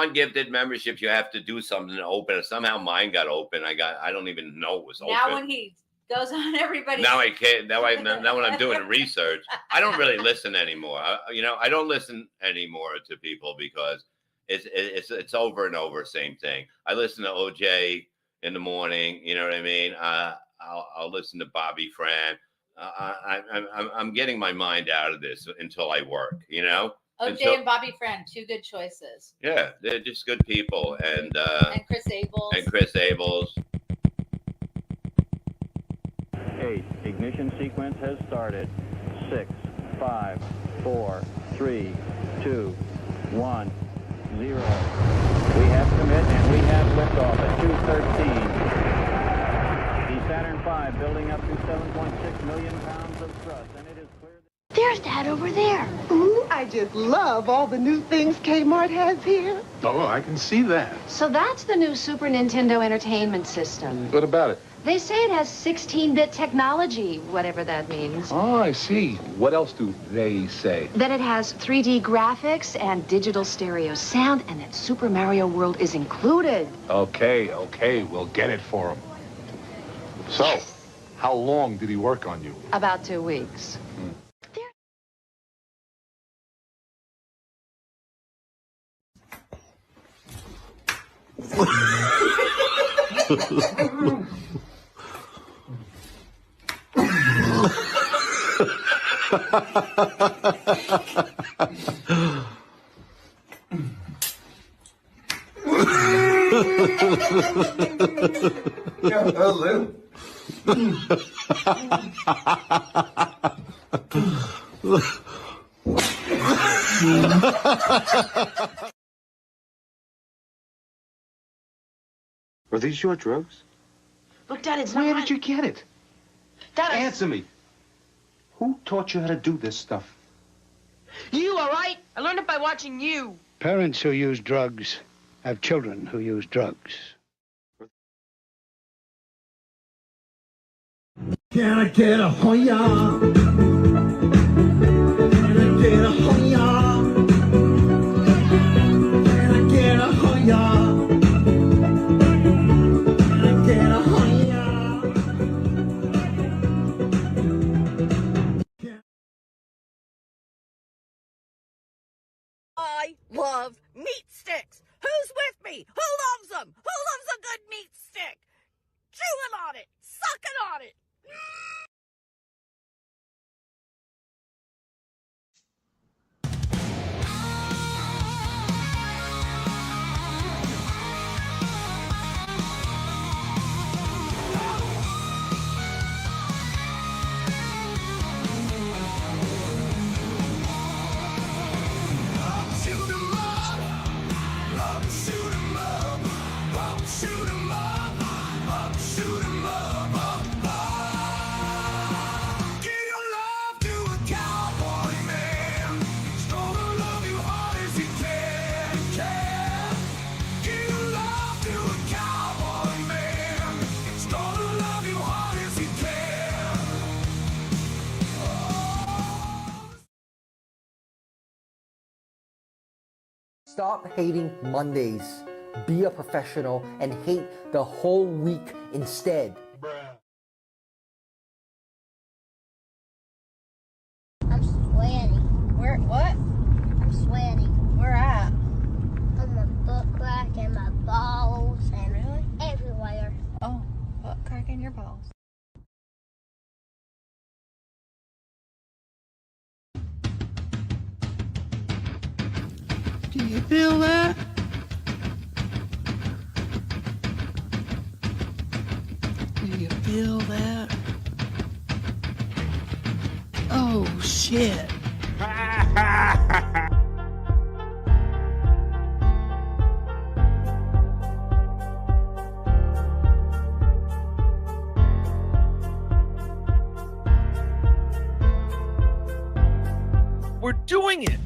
non-gifted memberships, you have to do something to open it. Somehow mine got open. I don't even know it was open. Now when he goes on everybody's. Now I can't. Now when I'm doing research, I don't really listen anymore. I don't listen anymore to people because it's over and over, same thing. I listen to OJ in the morning. You know what I mean? I'll listen to Bobby Fran. I'm getting my mind out of this until I work. OJ and Bobby Fran, two good choices. Yeah, they're just good people, and Chris Abels. And Chris Abels. 8. Ignition sequence has started. 6, 5, 4, 3, 2, 1, 0. We have commit and we have liftoff at 2:13. The Saturn V building up to 7.6 million pounds of thrust, and it is clear. There's Dad over there. Ooh, I just love all the new things Kmart has here. Oh, I can see that. So that's the new Super Nintendo Entertainment System. What about it? They say it has 16-bit technology, whatever that means. Oh, I see. What else do they say? That it has 3D graphics and digital stereo sound, and that Super Mario World is included. Okay, we'll get it for him. So, how long did he work on you? About 2 weeks. Are these your drugs? Look, Dad, it's not. Where did you get it? Dad, Answer me. Who taught you how to do this stuff? You, all right? I learned it by watching you. Parents who use drugs have children who use drugs. Can I get a hoya? Can I get a hoya? Can I get a hoya? I love meat sticks. Who's with me? Who loves them? Who loves a good meat stick? Chewing on it, sucking on it. Stop hating Mondays. Be a professional and hate the whole week instead. I'm sweating. Where? What? I'm sweating. Where at? On my butt crack and my balls and Really? everywhere. Oh, butt crack in your balls. Do you feel that? Do you feel that? Oh, shit. We're doing it!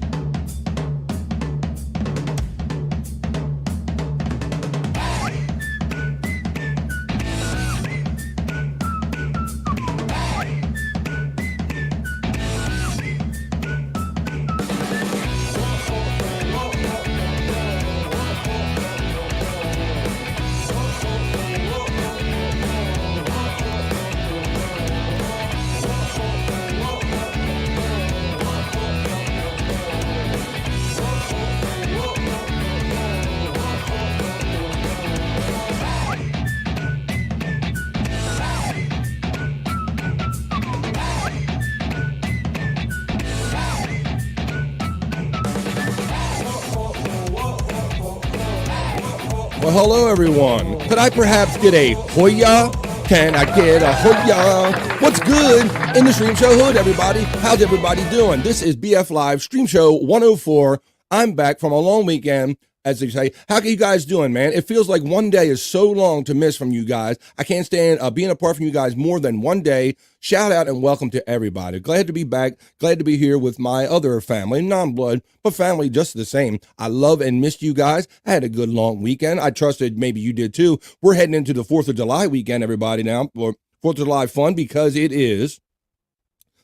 Well, hello, everyone. Could I perhaps get a Hoya? Can I get a Hoya? What's good in the Stream Show hood, everybody? How's everybody doing? This is BF Live Stream Show 104. I'm back from a long weekend, as they say. How are you guys doing, man? It feels like one day is so long to miss from you guys. I can't stand being apart from you guys more than one day. Shout out and welcome to everybody. Glad to be back. Glad to be here with my other family, non-blood, but family just the same. I love and missed you guys. I had a good long weekend. I trusted maybe you did too. We're heading into the 4th of July weekend, everybody, now, or 4th of July fun, because it is.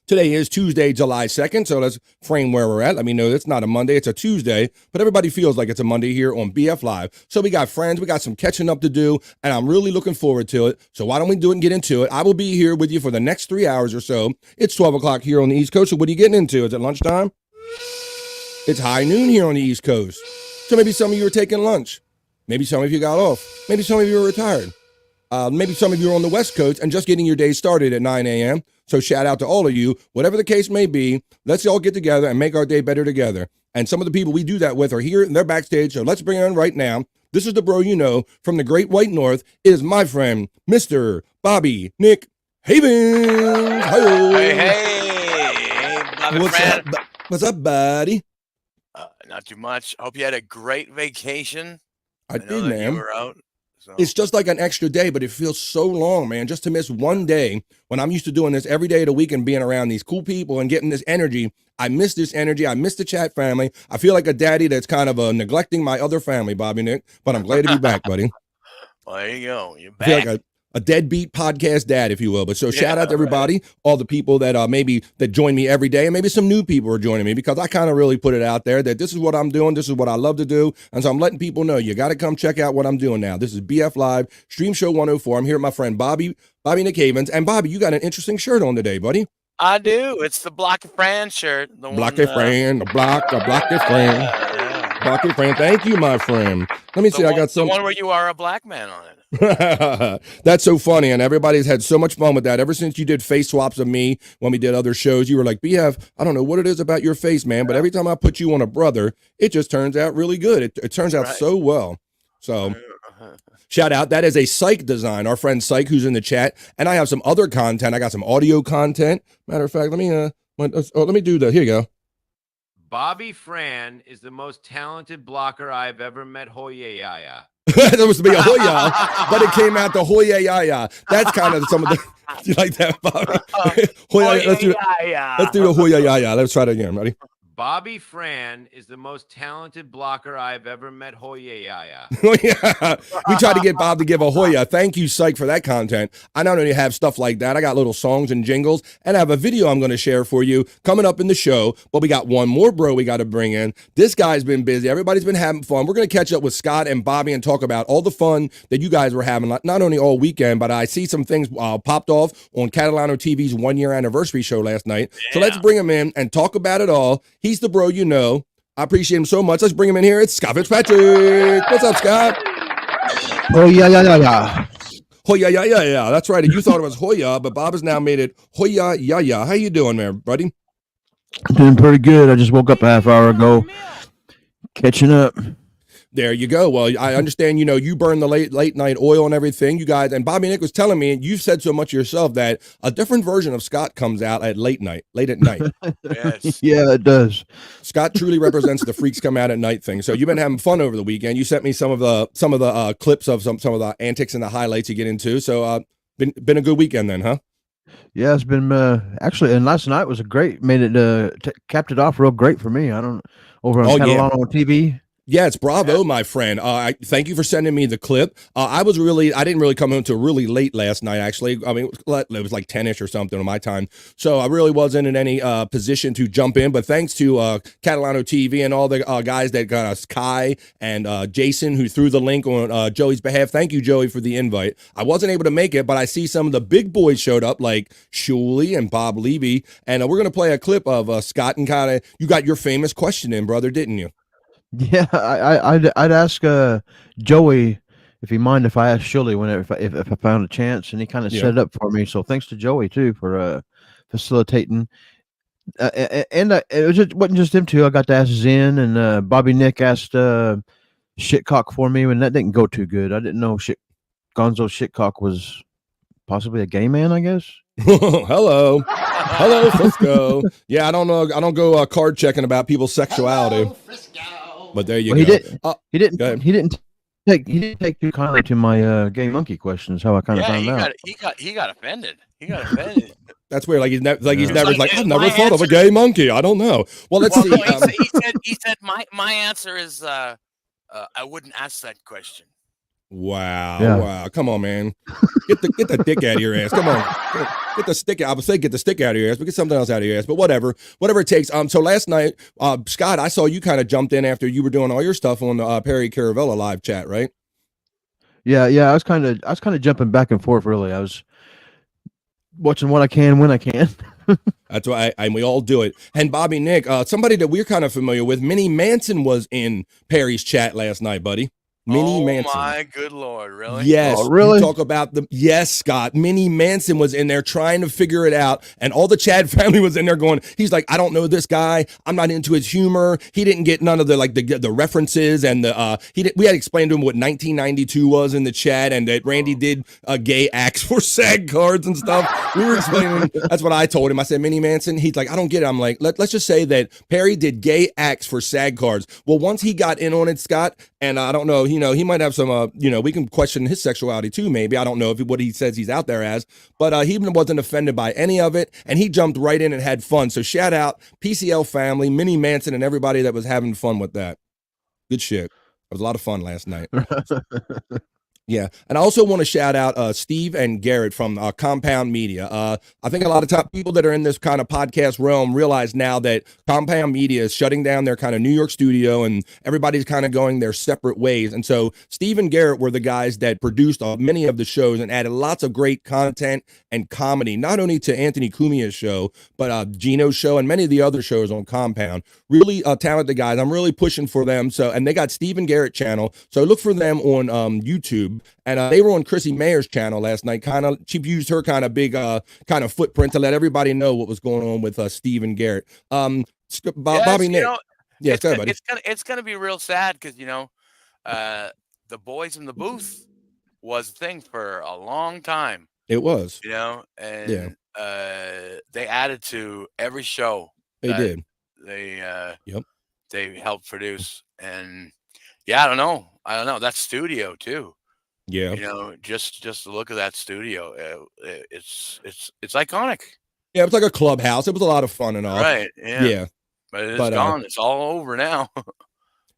Today is Tuesday, July 2nd, so let's frame where we're at. Let me know it's not a Monday, it's a Tuesday, but everybody feels like it's a Monday here on BF Live. So we got friends, we got some catching up to do, and I'm really looking forward to it. So why don't we do it and get into it? I will be here with you for the next 3 hours or so. It's 12 o'clock here on the East Coast, so what are you getting into? Is it lunchtime? It's high noon here on the East Coast. So maybe some of you are taking lunch. Maybe some of you got off. Maybe some of you are retired. Maybe some of you are on the West Coast and just getting your day started at 9 a.m. So shout out to all of you. Whatever the case may be, let's all get together and make our day better together. And some of the people we do that with are here and they're backstage. So let's bring it on right now. This is the bro you know from the Great White North. It is my friend, Mr. Bobby Nick Havens. Hey, Bobby friend. What's up, buddy? Not too much. Hope you had a great vacation. I did, man. You were out. So. It's just like an extra day, but it feels so long, man, just to miss one day when I'm used to doing this every day of the week and being around these cool people and getting this energy. I miss this energy. I miss the chat family. I feel like a daddy that's kind of neglecting my other family, Bobby Nick, but I'm glad to be back, buddy. Well, there you go. You're back. I feel like a deadbeat podcast dad, if you will. But so shout out to everybody, all the people that maybe that join me every day, and maybe some new people are joining me, because I kind of really put it out there that this is what I'm doing. This is what I love to do. And so I'm letting people know you got to come check out what I'm doing now. This is BF Live, Stream Show 104. I'm here with my friend Bobby Nick Havens. And Bobby, you got an interesting shirt on today, buddy. I do. It's the Block of Fran shirt. The Block of Fran, the Block of Fran. Block of Fran. Thank you, my friend. Let me see. I got some. The one where you are a black man on it. That's so funny, and everybody's had so much fun with that ever since you did face swaps of me when we did other shows. You were like, BF, I don't know what it is about your face, man, but every time I put you on a brother, it just turns out really good. It turns out so well. So shout out. That is a Psych design, our friend Psych, who's in the chat. And I have some other content. I got some audio content. Matter of fact, let me do that. Here you go. Bobby Fran is the most talented blocker I've ever met. Hoya. That was to be a Hoya, but it came out the Hoya. That's kind of some of the. Do you like that, Bobby? Hoya. Let's do the Hoya. Let's try it again. Ready? Bobby Fran is the most talented blocker I've ever met. Hoya. We tried to get Bob to give a Hoya. Thank you, Psych, for that content. I not only have stuff like that, I got little songs and jingles, and I have a video I'm going to share for you coming up in the show. But we got one more bro we got to bring in. This guy's been busy. Everybody's been having fun. We're going to catch up with Scott and Bobby and talk about all the fun that you guys were having, not only all weekend, but I see some things popped off on Catalano TV's 1-year anniversary show last night. So let's bring him in and talk about it all. He's the bro you know. I appreciate him so much. Let's bring him in here. It's Scott Fitzpatrick. What's up, Scott? Oh, yeah. Hoya. That's right. You thought it was Hoya, but Bob has now made it Hoya. How you doing there, buddy? I'm doing pretty good. I just woke up a half hour ago. Catching up. There you go. Well, I understand, you burn the late night oil and everything. You guys, and Bobby Nick was telling me, and you've said so much yourself, that a different version of Scott comes out at late at night. Yes. Yeah, it does. Scott truly represents the freaks come out at night thing. So you've been having fun over the weekend. You sent me some of the clips of some of the antics and the highlights you get into. So been a good weekend then, huh? Yeah, it's been actually, and last night was capped it off real great for me. Over on Catalano TV. Yeah, it's Bravo, my friend. Thank you for sending me the clip. I didn't really come home until really late last night, actually. I mean, it was like 10-ish or something on my time. So I really wasn't in any position to jump in. But thanks to Catalano TV and all the guys that got us, Kai and Jason, who threw the link on Joey's behalf. Thank you, Joey, for the invite. I wasn't able to make it, but I see some of the big boys showed up, like Shuley and Bob Levy. And we're going to play a clip of Scott, and kind of, you got your famous question in, brother, didn't you? Yeah, I'd ask Joey if he mind if I asked Shirley if I found a chance, and he kind of set it up for me. So thanks to Joey too for facilitating. And it wasn't just them two. I got to ask Zen, and Bobby Nick asked Shitcock for me, and that didn't go too good. I didn't know Gonzo Shitcock was possibly a gay man, I guess. Hello, Frisco. Yeah, I don't know. I don't go card checking about people's sexuality. But there you go. He didn't take too kindly to my gay monkey questions. How I kind of found out. He got offended. He got offended. That's weird. Like he's never I've never thought of a gay monkey. I don't know. Well, let's see. He said my answer is I wouldn't ask that question. Wow. Yeah. Wow. Come on, man. Get the dick out of your ass. Come on. Get the stick out. I would say get the stick out of your ass, but get something else out of your ass. But whatever it takes. So last night, Scott, I saw you kind of jumped in after you were doing all your stuff on the Perry Caravella live chat, right? Yeah. I was kind of jumping back and forth. Really, I was watching what I can when I can. That's why we all do it. And Bobby Nick, somebody that we're kind of familiar with, Minnie Manson was in Perry's chat last night, buddy. Minnie Manson. Oh my good Lord, really? Yes. Oh, really? You talk about Scott. Minnie Manson was in there trying to figure it out, and all the Chad family was in there going, he's like, I don't know this guy. I'm not into his humor. He didn't get none of the references, and we had explained to him what 1992 was in the chat, and that Randy did gay acts for SAG cards and stuff. We were explaining. That's what I told him. I said, Minnie Manson. He's like, I don't get it. I'm like, let's just say that Perry did gay acts for SAG cards. Well, once he got in on it, Scott, and I don't know, he might have some, we can question his sexuality too, maybe. I don't know what he says he's out there as, but he wasn't offended by any of it, and he jumped right in and had fun. So shout out PCL family, Minnie Manson, and everybody that was having fun with that. Good shit. It was a lot of fun last night. Yeah, and I also want to shout out Steve and Garrett from Compound Media. I think a lot of top people that are in this kind of podcast realm realize now that Compound Media is shutting down their kind of New York studio, and everybody's kind of going their separate ways. And so Steve and Garrett were the guys that produced many of the shows and added lots of great content and comedy, not only to Anthony Cumia's show, but Gino's show and many of the other shows on Compound. Really talented guys. I'm really pushing for them. And they got Steve and Garrett channel. So look for them on YouTube. And they were on Chrissy Mayer's channel last night. She used her kind of big kind of footprint to let everybody know what was going on with Steve and Garrett. Bobby Nick. Yes, go ahead, buddy. It's gonna be real sad because the boys in the booth was a thing for a long time. It was. And they added to every show. They did. They helped produce, and I don't know. That studio too. Yeah. Just the look of that studio, it's iconic. Yeah, it was like a clubhouse. It was a lot of fun and all. Right. Yeah. But it's gone. It's all over now.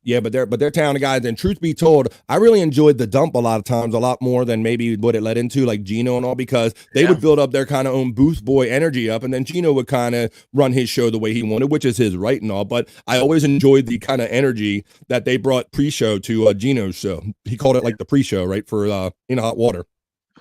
Yeah, but they're talented guys. And truth be told, I really enjoyed the dump a lot of times, a lot more than maybe what it led into, like Gino and all, because they would build up their kind of own booth boy energy up, and then Gino would kind of run his show the way he wanted, which is his right and all. But I always enjoyed the kind of energy that they brought pre-show to Gino's show. He called it like the pre-show, right, for In Hot Water.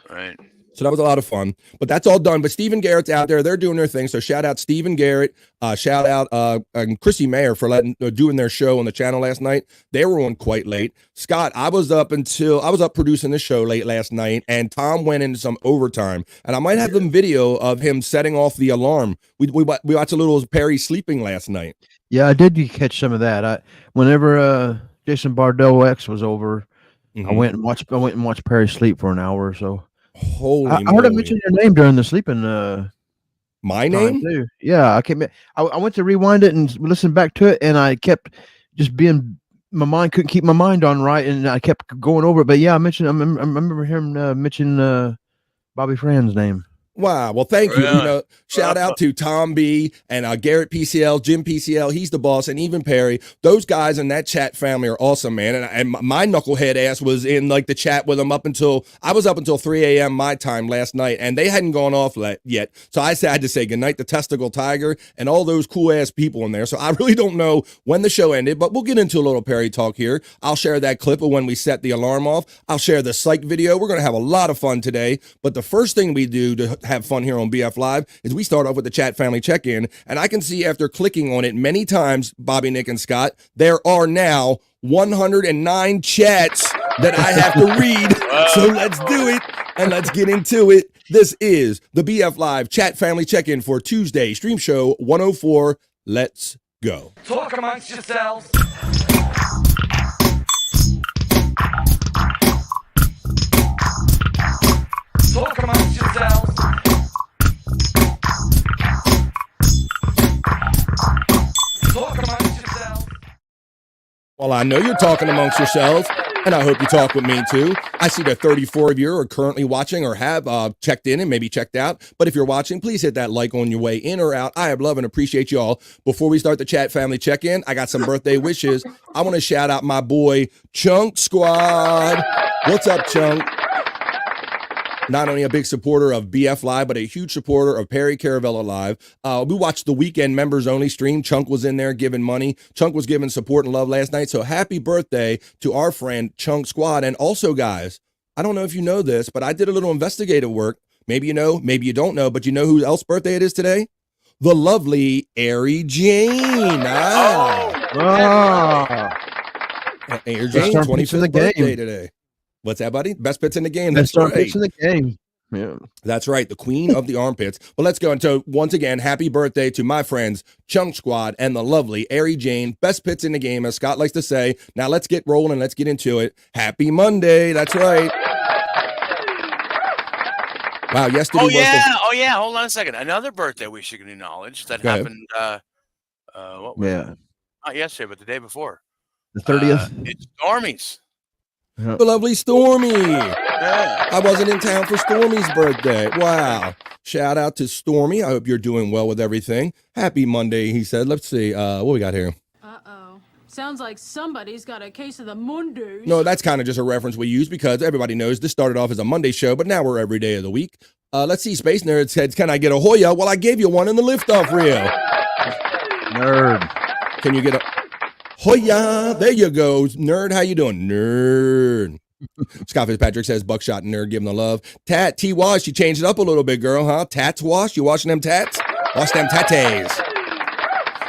Right. So that was a lot of fun, but that's all done. But Steve and Garrett's out there. They're doing their thing. So shout out Steve and Garrett. Shout out and Chrissy Mayer for doing their show on the channel last night. They were on quite late. Scott, I was up producing the show late last night, and Tom went into some overtime. And I might have some video of him setting off the alarm. We watched a little Perry sleeping last night. Yeah, I did catch some of that. Whenever Jason Bardot X was over, I went and watched Perry sleep for an hour or so. Holy I heard him mention your name during the sleeping. My name? Too. Yeah, I went to rewind it and listen back to it, and I kept just being. My mind couldn't keep my mind on right, and I kept going over it. But yeah, I remember him mention Bobby Fran's name. Wow. Well, thank you. Shout out to Tom B and Garrett PCL, Jim PCL. He's the boss, and even Perry. Those guys in that chat family are awesome, man. And my knucklehead ass was in like the chat with them I was up until 3 a.m. my time last night, and they hadn't gone off yet. So I had to say goodnight to Testicle Tiger and all those cool ass people in there. So I really don't know when the show ended, but we'll get into a little Perry talk here. I'll share that clip of when we set the alarm off. I'll share the psych video. We're going to have a lot of fun today. But the first thing we do to have fun here on BF Live is we start off with the chat family check-in, and I can see after clicking on it many times, Bobby, Nick, and Scott, there are now 109 chats that I have to read. So let's do it and let's get into it. This is the BF Live chat family check-in for Tuesday, Stream Show 104. Let's go. Talk amongst yourselves. Well, I know you're talking amongst yourselves, and I hope you talk with me too. I see that 34 of you are currently watching or have checked in and maybe checked out. But if you're watching, please hit that like on your way in or out. I love and appreciate you all. Before we start the chat family check-in, I got some birthday wishes. I want to shout out my boy Chunk Squad. What's up, Chunk? Not only a big supporter of BF Live, but a huge supporter of Perry Caravella Live. We watched the weekend members only stream. Chunk was in there giving money. Chunk was giving support and love last night. So happy birthday to our friend Chunk Squad. And also, guys, I don't know if you know this, but I did a little investigative work. Maybe you know, maybe you don't know, but you know who else's birthday it is today? The lovely Ari Jane. Ari Jane, 25th birthday today. What's that, buddy? Best pits in the game. That's right. Pits in the game. Yeah. That's right. The queen of the armpits. Well, let's go. And so once again, happy birthday to my friends, Chunk Squad and the lovely Ari Jane. Best pits in the game, as Scott likes to say. Now let's get rolling and let's get into it. Happy Monday. That's right. Wow, yesterday was Oh, yeah. Hold on a second. Another birthday we should acknowledge that happened, not yesterday, but the day before. The 30th? It's Stormy's. The lovely Stormy. I wasn't in town for Stormy's birthday. Wow. Shout out to Stormy. I hope you're doing well with everything. Happy Monday, he said. Let's see. What we got here? Uh-oh. Sounds like somebody's got a case of the Mondays. No, that's kind of just a reference we use because everybody knows this started off as a Monday show, but now we're every day of the week. Let's see. Space Nerd said, can I get a Hoya? Well, I gave you one in the liftoff reel. Nerd. Can you get a Hoya? There you go. Nerd, how you doing? Nerd. Scott Fitzpatrick says, Buckshot Nerd, give him the love. Tat, T-Wash, you changed it up a little bit, girl, huh? Tats wash? You washing them tats? Wash them tates.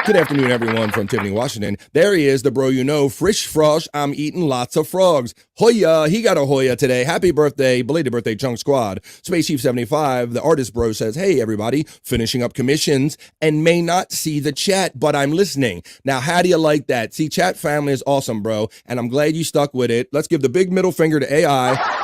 Good afternoon, everyone from Tiffany, Washington. There he is, the bro you know, Frisch Frosh. I'm eating lots of frogs. Hoya, he got a Hoya today. Happy birthday, belated birthday, Chunk Squad. Space Chief 75, the artist bro says, hey, everybody, finishing up commissions and may not see the chat, but I'm listening. Now, how do you like that? See, chat family is awesome, bro, and I'm glad you stuck with it. Let's give the big middle finger to AI.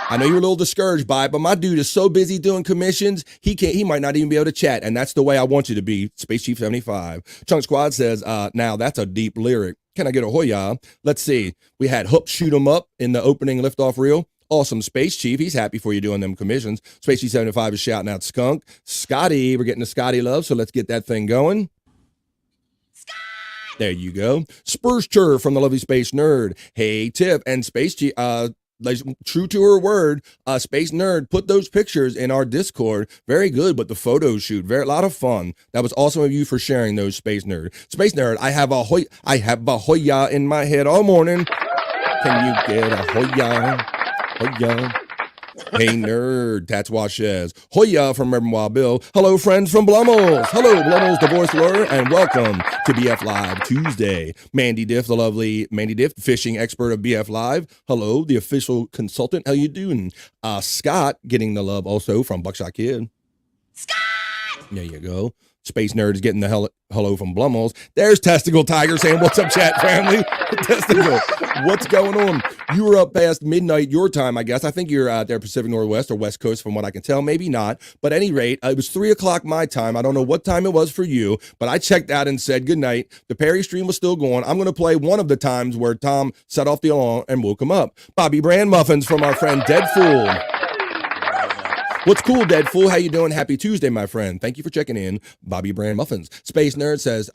I know you're a little discouraged by it, but my dude is so busy doing commissions, he might not even be able to chat, and that's the way I want you to be, Space Chief 75. Chunk Squad says, now that's a deep lyric. Can I get a Hoya? Let's see. We had Hook Shoot 'em Up in the opening liftoff reel. Awesome, Space Chief. He's happy for you doing them commissions. Space Chief 75 is shouting out Skunk. Scotty, we're getting the Scotty love, so let's get that thing going. There you go. Spurs Chur from the lovely Space Nerd. Hey, Tiff and Space Chief, true to her word, Space Nerd put those pictures in our Discord. Very good, but the photo shoot, a lot of fun. That was awesome of you for sharing those, Space Nerd. Space Nerd, I have a Hoya in my head all morning. Can you get a Hoya? Hoya. Hey, Nerd, Tats Wash says, Hoya from Reverend Wild Bill. Hello, friends from Blummels. Hello, Blummels, the voice lawyer, and welcome to BF Live Tuesday. Mandy Diff, the lovely Mandy Diff, fishing expert of BF Live. Hello, the official consultant. How you doing? Scott getting the love also from Buckshot Kid. Scott! There you go. Space Nerd is getting the hello from Blummels. There's Testicle Tiger saying, what's up, chat family? Testicle, what's going on? You were up past midnight your time, I guess. I think you're out there Pacific Northwest or West Coast from what I can tell. Maybe not. But at any rate, it was 3 o'clock my time. I don't know what time it was for you, but I checked out and said good night. The Perry stream was still going. I'm going to play one of the times where Tom set off the alarm and woke him up. Bobby Brand Muffins from our friend Dead Fool. What's cool, Dead Fool? How you doing? Happy Tuesday, my friend. Thank you for checking in. Bobby Brand Muffins. Space Nerd says,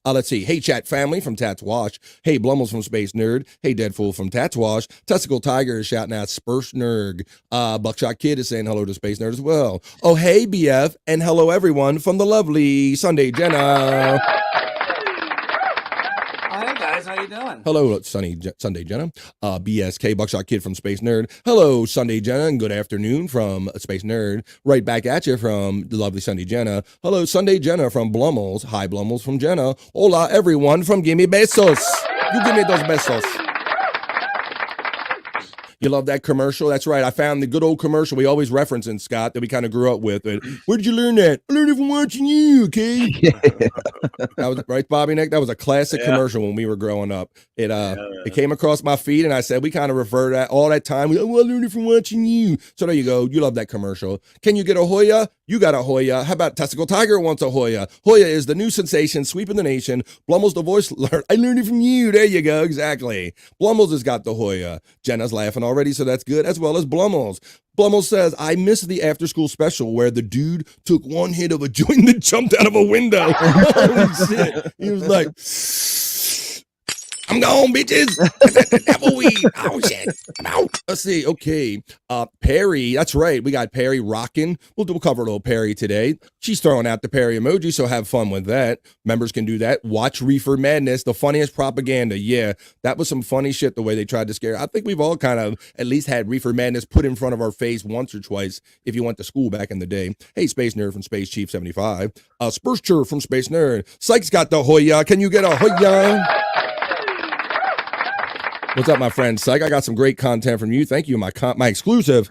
let's see. Hey, chat family from Tats Wash. Hey, Blummels from Space Nerd. Hey, Dead Fool from Tats Wash. Testicle Tiger is shouting out Spurs Nerd. Buckshot Kid is saying hello to Space Nerd as well. Oh, hey, BF, and hello, everyone from the lovely Sunday Jenna. Hi guys, how you doing? Hello, Sunday Jenna. BSK Buckshot Kid from Space Nerd. Hello, Sunday Jenna, and good afternoon from Space Nerd. Right back at you from the lovely Sunday Jenna. Hello, Sunday Jenna from Blummels. Hi, Blummels from Jenna. Hola, everyone from Gimme Besos. You give me those besos. You love that commercial? That's right. I found the good old commercial we always reference in Scott that we kind of grew up with. Where did you learn that? I learned it from watching you, okay? That was right, Bobby Nick. That was a classic commercial when we were growing up. It came across my feed, and I said we kind of refer to that all that time. I learned it from watching you. So there you go. You love that commercial. Can you get a Hoya? You got a Hoya. How about Testicle Tiger wants a Hoya? Hoya is the new sensation sweeping the nation. Blummel's the voice. I learned it from you. There you go. Exactly. Blummel's has got the Hoya. Jenna's laughing already, so that's good, as well as Blummel's. Blummel says, I missed the after-school special where the dude took one hit of a joint that jumped out of a window. Holy shit. He was like, I'm gone, bitches. Oh, shit. I'm out. Let's see. Okay. Perry. That's right. We got Perry rocking. We'll cover a little Perry today. She's throwing out the Perry emoji, so have fun with that. Members can do that. Watch Reefer Madness, the funniest propaganda. Yeah, that was some funny shit the way they tried to scare. I think we've all kind of at least had Reefer Madness put in front of our face once or twice if you went to school back in the day. Hey, Space Nerd from Space Chief 75. Spurscher from Space Nerd. Psych's got the Hoya. Can you get a Hoya? What's up, my friend Psych? I got some great content from you. Thank you, my exclusive.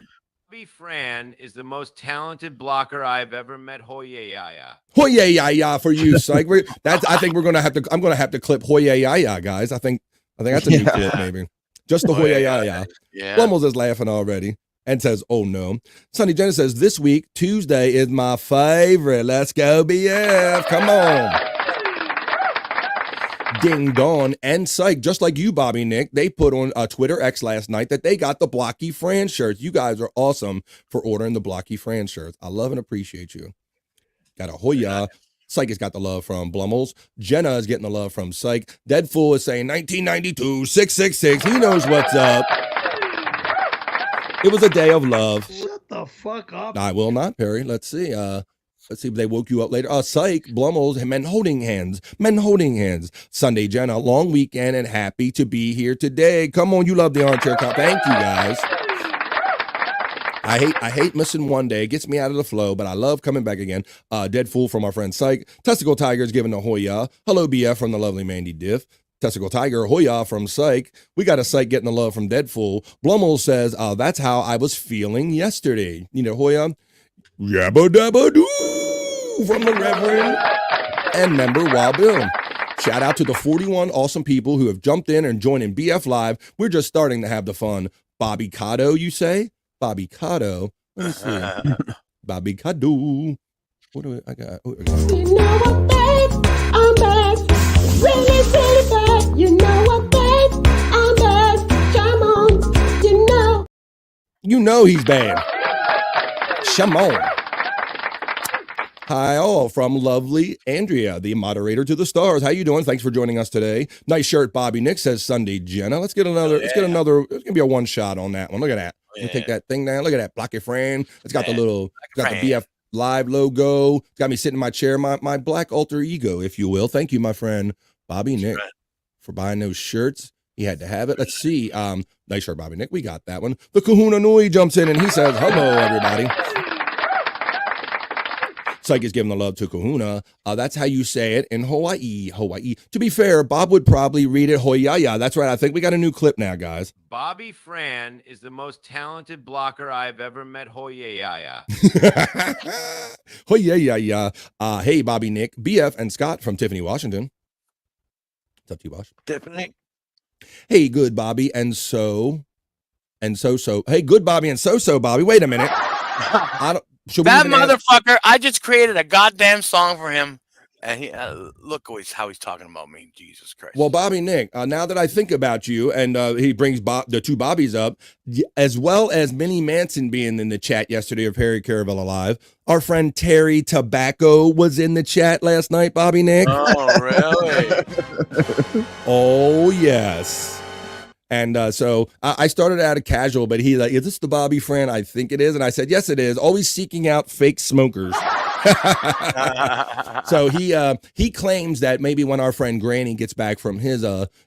Bobby Fran is the most talented blocker I've ever met. Hoya yaya. Hoya yaya for you, Psych. I think we're gonna have to. I'm gonna have to clip Hoya yaya, guys. I think that's a new clip, maybe. Just the Hoya yaya. Yeah. Blummel's is laughing already and says, "Oh no." Sonny Jenna says, "This week Tuesday is my favorite. Let's go, BF. Come on." Ding Dong and Psych, just like you, Bobby Nick, they put on Twitter X last night that they got the Blocky Fran shirts. You guys are awesome for ordering the Blocky Fran shirts. I love and appreciate you. Got a Hoya. Psych has got the love from Blummel's. Jenna is getting the love from Psych. Deadfool is saying 1992, 666. He knows what's up. It was a day of love. Shut the fuck up. I will not, Perry. Let's see. Let's see if they woke you up later. Psych, Blummel's, men holding hands. Men holding hands. Sunday, Jenna, long weekend and happy to be here today. Come on, you love the armchair cop. Thank you, guys. I hate missing one day. It gets me out of the flow, but I love coming back again. Dead Fool from our friend Psych. Testicle Tiger's giving a Hoya. Hello, BF from the lovely Mandy Diff. Testicle Tiger, Hoya from Psych. We got a Psych getting the love from Dead Fool. Blummel says, that's how I was feeling yesterday. You know, Hoya? Yabba dabba doo from the Reverend and member Wild Bill. Shout out to the 41 awesome people who have jumped in and joined in BF Live. We're just starting to have the fun. Bobby Cotto, you say? Bobby Cotto. Let me see. Bobby Cotto. What do I got? Oh, you know what, babe? I'm bad. Really, really bad. You know what, babe? I'm bad. Come on. You know. You know he's bad. Come on. Hi, all from lovely Andrea, the moderator to the stars. How you doing? Thanks for joining us today. Nice shirt, Bobby Nick says Sunday, Jenna. Let's get another. It's gonna be a one shot on that one. Look at that. Let me take that thing down. Look at that Blocky Fran. It's got the little, it's got the BF Live logo. It's got me sitting in my chair, my black alter ego, if you will. Thank you, my friend Bobby Nick, for buying those shirts. He had to have it. Let's see. Nice shirt, Bobby Nick. We got that one. The Kahuna Nui jumps in and he says, "Hello, everybody." Psych is giving the love to Kahuna. That's how you say it in Hawaii. Hawaii. To be fair, Bob would probably read it Hoyaya. That's right. I think we got a new clip now, guys. Bobby Fran is the most talented blocker I've ever met. Hoyaya. Hoyaya. Hey, Bobby Nick, BF, and Scott from Tiffany, Washington. What's up to you, Bosh? Tiffany. Hey, good Bobby, and so. Hey, good Bobby, and so Bobby. Wait a minute. That motherfucker, I just created a goddamn song for him. And he look how he's talking about me. Jesus Christ. Well, Bobby Nick, now that I think about you, and he brings the two Bobbies up, as well as Minnie Manson being in the chat yesterday of Harry Caravella Live, our friend Terry Tobacco was in the chat last night, Bobby Nick. Oh, really? Oh, yes. And so I started out a casual, but he's like, "Is this the Bobby Fran? I think it is." And I said, "Yes, it is." Always seeking out fake smokers. So he claims that maybe when our friend Granny gets back from his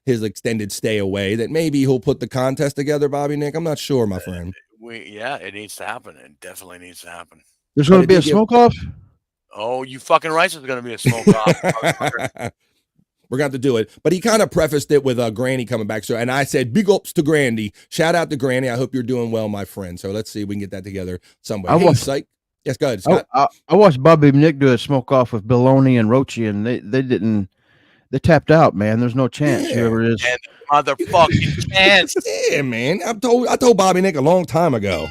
extended stay away, that maybe he'll put the contest together, Bobby Nick. I'm not sure, my friend. Yeah, it needs to happen. It definitely needs to happen. There's going to be a smoke off? Oh, you fucking right. There's going to be a smoke off. We're going to have to do it. But he kind of prefaced it with Granny coming back. So, and I said, big ups to Granny. Shout out to Granny. I hope you're doing well, my friend. So let's see if we can get that together somewhere. Hey, Psych. Yes, go ahead, Scott. I watched Bobby Nick do a smoke off with Baloney and Roachy, and they tapped out, man. There's no chance. Whoever it is. And motherfucking chance. Yeah, man. I told Bobby Nick a long time ago.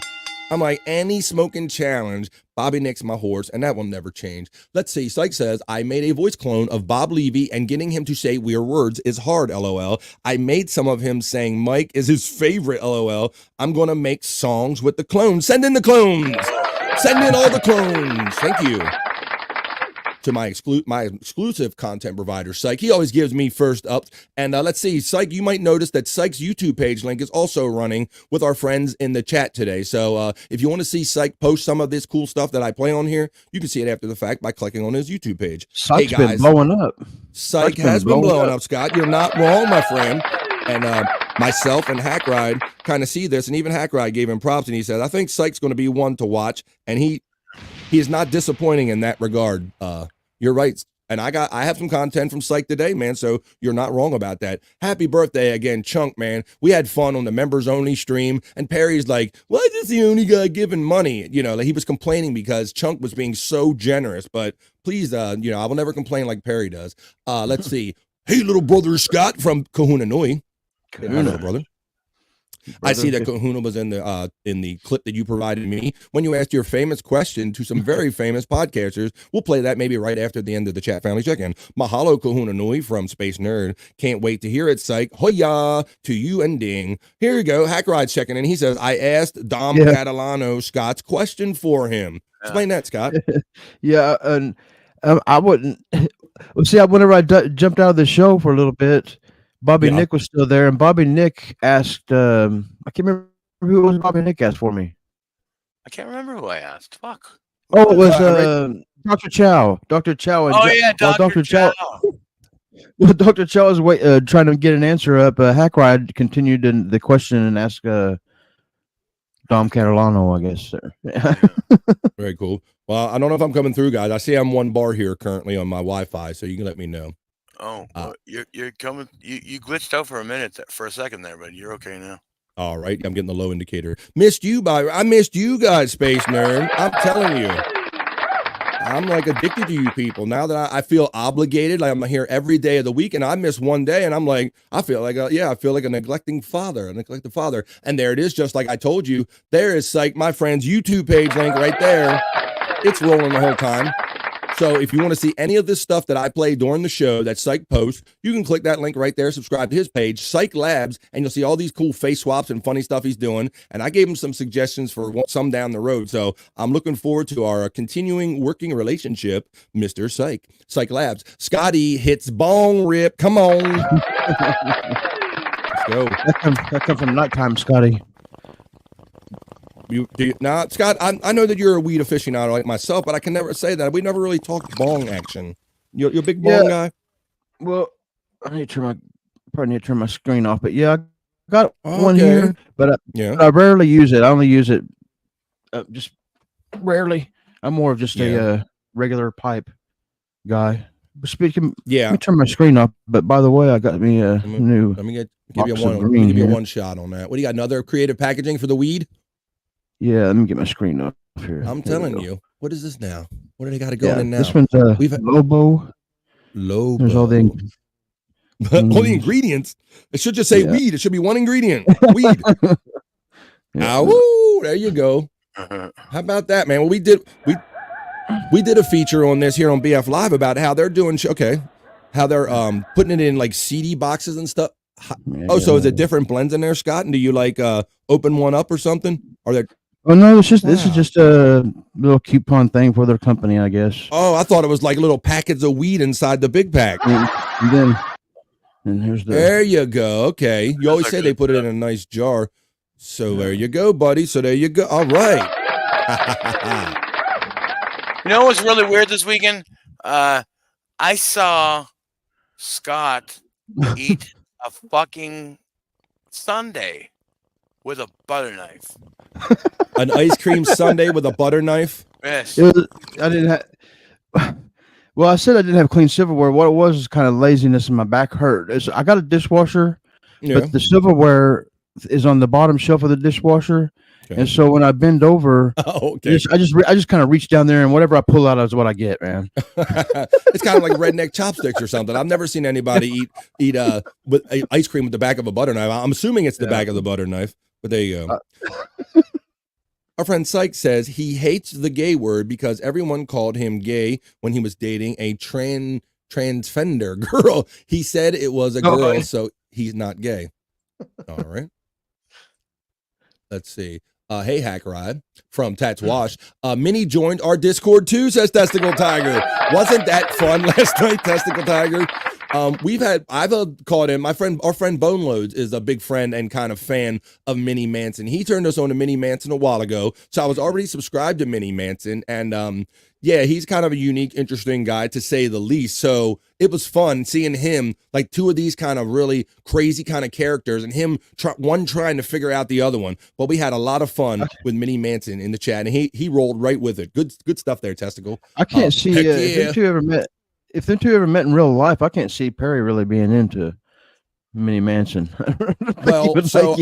I'm like, any smoking challenge, Bobby Nick's my horse, and that will never change. Let's see. Psych says, I made a voice clone of Bob Levy, and getting him to say weird words is hard, LOL. I made some of him saying Mike is his favorite, LOL. I'm going to make songs with the clones. Send in the clones. Send in all the clones. Thank you. To my exclusive content provider, Psych. He always gives me first up. And let's see, Psych, you might notice that Psych's YouTube page link is also running with our friends in the chat today. So if you want to see Psych post some of this cool stuff that I play on here, you can see it after the fact by clicking on his YouTube page. Psych's been blowing up. Psych has been blowing up, Scott. You're not wrong, my friend. And myself and Hackride kind of see this, and even Hackride gave him props, and he said, I think Psych's going to be one to watch, and he is not disappointing in that regard. You're right. And I have some content from Psych today, man, so you're not wrong about that. Happy birthday again, Chunk, man. We had fun on the members-only stream, and Perry's like, why is this the only guy giving money? You know, like he was complaining because Chunk was being so generous, but please, I will never complain like Perry does. Let's see. Hey, little brother Scott from Kahuna Nui. Hey, my little brother. I see that Kahuna was in the clip that you provided me when you asked your famous question to some very famous podcasters. We'll play that maybe right after the end of the chat family check-in. Mahalo Kahuna Nui from Space Nerd. Can't wait to hear it, Psych. Hoya to you and Ding. Here you go. Hackride checking in. He says, I asked Dom Catalano Scott's question for him. Explain that, Scott. Yeah, and I wouldn't. Well, see, whenever I jumped out of the show for a little bit, Bobby Nick was still there, and Bobby Nick asked, I can't remember who it was Bobby Nick asked for me. I can't remember who I asked. Fuck. Oh, it was Dr. Chow. Dr. Chow. And Dr. Chow. Well, Dr. Chow was trying to get an answer up. Hackride continued the question and asked Dom Catalano, I guess, sir. Very cool. Well, I don't know if I'm coming through, guys. I see I'm one bar here currently on my Wi-Fi, so you can let me know. Oh, you're coming. You glitched out for a second there, but you're okay now. All right, I'm getting the low indicator. I missed you guys, Space Nerd. I'm telling you, I'm like addicted to you people. Now that I feel obligated, like I'm here every day of the week, and I miss one day, and I'm like, I feel like a neglecting father, And there it is, just like I told you. There is Psych, my friend's YouTube page link right there. It's rolling the whole time. So if you want to see any of this stuff that I play during the show that Psych posts, you can click that link right there, subscribe to his page, Psych Labs, and you'll see all these cool face swaps and funny stuff he's doing. And I gave him some suggestions for some down the road. So I'm looking forward to our continuing working relationship, Mr. Psych. Psych Labs. Scotty hits bong rip. Come on. Let's go. That comes from nighttime, Scotty. Scott, I know that you're a weed aficionado like myself, but I can never say that. We never really talked bong action. You're a big bong guy? Well, I probably need to turn my screen off, but yeah, I got one here, but I rarely use it. I only use it just rarely. I'm more of just a regular pipe guy. But speaking, let me turn my screen off. But by the way, I got me a new. Let me give you one shot on that. What do you got? Another creative packaging for the weed? Yeah, let me get my screen up here. I'm telling you. What is this now? What do they got to go in now? This one's Lobo. There's all the all the ingredients. It should just say weed. It should be one ingredient. Weed. Ow, there you go. How about that, man? Well, we did a feature on this here on BF Live about how they're doing how they're putting it in like CD boxes and stuff. So is it different blends in there, Scott? And do you like open one up or something? Are there? Oh no, this is just a little coupon thing for their company, I guess. Oh, I thought it was like little packets of weed inside the big pack. And here's there you go. Okay, you always say they put it in a nice jar. So there you go, buddy. So there you go. All right. You know what's really weird this weekend? I saw Scott eat a fucking sundae with a butter knife. An ice cream sundae with a butter knife? Yes. I didn't have. Well, I said I didn't have clean silverware. What it was kind of laziness, and my back hurt. I got a dishwasher, but the silverware is on the bottom shelf of the dishwasher, and so when I bend over, I just kind of reach down there, and whatever I pull out is what I get, man. It's kind of like redneck chopsticks or something. I've never seen anybody eat with ice cream with the back of a butter knife. I'm assuming it's the back of the butter knife, but there you go. Our friend Shyt says he hates the gay word because everyone called him gay when he was dating a transgender girl. He said it was a girl, so he's not gay. All right. Let's see. Hey, Hack Ride from Tats Wash. Minnie joined our Discord too, says Testicle Tiger. Wasn't that fun last night, Testicle Tiger? I've called him, our friend Bone Loads is a big friend and kind of fan of Minnie Manson. He turned us on to Minnie Manson a while ago. So I was already subscribed to Minnie Manson. And yeah, he's kind of a unique, interesting guy to say the least. So it was fun seeing him, like two of these kind of really crazy kind of characters and him, one trying to figure out the other one. But we had a lot of fun with Minnie Manson in the chat and he rolled right with it. Good stuff there, Testicle. I can't see if them two ever met in real life, I can't see Perry really being into Minnie Manson. Well, so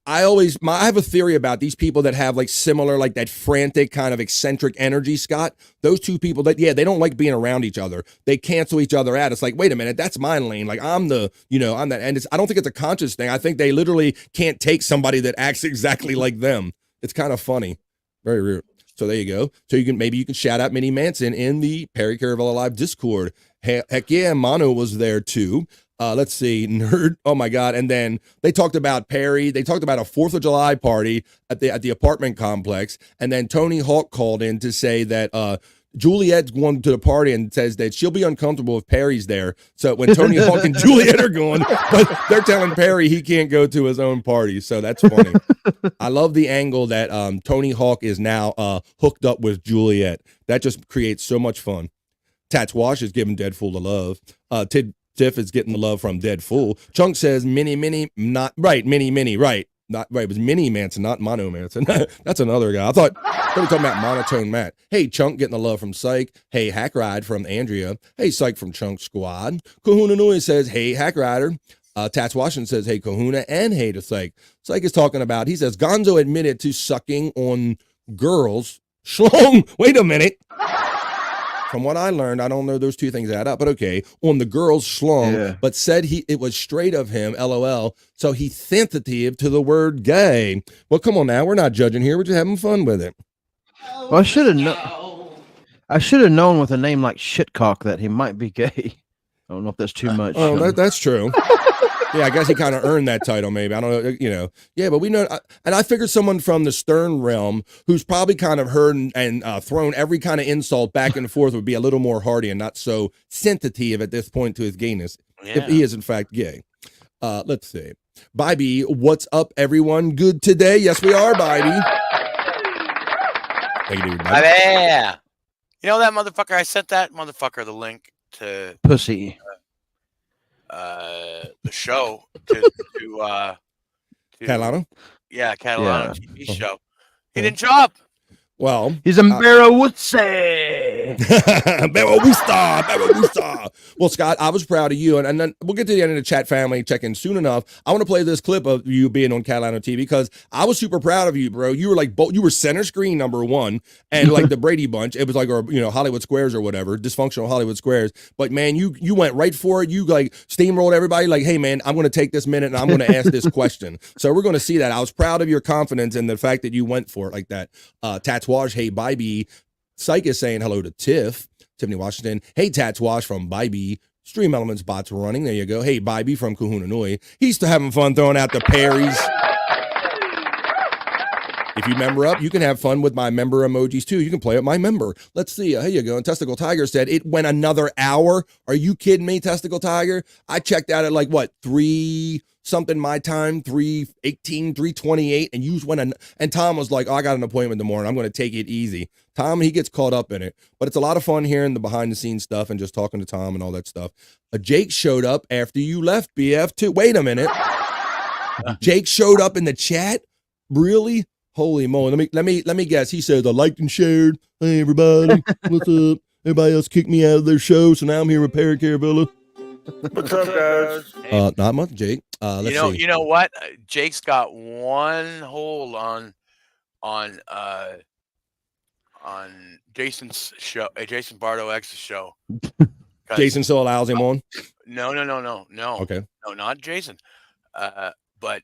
I have a theory about these people that have like similar, like that frantic kind of eccentric energy, Scott. Those two people they don't like being around each other. They cancel each other out. It's like, wait a minute, that's my lane. Like I'm that. And I don't think it's a conscious thing. I think they literally can't take somebody that acts exactly like them. It's kind of funny. Very weird. So there you go. So maybe you can shout out Minnie Manson in the Perry Caravella Live Discord. Heck yeah, Mono was there too. Let's see, Nerd. Oh my God. And then they talked about Perry. They talked about a 4th of July party at the apartment complex. And then Tony Hawk called in to say that Juliet's going to the party and says that she'll be uncomfortable if Perry's there. So when Tony Hawk and Juliet are going, but they're telling Perry he can't go to his own party. So that's funny. I love the angle that Tony Hawk is now hooked up with Juliet. That just creates so much fun. Tats Wash is giving Deadpool the love. Tiff is getting the love from Deadpool. Chunk says Minnie, not right. Minnie, right. Not right. It was Minnie Manson, not Mono Manson. That's another guy. I thought we were talking about Monotone Matt. Hey, Chunk getting the love from Psych. Hey, Hack Ride from Andrea. Hey, Psych from Chunk Squad. Kahuna Nui says, hey, Hack Rider. Tats Washington says, hey, Kahuna, and hey to Psych. Psych is talking about, he says, Gonzo admitted to sucking on girls. Schlong. Wait a minute. From what I learned, I don't know those two things add up, but okay, on the girl's schlong, but said it was straight of him, LOL, so he's sensitive to the word gay. Well, come on now, we're not judging here, we're just having fun with it. Well, I should have known with a name like Shitcock that he might be gay. I don't know if that's too much. Oh, that's true. Yeah, I guess he kind of earned that title, maybe. I don't know, Yeah, but we know, and I figured someone from the Stern realm who's probably kind of heard and thrown every kind of insult back and forth would be a little more hardy and not so sensitive at this point to his gayness, if he is in fact gay. Let's see. Bybee, what's up, everyone? Good today? Yes, we are, Bybee. Thank you, dude. Yeah. You know that motherfucker? I sent that motherfucker the link to pussy. The show to Catalano? Yeah, Catalano TV show. He didn't show up. Well, he's a Barrow would say. Barrow Woosta. Well, Scott, I was proud of you, and then we'll get to the end of the chat family check-in soon enough. I want to play this clip of you being on Catalano TV because I was super proud of you, bro. You were like you were center screen #1, and like the Brady Bunch. It was like, or Hollywood Squares or whatever, dysfunctional Hollywood Squares. But man, you went right for it. You like steamrolled everybody. Like, hey man, I'm going to take this minute and I'm going to ask this question. So we're going to see that. I was proud of your confidence and the fact that you went for it like that. Tats Wash, hey Bybee. Psych is saying hello to Tiffany Washington. Hey Tats Wash from Bybee. Stream Elements bots running. There you go. Hey Bybee from Kahuna Nui. He's still having fun throwing out the parries. If you member up, you can have fun with my member emojis too. You can play with my member. Let's see. Here you go. And Testicle Tiger said it went another hour. Are you kidding me, Testicle Tiger? I checked out at like what 3 something my time, 3:18, 3:28, and you went and Tom was like, oh, I got an appointment in the morning. I'm going to take it easy. Tom, he gets caught up in it, but it's a lot of fun hearing the behind the scenes stuff and just talking to Tom and all that stuff. Jake showed up after you left, BF too. Wait a minute. Jake showed up in the chat. Really? Holy moly. Let me guess. He said, I liked and shared. Hey everybody. What's up? Everybody else kicked me out of their show, so now I'm here with Perry Caravella. What's up, guys? Not much, Jake. Let's see. You know what? Jake's got one hold on Jason's show, Jason Bardo X's show. Jason still allows him on? No. Okay. No, not Jason. But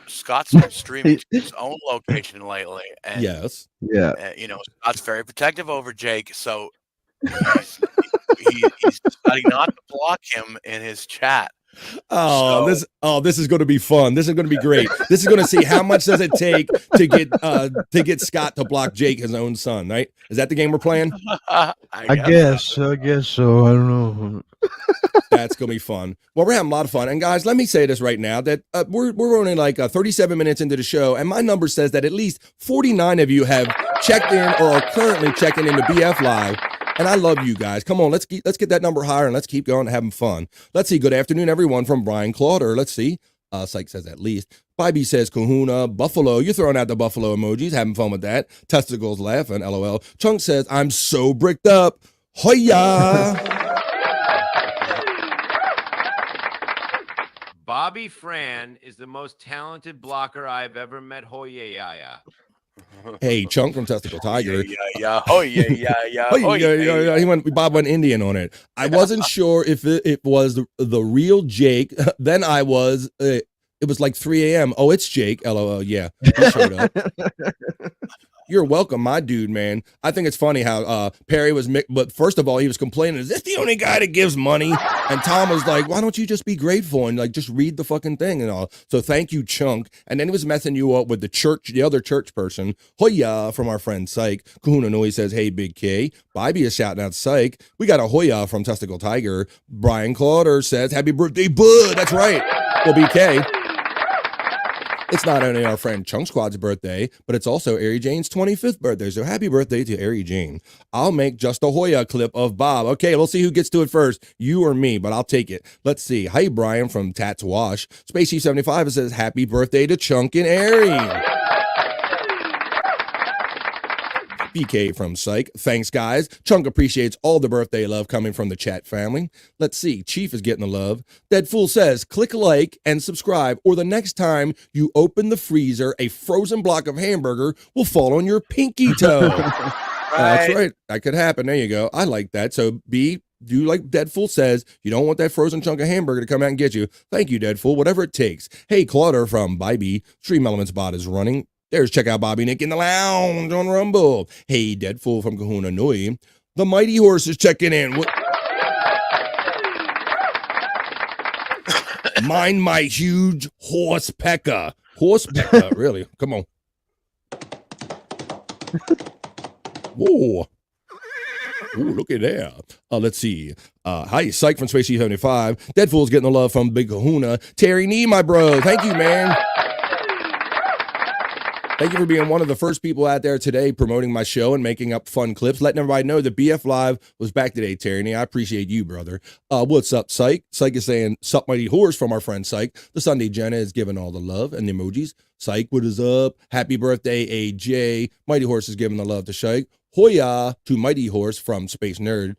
Scott's been streaming to his own location lately. And, yes. Yeah. Scott's very protective over Jake, so he's deciding not to block him in his chat. This is going to be fun. This is going to be great. This is going to see how much does it take to get Scott to block Jake, his own son, right? Is that the game we're playing? I guess so. I don't know. That's going to be fun. Well, we're having a lot of fun. And guys, let me say this right now that we're only like 37 minutes into the show, and my number says that at least 49 of you have checked in or are currently checking into BF Live. And I love you guys. Come on, let's get that number higher and let's keep going and having fun. Let's see. Good afternoon, everyone, from Brian Clauder. Let's see. Psych says at least. Bybee says Kahuna. Buffalo. You're throwing out the buffalo emojis. Having fun with that. Testicles laughing. LOL. Chunk says, I'm so bricked up. Hoya. Bobby Fran is the most talented blocker I've ever met. Hoya. Hey, Chunk from Testicle Tiger. Yeah. He went. Bob went Indian on it. I wasn't sure if it was the real Jake. Then I was. It was like 3 a.m. Oh, it's Jake. LOL. Yeah, he showed up. You're welcome, my dude, man. I think it's funny how Perry was, but first of all, he was complaining, is this the only guy that gives money? And Tom was like, why don't you just be grateful and like just read the fucking thing and all? So thank you, Chunk. And then he was messing you up with the other church person. Hoya from our friend Psych. Kahuna Noi says, hey, Big K. Bybee is shouting out Psych. We got a Hoya from Testicle Tiger. Brian Clauder says, happy birthday, bud. That's right. Well, BK. It's not only our friend Chunk Squad's birthday, but it's also Ari Jane's 25th birthday. So happy birthday to Ari Jane. I'll make just a Hoya clip of Bob. Okay, we'll see who gets to it first, you or me, but I'll take it. Let's see. Hi, Brian from Tats Wash. Spacey 75 says happy birthday to Chunk and Ari. BK from Psych. Thanks, guys. Chunk appreciates all the birthday love coming from the chat family. Let's see. Chief is getting the love. Deadfool says, click like and subscribe, or the next time you open the freezer, a frozen block of hamburger will fall on your pinky toe. That's right. That could happen. There you go. I like that. So do like Deadfool says, you don't want that frozen chunk of hamburger to come out and get you. Thank you, Deadfool. Whatever it takes. Hey, Clauder from Bybee. Stream Elements bot is running. There's check out Bobby Nick in the lounge on Rumble. Hey, Deadfool from Kahuna Nui. The Mighty Horse is checking in. Mind my huge horse pecker. Horse pecker, really? Come on. Whoa. Ooh, look at that. Let's see. Hi, Psych from Spacey 75. Deadfool's getting the love from Big Kahuna. Terry Nee, my bro. Thank you, man. Thank you for being one of the first people out there today promoting my show and making up fun clips, letting everybody know that BF Live was back today, Terry. I appreciate you, brother. What's up, Psych? Psych is saying, sup, mighty horse from our friend Psych. The Sunday Jenna is giving all the love and the emojis. Psych, what is up? Happy birthday, AJ. Mighty Horse is giving the love to Psych. Hoya to Mighty Horse from Space Nerd.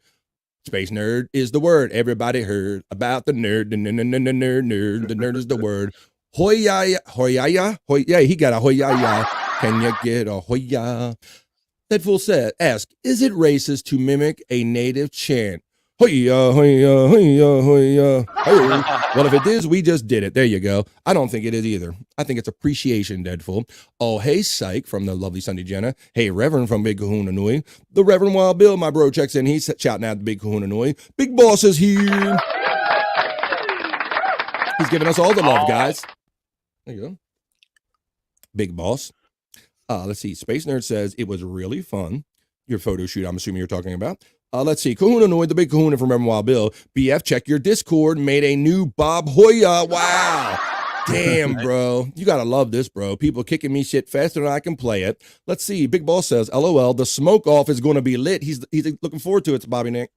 Space nerd is the word. Everybody heard about the nerd. The nerd. The nerd is the word. Hoya, yeah, he got a hoya. Can you get a hoya? That fool said, ask, is it racist to mimic a native chant? Hoya. Well, if it is, we just did it. There you go. I don't think it is either. I think it's appreciation, Deadfool. Oh, hey, Psych from the lovely Sunday Jenna. Hey, Reverend from Big Kahuna Nui. The Reverend Wild Bill, my bro, checks in. He's shouting out the Big Kahuna Nui. Big Boss is here. He's giving us all the love, guys. There you go. Big Boss. Let's see. Space Nerd says it was really fun. Your photo shoot, I'm assuming you're talking about. Let's see. Kahuna Noid, the Big Kahuna from Reverend Wild Bill. BF, check your Discord. Made a new Bob Hoya. Wow. Damn, bro. You got to love this, bro. People kicking me shit faster than I can play it. Let's see. Big Boss says, LOL, the smoke off is going to be lit. He's looking forward to it, Bobby Nick.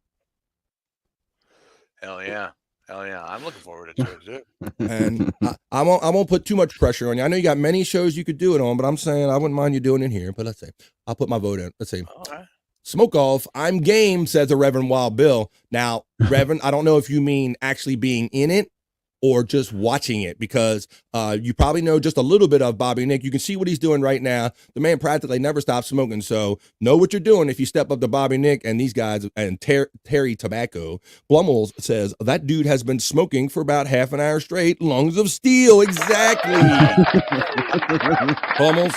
Hell yeah. I'm looking forward to it too. And I won't put too much pressure on you. I know you got many shows you could do it on, but I'm saying I wouldn't mind you doing it here. But let's see. I'll put my vote in. Let's see. All right. Smoke off. I'm game, says the Reverend Wild Bill. Now, Reverend, I don't know if you mean actually being in it or just watching it, because you probably know just a little bit of Bobby Nick. You can see what he's doing right now. The man practically never stops smoking. So know what you're doing if you step up to Bobby Nick and these guys and Terry Tobacco. Blumels says that dude has been smoking for about half an hour straight. Lungs of steel. Exactly. Blumels.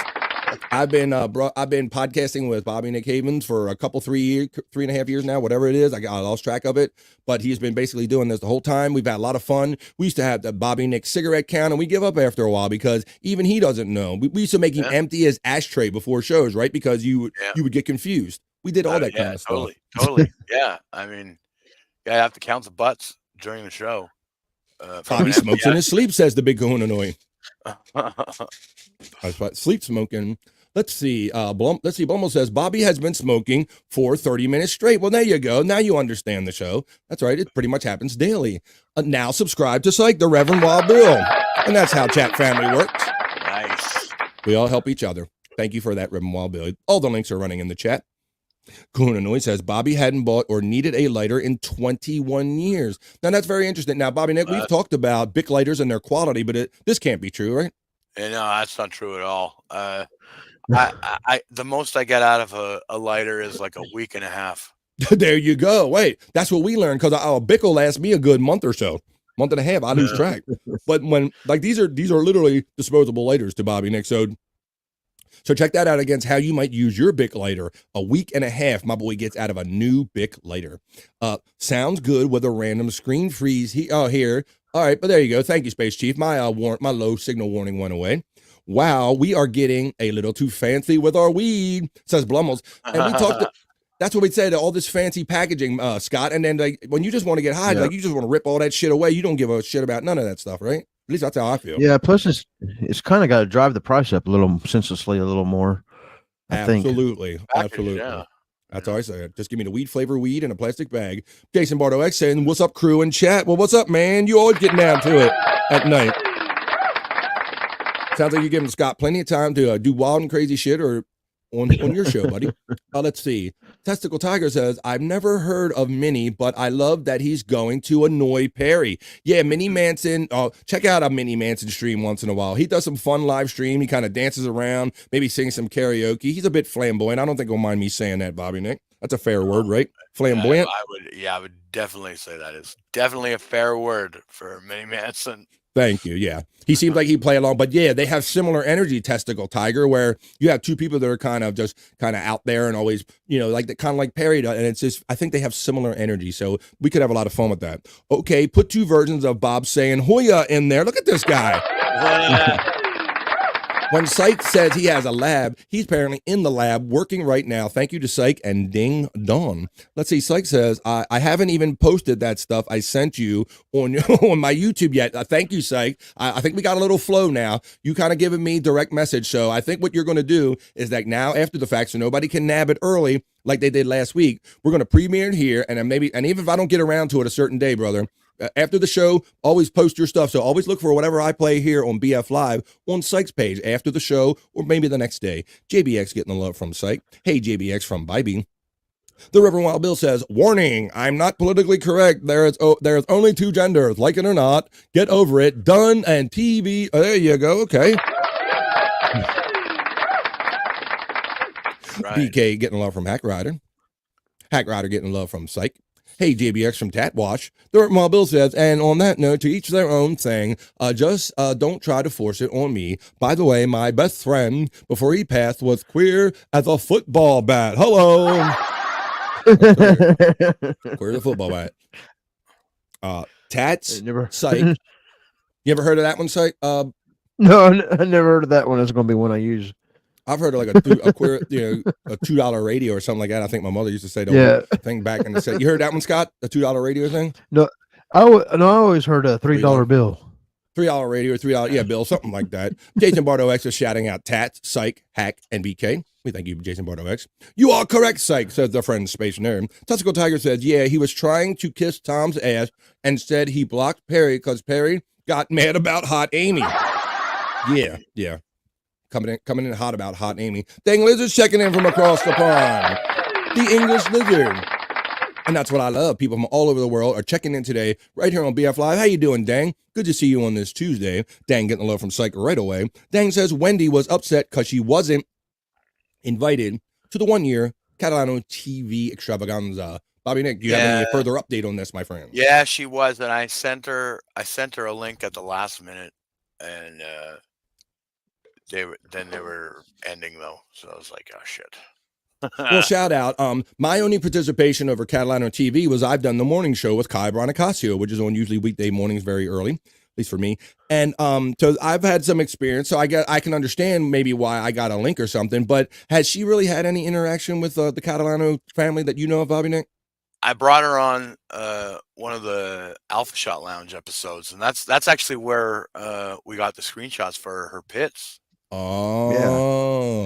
I've been podcasting with Bobby Nick Havens for a couple 3.5 years now, whatever it is. I lost track of it, but he's been basically doing this the whole time. We've had a lot of fun. We used to have the Bobby Nick cigarette count, and we give up after a while because even he doesn't know. We used to make him empty his ashtray before shows, right? Because you would get confused. We did all that kind of stuff. Totally. Yeah. I mean, I have to count the butts during the show. Bobby smokes in his sleep, says the big Kahuna Noi. Sleep smoking. Let's see. Blumel says Bobby has been smoking for 30 minutes straight. Well, there you go. Now you understand the show. That's right. It pretty much happens daily. Now subscribe to Psych, the Reverend Wild Bill. And that's how Chat Family works. Nice. We all help each other. Thank you for that, Reverend Wild Bill. All the links are running in the chat. Kahuna Noi says Bobby hadn't bought or needed a lighter in 21 years. Now, that's very interesting. Now, Bobby Nick, we've talked about Bic lighters and their quality, but this can't be true, right? No, that's not true at all. I the most I get out of a lighter is like a week and a half. There you go. Wait, that's what we learned, because a Bic will last me a good month or so. Month and a half, I lose track. But when these are literally disposable lighters to Bobby Nick. So check that out against how you might use your Bic lighter. A week and a half, my boy gets out of a new Bic lighter. Sounds good with a random screen freeze. Here. All right, but there you go. Thank you, Space Chief. My low signal warning went away. Wow, we are getting a little too fancy with our weed, says Blumels. And we talked. That's what we'd say to all this fancy packaging, Scott. And then when you just want to get high, you just want to rip all that shit away. You don't give a shit about none of that stuff, right? At least that's how I feel. Yeah, plus it's kind of got to drive the price up a little senselessly, a little more. Absolutely. Yeah. That's all I say. Just give me the weed flavor weed in a plastic bag. Jason Bardo X saying, "What's up, crew and chat?" Well, what's up, man? You always getting down to it at night. Sounds like you're giving Scott plenty of time to do wild and crazy shit or on your show, buddy. Let's see. Testicle Tiger says, I've never heard of Minnie, but I love that he's going to annoy Perry. Yeah, Minnie Manson. Check out a Minnie Manson stream once in a while. He does some fun live stream. He kind of dances around, maybe sings some karaoke. He's a bit flamboyant. I don't think he'll mind me saying that, Bobby Nick. That's a fair word, right? Flamboyant. I would definitely say that is definitely a fair word for Minnie Manson. Thank you. Yeah. He seems like he'd play along, but yeah, they have similar energy, Testicle Tiger, where you have two people that are kind of out there and always, kind of like Perry does. And it's just, I think they have similar energy. So we could have a lot of fun with that. Okay. Put two versions of Bob saying Hoya in there. Look at this guy. When Psych says he has a lab, he's apparently in the lab working right now. Thank you to Psych and Ding Dong. Let's see. Psych says, I haven't even posted that stuff I sent you on my YouTube yet. Thank you, Psych. I think we got a little flow now. You kind of giving me direct message. So I think what you're going to do is that now after the fact, so nobody can nab it early like they did last week, we're going to premiere it here. And then and even if I don't get around to it a certain day, brother, after the show, always post your stuff. So always look for whatever I play here on BF Live on Psych's page after the show or maybe the next day. JBX getting the love from Psych. Hey, JBX from Bybee. The Reverend Wild Bill says, warning, I'm not politically correct. There's only two genders. Like it or not, get over it. Done and TV. There you go. Okay. Right. BK getting love from Hack Rider. Hack Rider getting love from Psych. Hey, JBX from Tatwash. The Wild Bill says, and on that note, to each their own thing, just don't try to force it on me. By the way, my best friend, before he passed, was queer as a football bat. Hello. Queer as a football bat. Tats, Psych. You ever heard of that one, Psych? No, I never heard of that one. That's going to be one I use. I've heard of like a queer, a $2 radio or something like that. I think my mother used to say the thing back in the set. You heard that one, Scott? The $2 radio thing? No, I always heard a $3 bill. $3 radio, $3 bill, something like that. Jason Bardo X is shouting out Tats, Psych, Hack, and BK. We thank you, Jason Bardo X. You are correct, Psych, says the friend Space Nerd. Testicle Tiger says, yeah, he was trying to kiss Tom's ass and said he blocked Perry because Perry got mad about Hot Amy. Yeah. Coming in hot about Hot Amy. Dang Lizard's checking in from across the pond. the English lizard. And that's what I love. People from all over the world are checking in today right here on BF Live. How you doing, Dang? Good to see you on this Tuesday. Dang getting a love from Psych right away. Dang says Wendy was upset because she wasn't invited to the 1-year Catalano TV extravaganza. Bobby Nick, do you have any further update on this, my friend? Yeah, she was, and I sent her a link at the last minute, and they were ending though, so I was like, oh shit. Well, shout out. My only participation over Catalano TV was I've done the morning show with Kai Branicasio, which is on usually weekday mornings very early, at least for me. And so I've had some experience, so I can understand maybe why I got a link or something. But has she really had any interaction with the Catalano family that you know of, Bobby Nick? I brought her on one of the Alpha Shot Lounge episodes, and that's actually where we got the screenshots for her pits. Oh,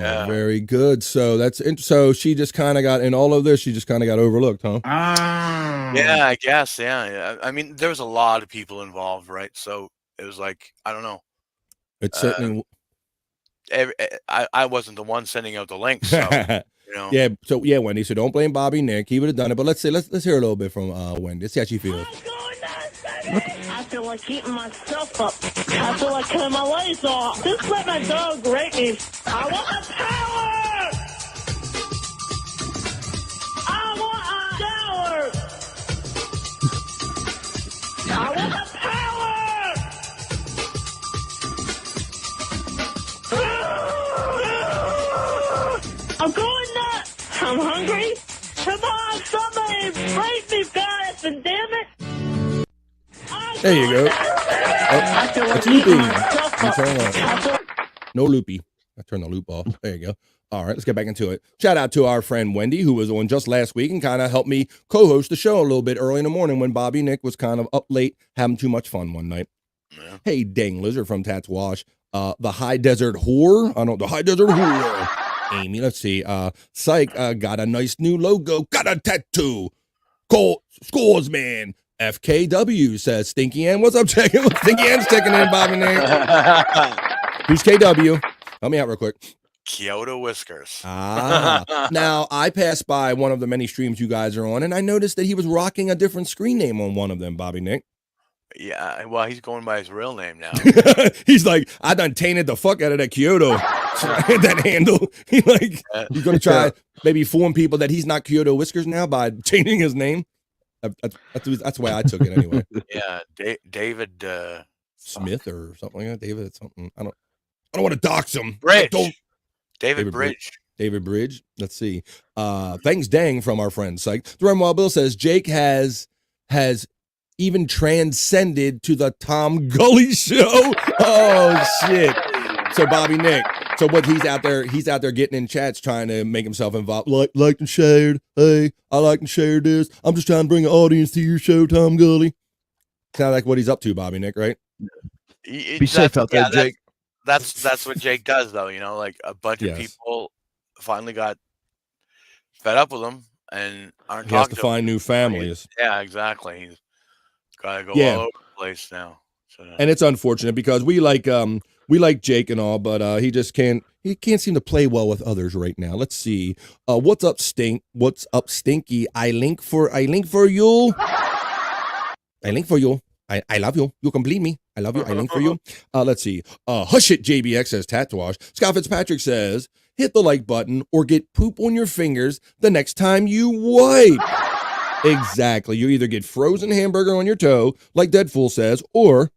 yeah. Very good. So so she just kind of got in all of this. She just kind of got overlooked, huh? Yeah, I guess. Yeah. I mean, there was a lot of people involved, right? So it was like, I don't know. It's certainly. I wasn't the one sending out the link, so you know. Yeah. So yeah, Wendy. So don't blame Bobby Nick. He would have done it. But let's hear a little bit from Wendy. Let's see how she feels. I feel like eating myself up. I feel like cutting my legs off. Just let my dog rape me. I want the power! I want power! I want the power! I'm going nuts! I'm hungry! Come on, somebody rape me, guys, and damn it! There you go. It's loopy. No loopy. I turned the loop off. There you go. All right, let's get back into it. Shout out to our friend Wendy, who was on just last week and kind of helped me co-host the show a little bit early in the morning when Bobby Nick was kind of up late having too much fun one night. Yeah. Hey, Dang Lizard from Tats Wash. The High Desert Whore. The High Desert Whore. Amy, let's see. Psych got a nice new logo. Got a tattoo. Scores, man. FKW says Stinky Ann. What's up, checking? Stinky Ann's checking in, Bobby Nick. Who's KW? Help me out real quick. Kyoto Whiskers. Now, I passed by one of the many streams you guys are on, and I noticed that he was rocking a different screen name on one of them, Bobby Nick. Yeah, well, he's going by his real name now. He's like, I done tainted the fuck out of that Kyoto. That handle. He's going to try maybe fool people that he's not Kyoto Whiskers now by changing his name. That's the way I took it anyway. Yeah, David Smith or something like that. David something. I don't want to dox him. Bridge. David Bridge. David Bridge. Let's see. Thanks, Dang, from our friend Psych. The Rem Wild Bill says Jake has even transcended to the Tom Gully show. Oh shit. So Bobby Nick. So what he's out there getting in chats trying to make himself involved. Like and shared. Hey, I like and share this. I'm just trying to bring an audience to your show, Tom Gully. Kind of like what he's up to, Bobby Nick, right? Be safe out there, Jake. That's what Jake does, though. You know, like a bunch of people finally got fed up with him and aren't he has talking to find new families. Yeah, exactly. He's got to go all over the place now. So. And it's unfortunate because we like Jake and all, but he just can't seem to play well with others right now. Let's see. What's up, What's up, Stinky? I link for you. I link for you. I love you. You complete me. I love you. I link for you. Let's see. Hush it, JBX says Tatouage. Scott Fitzpatrick says, hit the like button or get poop on your fingers the next time you wipe. Exactly. You either get frozen hamburger on your toe, like Deadpool says, or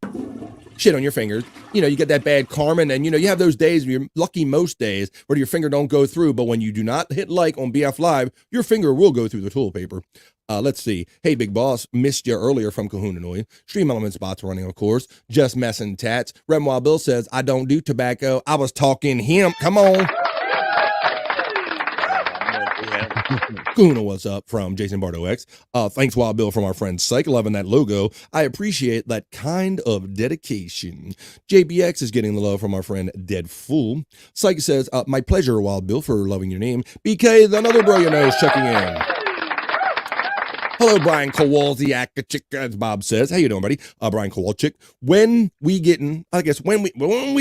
shit on your fingers. You know, you get that bad karma, and you have those days where you're lucky most days where your finger don't go through, but when you do not hit like on BF Live, your finger will go through the toilet paper. Let's see. Hey, Big Boss, missed you earlier from Kahunanoy. Stream Element Spots running, of course. Just messing tats. Red Wild Bill says, I don't do tobacco. I was talking hemp. Come on. Kuna, what's up from Jason Bardo X. Thanks, Wild Bill, from our friend Psych. Loving that logo. I appreciate that kind of dedication. JBX is getting the love from our friend Dead Fool. Psych says, my pleasure, Wild Bill, for loving your name. BK, another bro you know, is checking in. Hello, Brian Kowalczyk, as Bob says. How you doing, buddy? Brian Kowalczyk. When we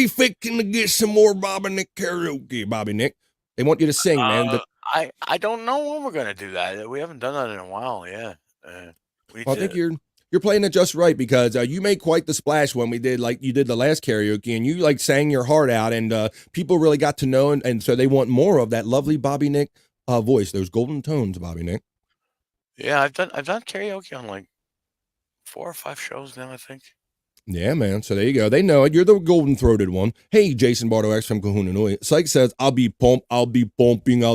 fixing to get some more Bobby Nick karaoke, Bobby Nick. They want you to sing, man. I don't know when we're gonna do that. We haven't done that in a while. Yeah. I think you're playing it just right because you made quite the splash when we did like you did the last karaoke and you like sang your heart out and people really got to know and so they want more of that lovely Bobby Nick voice, those golden tones, Bobby Nick. Yeah, I've done karaoke on like 4 or 5 shows now, I think. Yeah, man. So there you go. They know it. You're the golden-throated one. Hey, Jason Bardo X from Kahuna Nui. Psych says, I'll be pumping out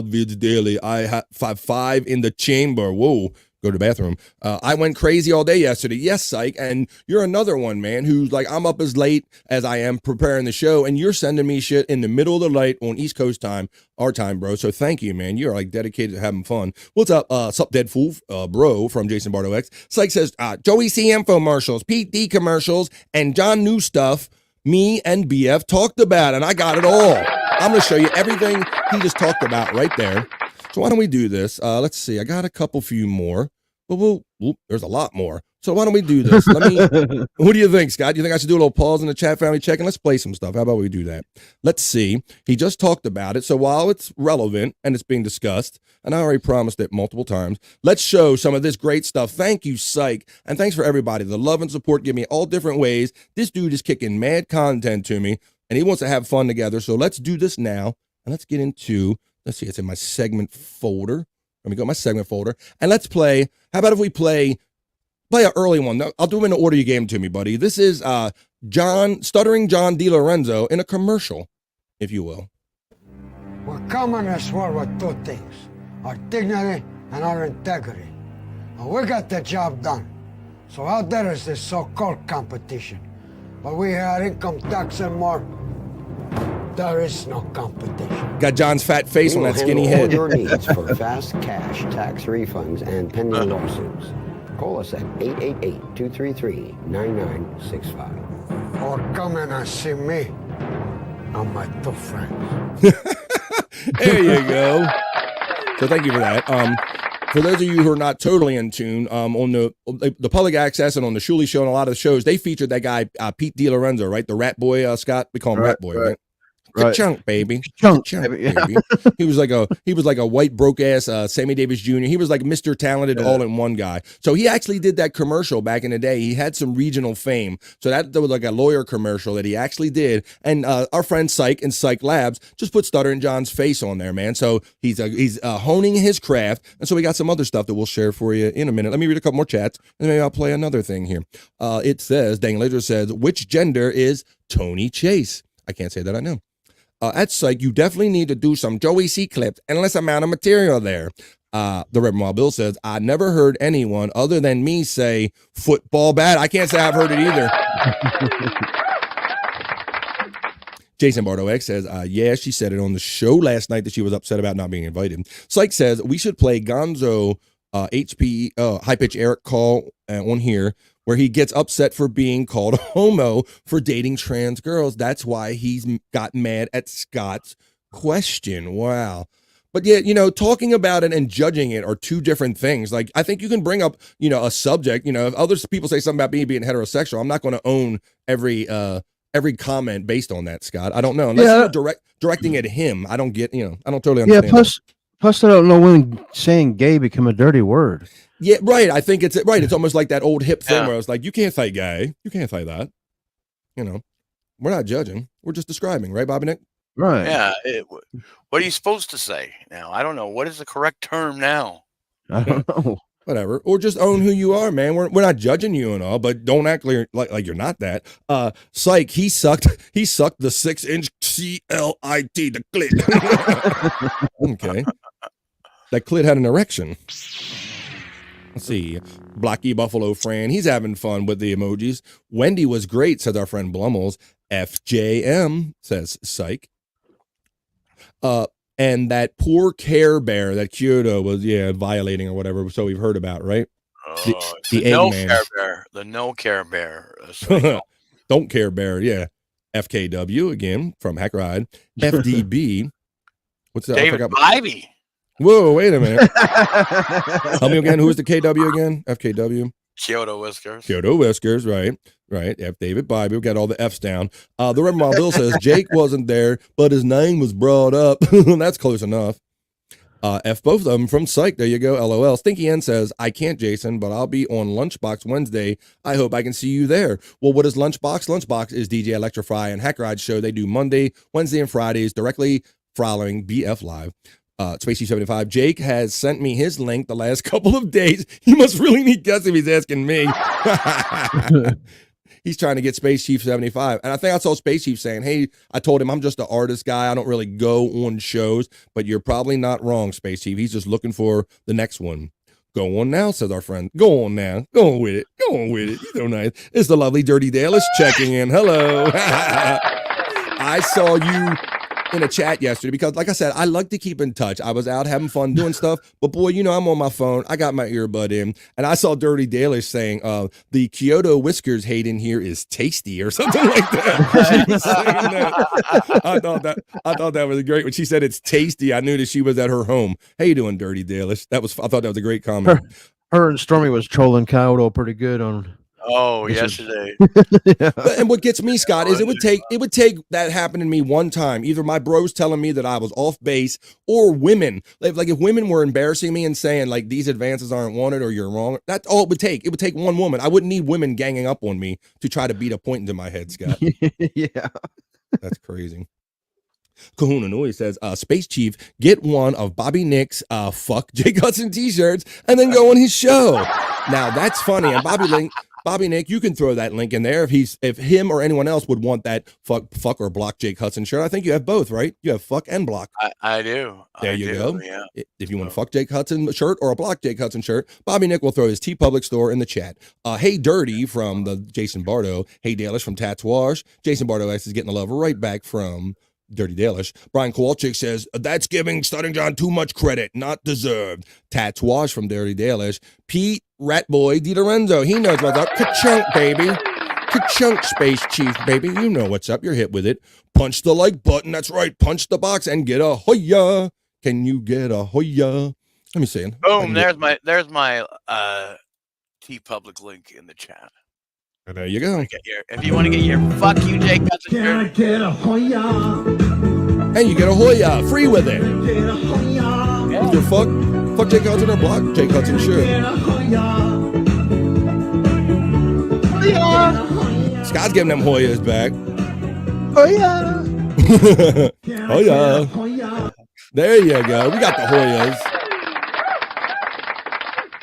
vids daily. I have 5 in the chamber. Whoa. Go to the bathroom. I went crazy all day yesterday. Yes, Psych. And you're another one, man, who's like, I'm up as late as I am preparing the show, and you're sending me shit in the middle of the night on East Coast time, our time, bro. So thank you, man. You're like dedicated to having fun. What's up, sup, dead fool, bro, from Jason Bardo X. Psych says, Joey C infomercials, Pete D commercials, and John New stuff me and BF talked about, and I got it all. I'm going to show you everything he just talked about right there. So why don't we do this? Let's see. I got a few more. But there's a lot more. So why don't we do this? What do you think, Scott? Do you think I should do a little pause in the chat family check and let's play some stuff? How about we do that? Let's see. He just talked about it. So while it's relevant and it's being discussed, and I already promised it multiple times, let's show some of this great stuff. Thank you, Psych. And thanks for everybody. The love and support give me all different ways. This dude is kicking mad content to me and he wants to have fun together. So let's do this now. And let's get into, let's see, it's in my segment folder. Let me go to my segment folder and let's play. How about if we play an early one? I'll do them in the order you gave them to me, buddy. This is Stuttering John DiLorenzo in a commercial, if you will. We're coming in this world with 2 things, our dignity and our integrity. And we got the job done. So out there is this so-called competition. But we had income tax and more. There is no competition. Got John's fat face on that skinny head. All your needs for fast cash, tax refunds, and pending lawsuits. Call us at 888-233-9965. Or come in and see me and my 2 friends. There you go. So thank you for that. For those of you who are not totally in tune, on the public access and on the Shuley show and a lot of the shows, they featured that guy, Pete DiLorenzo, right? The rat boy, Scott. We call him Rat Boy, right? Right. Chunk, baby. Chunk, baby. He was like a white broke ass Sammy Davis Jr. He was like Mr. Talented all in one guy. So he actually did that commercial back in the day. He had some regional fame. So that was like a lawyer commercial that he actually did. And our friend Psych and Psych Labs just put Stuttering John's face on there, man. So he's honing his craft. And so we got some other stuff that we'll share for you in a minute. Let me read a couple more chats and maybe I'll play another thing here. It says, Dang Laser says, which gender is Tony Chase? I can't say that I know. At Psych, you definitely need to do some Joey C clips, endless amount of material there. The Reverend Wild Bill says, I never heard anyone other than me say football bad. I can't say I've heard it either. Jason Bardo X says, yeah, she said it on the show last night that she was upset about not being invited. Psych says, we should play Gonzo HP high pitch Eric call on here where he gets upset for being called homo for dating trans girls. That's why he's got mad at Scott's question. Wow. But yeah, talking about it and judging it are 2 different things. Like, I think you can bring up, a subject, if other people say something about me being heterosexual, I'm not going to own every comment based on that, Scott. I don't know. Unless you're directing at him, I don't get, I don't totally understand. Yeah, plus I don't know when saying gay become a dirty word. Yeah, right. I think it's right. It's almost like that old hip thing where it's like, you can't say gay. You can't say that. We're not judging. We're just describing, right, Bobby Nick? Right. Yeah. What are you supposed to say now? I don't know. What is the correct term now? I don't know. Whatever. Or just own who you are, man. We're not judging you and all, but don't act like you're not that. Psych, he sucked the 6-inch CLIT, the clit. Okay. That clit had an erection. Let's see. Blocky Buffalo Fran. He's having fun with the emojis. Wendy was great, says our friend Blummels. FJM, says Psych. And that poor Care Bear that Kyoto was, violating or whatever. So we've heard about, right? The no Care Bear. The no Care Bear. Don't Care Bear, yeah. FKW, again, from Hack Ride. FDB. What's that? David Bybee. Whoa, wait a minute. Tell me again, who's the KW again? FKW? Kyoto Whiskers. Kyoto Whiskers, right. F. David Bybee. We got all the F's down. The Reverend Wild Bill says Jake wasn't there, but his name was brought up. That's close enough. F both of them from Psych. There you go. LOL. Stinky N says, I can't, Jason, but I'll be on Lunchbox Wednesday. I hope I can see you there. Well, what is Lunchbox? Lunchbox is DJ Electrify and Hack Ride show. They do Monday, Wednesday, and Fridays directly following BF Live. Spacey 75. Jake has sent me his link the last couple of days. He must really need guests if he's asking me. He's trying to get Space Chief 75. And I think I saw Space Chief saying, hey, I told him I'm just an artist guy. I don't really go on shows, but you're probably not wrong, Space Chief. He's just looking for the next one. Go on now, says our friend. Go on now. Go on with it. Go on with it. You're so nice. It's the lovely Dirty Dallas checking in. Hello. I saw you in a chat yesterday because, like I said, I like to keep in touch. I was out having fun doing stuff, but boy, you know, I'm on my phone. I got my earbud in, and I saw Dirty Dalish saying, the Kyoto whiskers hate in here is tasty or something like that. She was saying that. I thought that was great. When she said it's tasty, I knew that she was at her home. How you doing, Dirty Dalish? I thought that was a great comment. Her and Stormy was trolling Kyoto pretty good on. Oh, yesterday. Yeah. And what gets me, Scott, is it would take that happening to me one time. Either my bros telling me that I was off base, or women. Like if women were embarrassing me and saying like these advances aren't wanted or you're wrong. That's all it would take. It would take one woman. I wouldn't need women ganging up on me to try to beat a point into my head, Scott. Yeah. That's crazy. Kahuna Nui says, Space Chief, get one of Bobby Nick's fuck Jake Hudson t-shirts and then go on his show. Now that's funny. And Bobby Nick, you can throw that link in there if him or anyone else would want that fuck or block Jake Hudson shirt. I think you have both, right? You have fuck and block. I do. There you go. Yeah. If you want a fuck Jake Hudson shirt or a block Jake Hudson shirt, Bobby Nick will throw his TeePublic store in the chat. Hey Dirty from the Jason Bardo. Hey Dalish from Tatouage. Jason Bardo is getting the love right back from Dirty Dalish. Brian Kowalczyk says, that's giving Stuttering John too much credit, not deserved. Tatouage from Dirty Dalish. Pete Ratboy DiLorenzo, he knows what's up. Ka-chunk, baby. Ka-chunk, Space Chief, baby. You know what's up. You're hit with it. Punch the like button. That's right. Punch the box and get a Hoya. Can you get a Hoya? Let me see. Boom. There's my TeePublic link in the chat. And there you go. If you want to get your fuck you, Jake Hudson shirt. Can I get a Hoya? And you get a Hoya free with it. Get a Hoya. Yeah. Your fuck Jake Hudson or block Jake Hudson shirt. Get a Hoya. Scott's giving them Hoyas back. Hoya. Hoya. There you go. We got the Hoyas.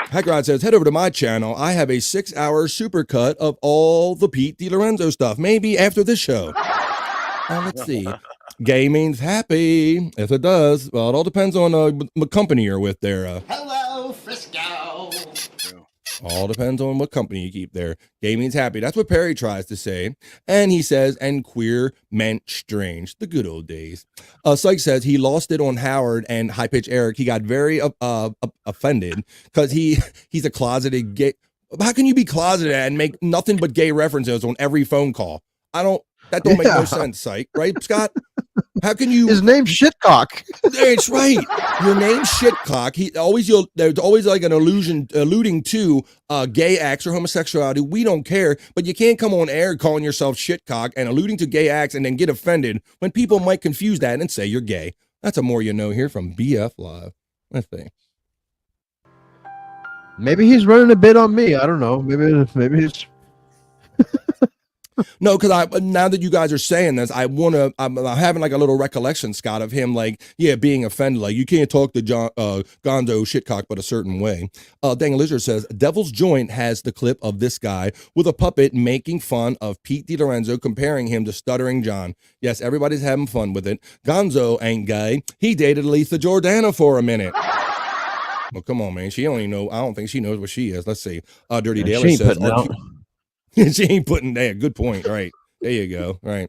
Hackrod says, head over to my channel. I have a 6-hour supercut of all the Pete DiLorenzo stuff. Maybe after this show. Let's see. Gay means happy. If it does, well, it all depends on what company you're with there. Hello, Frisco. All depends on what company you keep there. Gay means happy. That's what Perry tries to say. And he says, and queer meant strange. The good old days. Sykes says he lost it on Howard and High Pitch Eric. He got very offended because he's a closeted gay. How can you be closeted and make nothing but gay references on every phone call? That don't make no sense, Syke, right, Scott? How can you? His name's Shitcock. That's right. Your name's Shitcock. There's always like an alluding to gay acts or homosexuality. We don't care, but you can't come on air calling yourself Shitcock and alluding to gay acts and then get offended when people might confuse that and say you're gay. That's a more you know here from BF Live. Let's see. Maybe he's running a bit on me. I don't know. Maybe it's. No, because now that you guys are saying this, I'm having like a little recollection, Scott, of him being offended. Like you can't talk to Gonzo Shitcock but a certain way. Dang Lizard says Devil's Joint has the clip of this guy with a puppet making fun of Pete DiLorenzo, comparing him to Stuttering John. Yes, everybody's having fun with it. Gonzo ain't gay. He dated Letha Jordana for a minute. Well, come on, man. I don't think she knows what she is. Let's see. Dirty Daily says. She ain't putting that. Good point. Right. There you go. Right.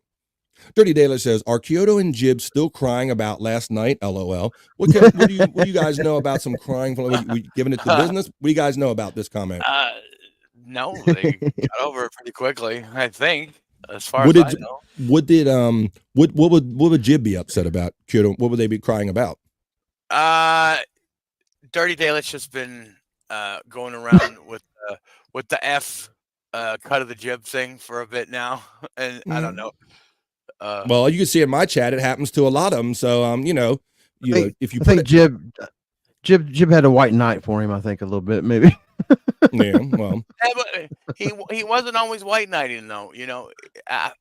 Dirty Daily says, are Kyoto and Jib still crying about last night? LOL. What do you guys know about some crying? We giving it to business? What do you guys know about this comment? No, they got over it pretty quickly, I think. As far as I know. What would Jib be upset about? Kyoto? What would they be crying about? Dirty Daily's just been going around with the F cut of the jib thing for a bit now, and I don't know. Well, you can see in my chat, it happens to a lot of them. So, if you I think Jib Jib had a white knight for him, I think, a little bit, maybe. Yeah, well. Yeah, but he wasn't always white knighting though, you know.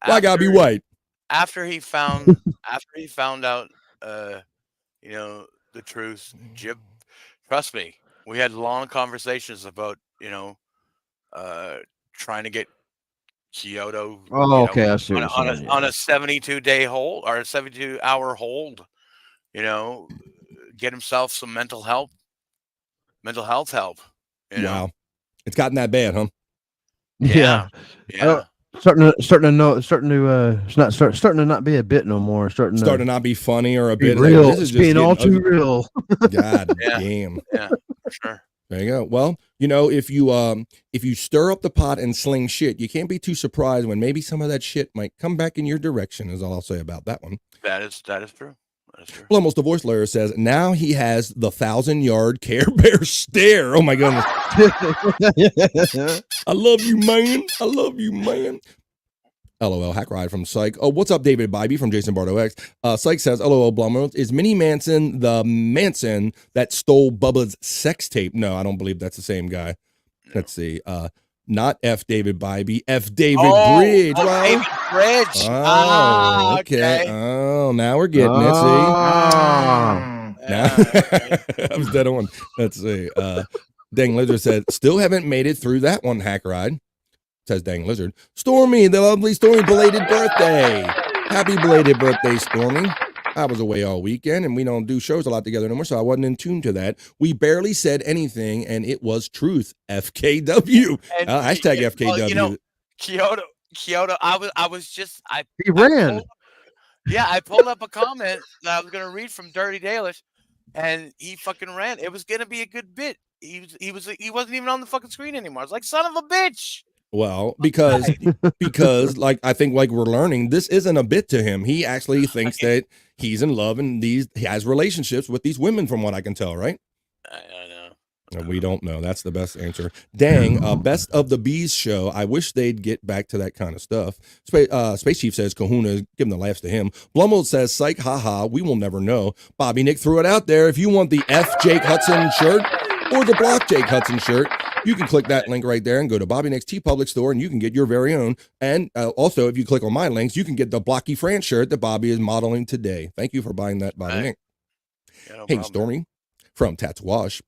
Why gotta be white? After he found out you know, the truth, Jib, trust me, we had long conversations about, you know, trying to get Kyoto Okay, I see what you're saying, on a 72-day hold or a 72-hour hold, you know, get himself some mental health help. You know? Wow. It's gotten that bad, huh? Yeah. Starting to not be a bit no more. Starting to not be funny or a bit real. Like, this is it's being all too ugly. real. God damn. Yeah, for sure. There you go. Well, you know, if you stir up the pot and sling shit, you can't be too surprised when maybe some of that shit might come back in your direction, is all I'll say about that one. That is true. Blummel's divorce lawyer says now he has the 1,000-yard Care Bear stare. Oh my goodness. I love you, man. I love you, man. LOL, Hack Ride from Psych. Oh, what's up, David Bybee from Jason Bardo X. Psych says, LOL, Blummer, is Minnie Manson the Manson that stole Bubba's sex tape? No, I don't believe that's the same guy. No. Let's see. Not F. David Bybee, F. David Bridge. Oh, David Bridge. Oh, okay. Oh, now we're getting it. See? Now, I was dead on. Let's see. Dang Lizard said, still haven't made it through that one, Hack Ride. Says Dang Lizard. Stormy, the lovely Stormy, belated birthday. Happy belated birthday, Stormy. I was away all weekend, and we don't do shows a lot together anymore, so I wasn't in tune to that. We barely said anything, and it was truth. FKW. Hashtag FKW. Well, you know, Kyoto. He ran. I pulled up a comment that I was going to read from Dirty Dalish, and he fucking ran. It was going to be a good bit. He wasn't even on the fucking screen anymore. I was like, son of a bitch. Well, because like I think like we're learning, this isn't a bit to him. He actually thinks that he's in love and he has relationships with these women, from what I can tell, right? I know. We don't know. That's the best answer. Dang, Best of the Bees show. I wish they'd get back to that kind of stuff. Space Chief says Kahuna, give the laughs to him. Blumel says, psych, haha, we will never know. Bobby Nick threw it out there. If you want the F Jake Hudson shirt or the Block Jake Hudson shirt, you can click that link right there and go to Bobby Nick's TeePublic store, and you can get your very own. And also, if you click on my links, you can get the Blocky France shirt that Bobby is modeling today. Thank you for buying that, Bobby Nick. Yeah, no hey, problem. Stormy from Tatoosh.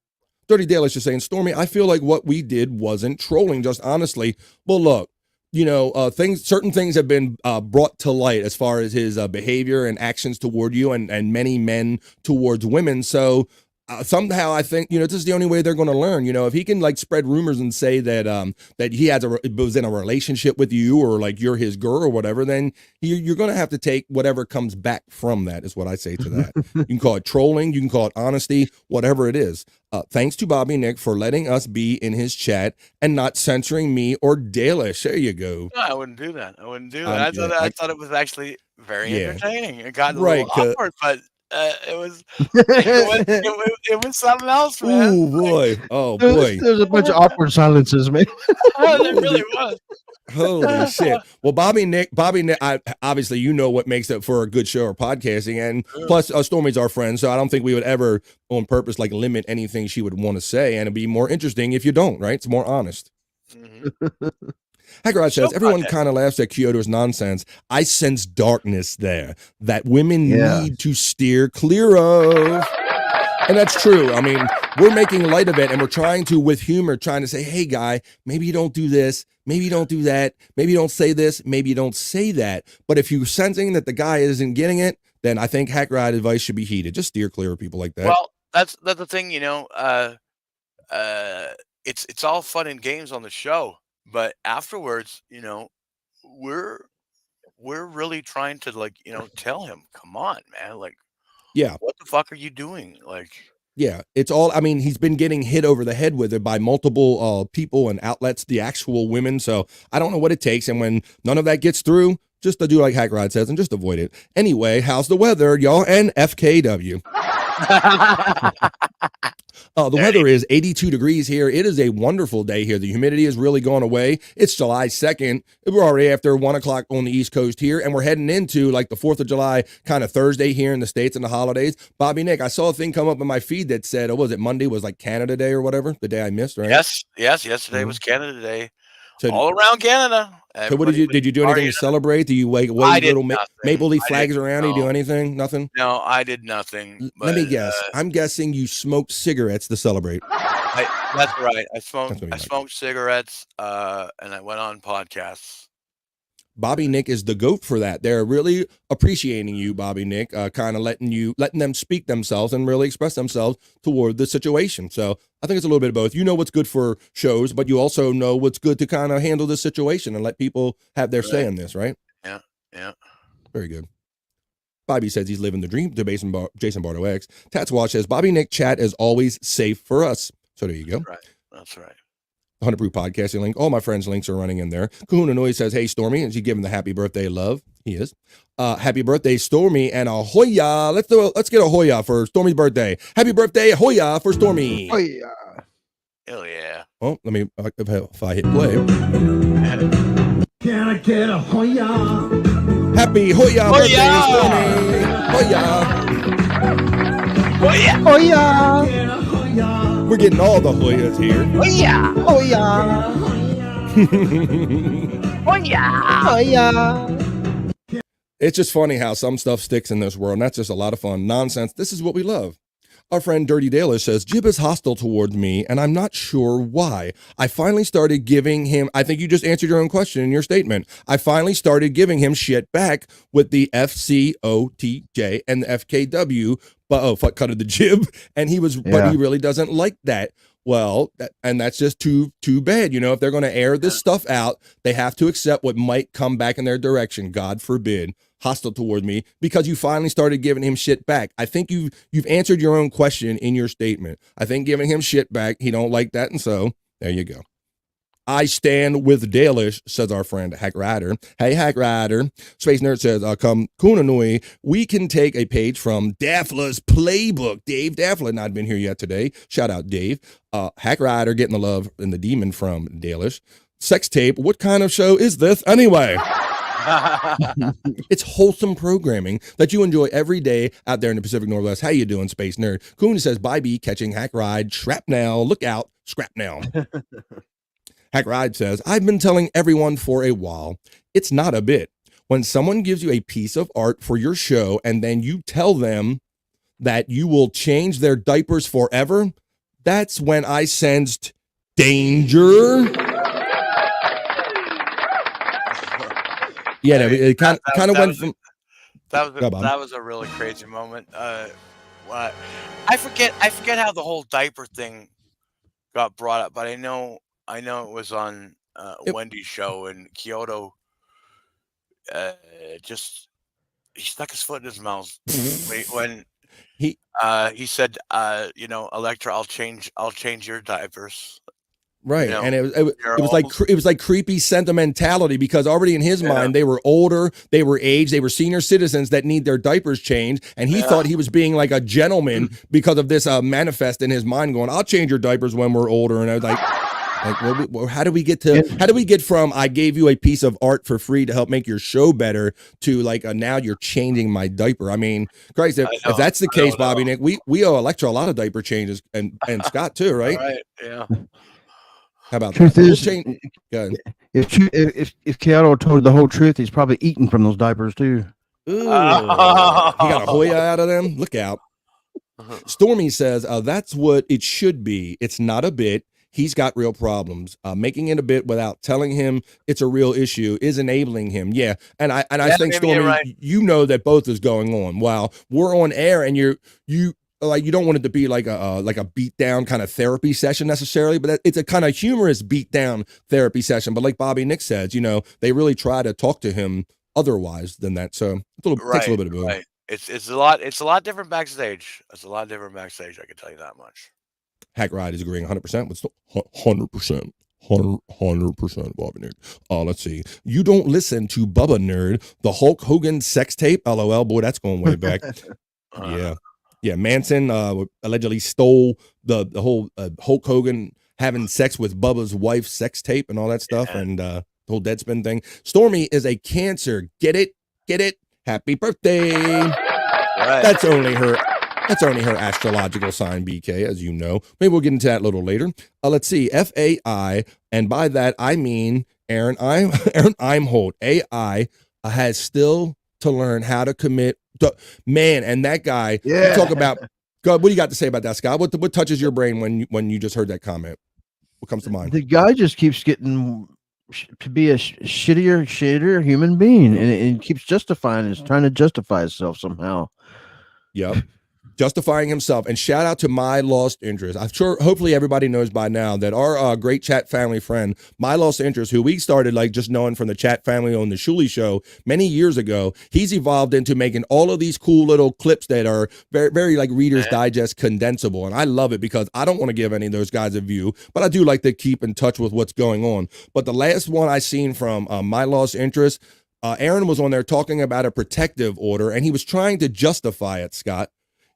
Dirty Dalish is saying, Stormy, I feel like what we did wasn't trolling, just honestly. Well, look, you know, certain things have been brought to light as far as his behavior and actions toward you and many men towards women. So somehow I think, you know, this is the only way they're going to learn. You know, if he can like spread rumors and say that that he was in a relationship with you, or like you're his girl or whatever, then you're going to have to take whatever comes back from that, is what I say to that. You can call it trolling, you can call it honesty, whatever it is. Thanks to Bobby Nick for letting us be in his chat and not censoring me or Dalish. There you go. No, I wouldn't do that. I thought it was actually very entertaining. It got a little awkward, but it was something else, man. Oh boy! Oh boy! There's a bunch of awkward silences, man. Oh, there really was. Holy shit! Well, Bobby Nick, obviously you know what makes it for a good show or podcasting, and plus Stormy's our friend, so I don't think we would ever, on purpose, like limit anything she would want to say, and it'd be more interesting if you don't, right? It's more honest. Mm-hmm. Hackerod says, everyone kind of laughs at Kyoto's nonsense. I sense darkness there that women need to steer clear of. And that's true. I mean, we're making light of it, and we're trying to, with humor, trying to say, hey, guy, maybe you don't do this. Maybe you don't do that. Maybe you don't say this. Maybe you don't say that. But if you're sensing that the guy isn't getting it, then I think Hackerod advice should be heeded. Just steer clear of people like that. Well, that's the thing, you know. It's all fun and games on the show. But afterwards, you know, we're really trying to, like, you know, tell him, come on, man, like, yeah, what the fuck are you doing? Like, yeah, it's all, I mean, he's been getting hit over the head with it by multiple people and outlets, the actual women. So I don't know what it takes. And when none of that gets through, just to do like Hackrod says and just avoid it. Anyway, how's the weather, y'all? And FKW. The weather is 82 degrees here. It is a wonderful day here. The humidity is really gone away. It's July 2nd. We're already after 1 o'clock on the East Coast here, and we're heading into like the 4th of July kind of Thursday here in the States and the holidays. Bobby Nick, I saw a thing come up in my feed that said, was it Monday was like Canada Day or whatever, the day I missed, right? Yes. Yesterday was Canada Day. So, all around Canada. So what did you do anything to celebrate? Do you wave little maple leaf flags around? Do you do anything? Nothing? No, I did nothing. Let me guess. I'm guessing you smoked cigarettes to celebrate. That's right. I smoked cigarettes and I went on podcasts. Bobby Nick is the GOAT for that. They're really appreciating you, Bobby Nick, kind of letting them speak themselves and really express themselves toward the situation. So I think it's a little bit of both. You know what's good for shows, but you also know what's good to kind of handle this situation and let people have their say in this, right? Yeah. Very good. Bobby says he's living the dream to Jason Bardo X. Tats Watch says, Bobby Nick chat is always safe for us. So there you go. That's right. 100 Brew podcasting link. All my friends' links are running in there. Kahuna Noise says, hey, Stormy. And she giving the happy birthday love. He is. Happy birthday, Stormy. And a Hoya. Let's get a Hoya for Stormy's birthday. Happy birthday, Hoya for Stormy. Hoya. Hell yeah. Oh, let me, if I hit play. Can I get a Hoya? Happy Hoya birthday, Stormy. Hoya. Hoya. Hoya. We're getting all the Hoyas here. Hoya. Hoya. Hoya. It's just funny how some stuff sticks in this world, and that's just a lot of fun. Nonsense. This is what we love. Our friend Dirty Dalish says, Jib is hostile towards me, and I'm not sure why. I finally started giving him, I think you just answered your own question in your statement. I finally started giving him shit back with the FCOTJ and the FKW, but cut of the jib, and but he really doesn't like that. Well, that's just too bad. You know, if they're going to air this stuff out, they have to accept what might come back in their direction. God forbid. Hostile toward me because you finally started giving him shit back. I think you've answered your own question in your statement. I think giving him shit back, he don't like that, and so there you go. I stand with Dalish, says our friend Hack Rider. Hey, Hack Rider. Space Nerd says, come Kunanui, we can take a page from Daffla's playbook. Dave Daffla not been here yet today. Shout out Dave. Hack Rider getting the love and the demon from Dalish. Sex tape. What kind of show is this anyway? It's wholesome programming that you enjoy every day out there in the Pacific Northwest. How you doing, Space Nerd? Coon says, bye bee, catching Hack Ride, shrapnel, look out, scrapnel. Hack Ride says, I've been telling everyone for a while, it's not a bit. When someone gives you a piece of art for your show and then you tell them that you will change their diapers forever, that's when I sensed danger. Yeah, it kind of went from. That was a really crazy moment. I forget how the whole diaper thing got brought up, but I know it was on Wendy's show in Kyoto. Just he stuck his foot in his mouth when he said, Electra, I'll change your diapers. Right, and it was like creepy sentimentality because already in his mind they were older, they were aged, they were senior citizens that need their diapers changed, and he thought he was being like a gentleman because of this manifest in his mind going, I'll change your diapers when we're older, and I was like how do we get from I gave you a piece of art for free to help make your show better to like now you're changing my diaper? I mean, Christ, if that's the case, Bobby Nick, we owe Electra a lot of diaper changes and Scott too, right? Right, yeah. How about truth that? is, if Kyoto told the whole truth, he's probably eating from those diapers too. Ooh, he got a Hoya out of them. Look out. Stormy says, that's what it should be. It's not a bit. He's got real problems. Making it a bit without telling him it's a real issue is enabling him. Yeah. And I think, Stormy, right. You know that both is going on. While we're on air and you don't want it to be like a beat down kind of therapy session necessarily, but it's a kind of humorous beat down therapy session. But like Bobby Nick says, they really try to talk to him otherwise than that. So it's takes a little bit of both. Right. It's a lot different backstage. It's a lot different backstage. I can tell you that much. Hack Ride is agreeing 100% with 100%. 100% Bobby Nick. Let's see. You don't listen to Bubba Nerd, the Hulk Hogan sex tape. LOL. Boy, that's going way back. Yeah. Yeah, Manson allegedly stole the whole Hulk Hogan having sex with Bubba's wife's sex tape and all that stuff, and the whole Deadspin thing. Stormy is a Cancer. Get it? Get it? Happy birthday! Right. That's only her astrological sign, BK, as you know. Maybe we'll get into that a little later. Let's see, FAI, and by that I mean Aaron Imholt. AI has still to learn how to commit. Man, and that guy. You talk about. God, what do you got to say about that, Scott? What touches your brain when you just heard that comment? What comes to mind? The guy just keeps getting to be a shittier human being, and keeps justifying it, trying to justify himself somehow. Yep. Justifying himself. And shout out to My Lost Interest. I'm sure, hopefully everybody knows by now that our great chat family friend, My Lost Interest, who we started like just knowing from the chat family on the Shuley show many years ago, he's evolved into making all of these cool little clips that are very, very like Reader's Digest condensable. And I love it because I don't want to give any of those guys a view, but I do like to keep in touch with what's going on. But the last one I seen from My Lost Interest, Aaron was on there talking about a protective order, and he was trying to justify it, Scott.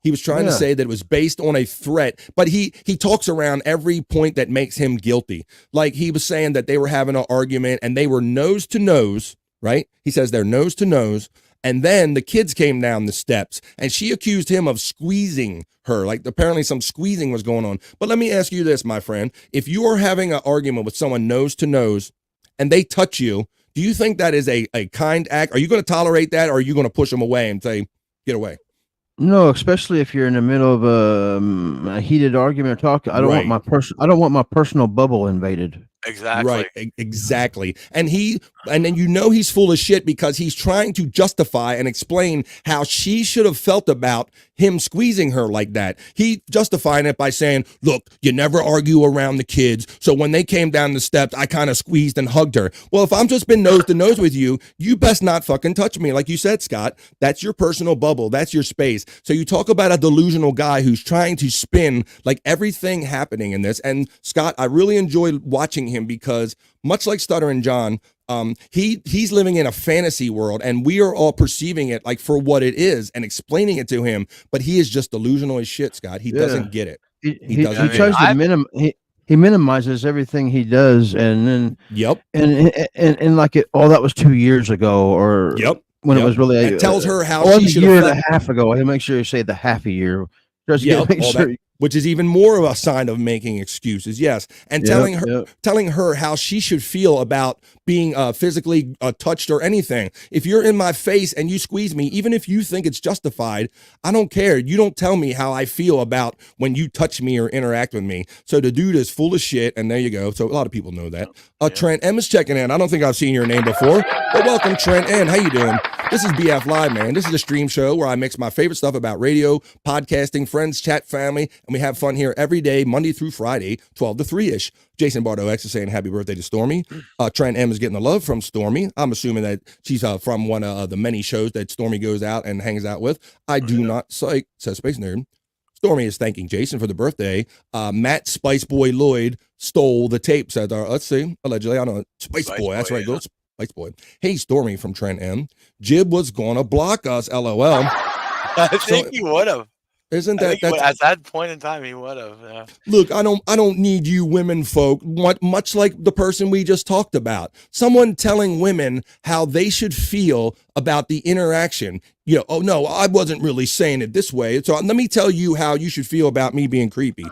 He was trying to say that it was based on a threat, but he talks around every point that makes him guilty. Like he was saying that they were having an argument and they were nose to nose, right? He says they're nose to nose. And then the kids came down the steps and she accused him of squeezing her. Like apparently some squeezing was going on. But let me ask you this, my friend. If you are having an argument with someone nose to nose and they touch you, do you think that is a kind act? Are you going to tolerate that, or are you going to push them away and say, get away? No, especially if you're in the middle of a heated argument or talk. I don't want my personal bubble invaded. Exactly. Right. Exactly. And then he's full of shit because he's trying to justify and explain how she should have felt about him squeezing her like that. He justifying it by saying, look, you never argue around the kids. So when they came down the steps, I kind of squeezed and hugged her. Well, if I'm just been nose to nose with you, you best not fucking touch me. Like you said, Scott, that's your personal bubble. That's your space. So you talk about a delusional guy who's trying to spin like everything happening in this. And Scott, I really enjoyed watching him because much like Stuttering John, he's living in a fantasy world and we are all perceiving it like for what it is and explaining it to him, but he is just delusional as shit, Scott. He doesn't get it. He tries to he minimizes everything he does, and then and like that was 2 years ago, or when it was really it tells her how she a should year and a half ago. He'll make sure you say the half a year. Which is even more of a sign of making excuses. Yes. And telling her how she should feel about being physically touched or anything. If you're in my face and you squeeze me, even if you think it's justified, I don't care. You don't tell me how I feel about when you touch me or interact with me. So the dude is full of shit. And there you go. So a lot of people know that. Trent M is checking in. I don't think I've seen your name before, but welcome, Trent M. How you doing? This is BF Live, man. This is a stream show where I mix my favorite stuff about radio, podcasting, friends, chat, family, and we have fun here every day, Monday through Friday, 12 to 3-ish. Jason Bardo X is saying happy birthday to Stormy. Trent M is getting the love from Stormy. I'm assuming that she's from one of the many shows that Stormy goes out and hangs out with. I do not psych, says Space Nerd. Stormy is thanking Jason for the birthday. Matt Spice Boy Lloyd stole the tape. Said, let's see, allegedly, I don't know. Spice Boy, that's right, go Spice Boy. Hey, Stormy from Trent M. Jib was gonna block us, LOL. I think he would have. Isn't that at that point in time he would have? Yeah. Look, I don't need you women folk, much like the person we just talked about. Someone telling women how they should feel about the interaction. You know, oh no, I wasn't really saying it this way. So let me tell you how you should feel about me being creepy.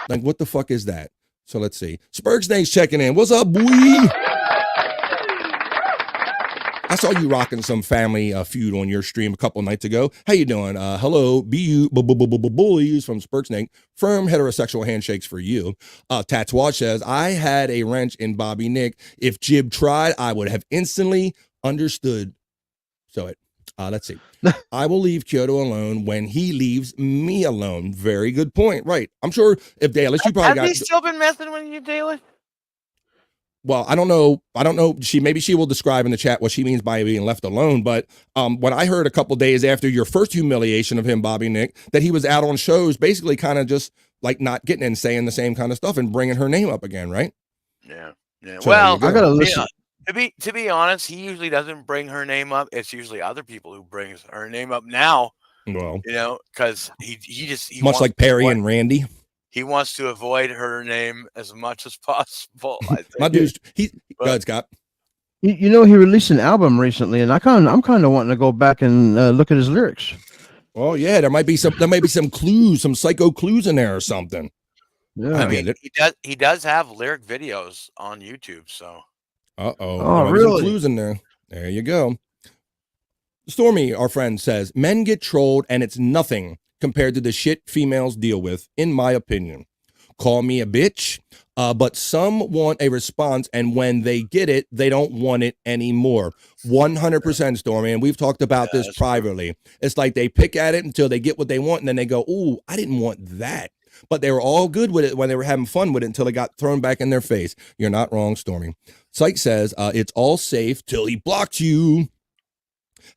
Like, what the fuck is that? So let's see. Spurgsnake's checking in. What's up, boy? I saw you rocking some Family Feud on your stream a couple nights ago. How you doing? Hello, BU boys from Spurgsnake. Firm heterosexual handshakes for you. Tats Watch says, I had a wrench in Bobby Nick. If Jib tried, I would have instantly understood. So let's see. I will leave Kyoto alone when he leaves me alone. Very good point. Right. I'm sure if Dallas, you probably have you still been messing with you, Dallas? Well, I don't know. Maybe she will describe in the chat what she means by being left alone. But when I heard a couple days after your first humiliation of him, Bobby Nick, that he was out on shows, basically kind of just like not getting in, saying the same kind of stuff and bringing her name up again, right? Yeah. So well, I gotta listen. To be honest, he usually doesn't bring her name up. It's usually other people who brings her name up now. Well, You know, because he much wants like to Perry avoid- and Randy. He wants to avoid her name as much as possible. I think. My dude's go ahead, Scott. You know, he released an album recently, and I'm kind of wanting to go back and look at his lyrics. Oh yeah, there might be some clues, some psycho clues in there or something. Yeah, I mean, he does have lyric videos on YouTube, so. Oh, really? Some clues in there. There you go. Stormy, our friend, says men get trolled and it's nothing compared to the shit females deal with, in my opinion. Call me a bitch, but some want a response, and when they get it, they don't want it anymore. 100%, Stormy, and we've talked about this privately. It's like they pick at it until they get what they want, and then they go, ooh, I didn't want that. But they were all good with it when they were having fun with it until it got thrown back in their face. You're not wrong, Stormy. Psych says, it's all safe till he blocked you.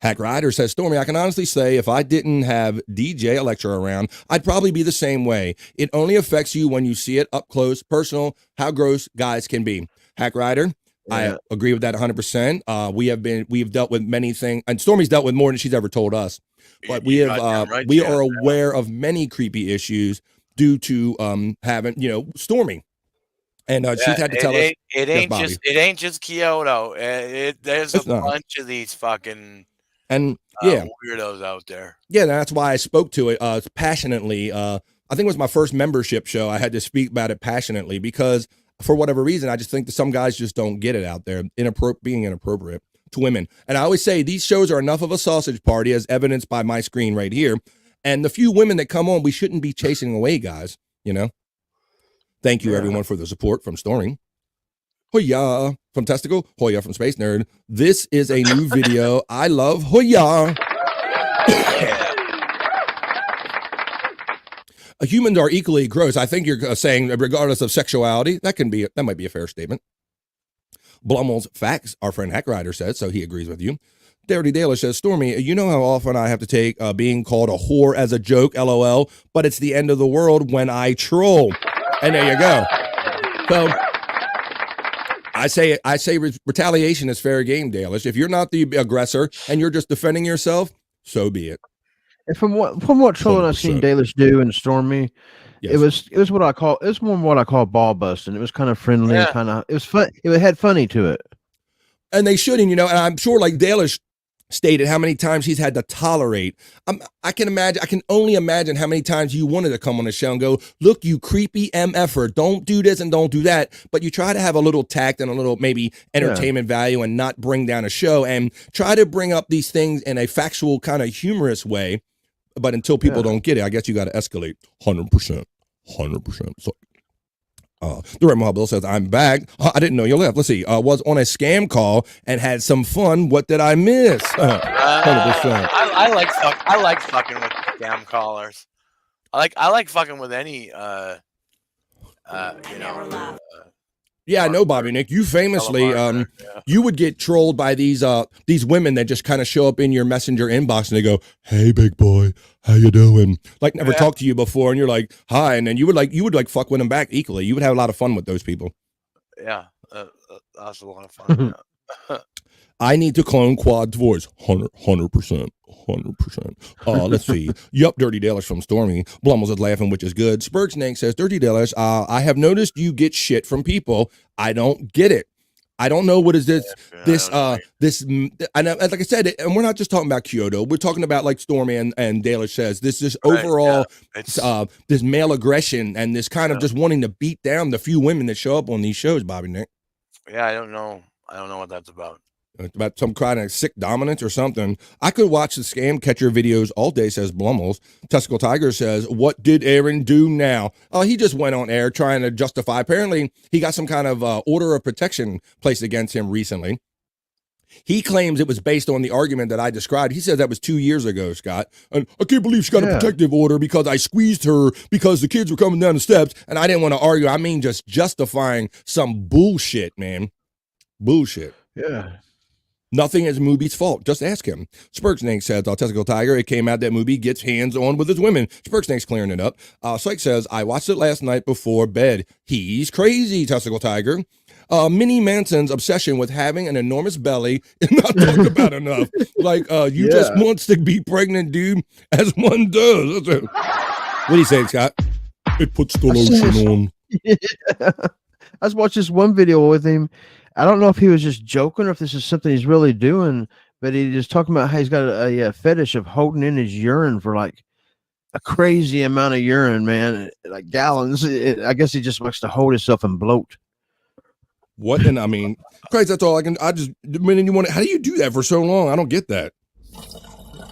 Hack Rider says, Stormy, I can honestly say if I didn't have DJ Electra around, I'd probably be the same way. It only affects you when you see it up close, personal, how gross guys can be. Hack Rider, I agree with that 100%. We've dealt with many things, and Stormy's dealt with more than she's ever told us. But we are aware of many creepy issues due to having, Stormy. And she's had to tell us. It ain't just Kyoto. There's a bunch of these fucking weirdos out there. Yeah, that's why I spoke to it passionately. I think it was my first membership show. I had to speak about it passionately because for whatever reason, I just think that some guys just don't get it out there, being inappropriate to women. And I always say these shows are enough of a sausage party, as evidenced by my screen right here. And the few women that come on, we shouldn't be chasing away, guys, Thank you, everyone, for the support from Stormy. Hoya from Testicle. Hoya from Space Nerd. This is a new video. I love Hoya. Humans are equally gross. I think you're saying, regardless of sexuality, that might be a fair statement. Blummel's facts, our friend Hack Rider says, so he agrees with you. Dirty Dalish says, Stormy, you know how often I have to take being called a whore as a joke, LOL, but it's the end of the world when I troll. And there you go. So I say retaliation is fair game, Dalish. If you're not the aggressor and you're just defending yourself, so be it. And from what trolling I've seen Dalish do and Stormy, it was what I call ball busting. It was kind of friendly, it was fun. It had funny to it. And they shouldn't, and I'm sure like Dalish stated how many times he's had to tolerate. I can only imagine how many times you wanted to come on the show and go, look, you creepy MFer, don't do this and don't do that. But you try to have a little tact and a little maybe entertainment value and not bring down a show and try to bring up these things in a factual kind of humorous way. But until people don't get it, I guess you got to escalate 100%. So, the Red Mohawk Bill says, I'm back. I didn't know you left. Let's see. Was on a scam call and had some fun. What did I miss? 100%. I like fucking with scam callers. I like fucking with any Yeah, I know, Bobby Nick. You famously, you would get trolled by these women that just kind of show up in your messenger inbox and they go, "Hey, big boy, how you doing?" Like never talked to you before, and you're like, "Hi," and then you would fuck with them back equally. You would have a lot of fun with those people. Yeah, that's a lot of fun. Yeah. I need to clone Quad's voice. 100%. Let's see. Yup, Dirty Dalish from Stormy. Blumels is laughing, which is good. Spurgsnake says, Dirty Dalish, I have noticed you get shit from people. I don't get it. I don't know what is this, and like I said, and we're not just talking about Kyoto. We're talking about like Stormy and Dalish says, this overall, this male aggression and this kind of just wanting to beat down the few women that show up on these shows, Bobby Nick. Yeah, I don't know what that's about. About some kind of sick dominance or something. I could watch the scam catcher videos all day, says Blumels. Testicle Tiger says, what did Aaron do now? Oh, he just went on air trying to justify. Apparently, he got some kind of order of protection placed against him recently. He claims it was based on the argument that I described. He said that was 2 years ago, Scott. And I can't believe she got a protective order because I squeezed her because the kids were coming down the steps and I didn't want to argue. I mean, just justifying some bullshit, man. Bullshit. Yeah. Nothing is Mooby's fault. Just ask him. Spurksnake says, Testicle Tiger, it came out that Mooby gets hands on with his women. Spurksnake's clearing it up. Psych says, I watched it last night before bed. He's crazy, Testicle Tiger. Minnie Manson's obsession with having an enormous belly is not talked about enough. Like, you just wants to be pregnant, dude, as one does. What do you say, Scott? It puts the lotion on. I just watched this one video with him. I don't know if he was just joking or if this is something he's really doing, but he just talking about how he's got a fetish of holding in his urine for like a crazy amount of urine, man, like gallons. I guess he just likes to hold himself and bloat. What? And I mean, Christ, that's all I can. How do you do that for so long? I don't get that.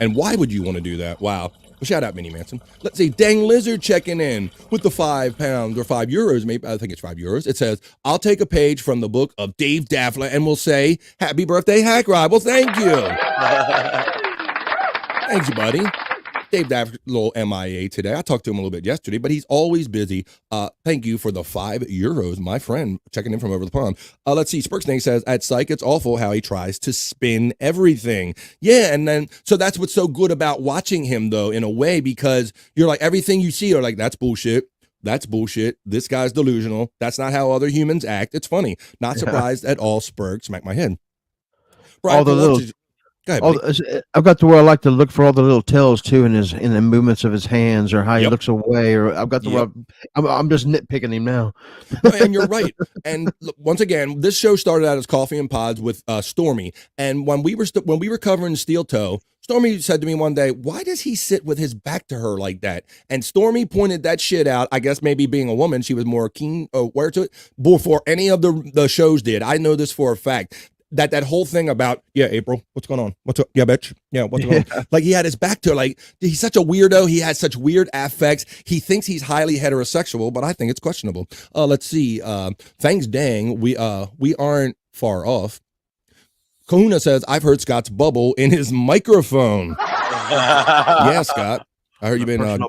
And why would you want to do that? Wow. Well, shout out, Minnie Manson. Let's see, Dang Lizard checking in with the £5 or €5, maybe. I think it's €5. It says, I'll take a page from the book of Dave Daffler and we'll say, happy birthday, Hack Rod. Well, thank you. Thanks, buddy. Dave Daffler's a little MIA today. I talked to him a little bit yesterday, but he's always busy. Thank you for the €5, my friend, checking in from over the pond. Let's see. Spurksnake says, at Psych, it's awful how he tries to spin everything. Yeah, and then, so that's what's so good about watching him, though, in a way, because you're like, everything you see are like, that's bullshit. That's bullshit. This guy's delusional. That's not how other humans act. It's funny. Not surprised at all, Spurk. Smack my head. Brian, all the little... I've got to where I like to look for all the little tells too in the movements of his hands or how he looks away, or I've got to where I'm just nitpicking him now. And you're right. And look, once again, this show started out as Coffee and Pods with Stormy, and when we were covering Steel Toe, Stormy said to me one day, why does he sit with his back to her like that? And Stormy pointed that shit out. I guess maybe being a woman, she was more keen aware to it before any of the shows did. I know this for a fact. That whole thing about, yeah, April, what's going on? What's up? Yeah, bitch. Yeah, what's going on? Like, he had his back to her. Like, he's such a weirdo. He has such weird affects. He thinks he's highly heterosexual, but I think it's questionable. Let's see. Thanks, Dang. We aren't far off. Kahuna says, I've heard Scott's bubble in his microphone. Yeah, Scott. I heard you've been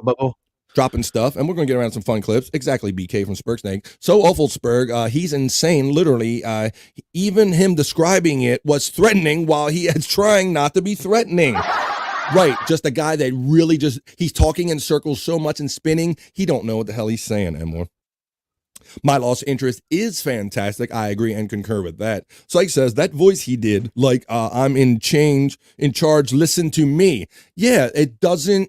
dropping stuff, and we're going to get around some fun clips. Exactly, BK from Spurksnake. So awful, Spurg. He's insane, literally. Even him describing it was threatening while he is trying not to be threatening. Right, just a guy that really he's talking in circles so much and spinning, he don't know what the hell he's saying anymore. My lost interest is fantastic. I agree and concur with that. Psych says that voice he did, like I'm in charge, listen to me. Yeah, it doesn't.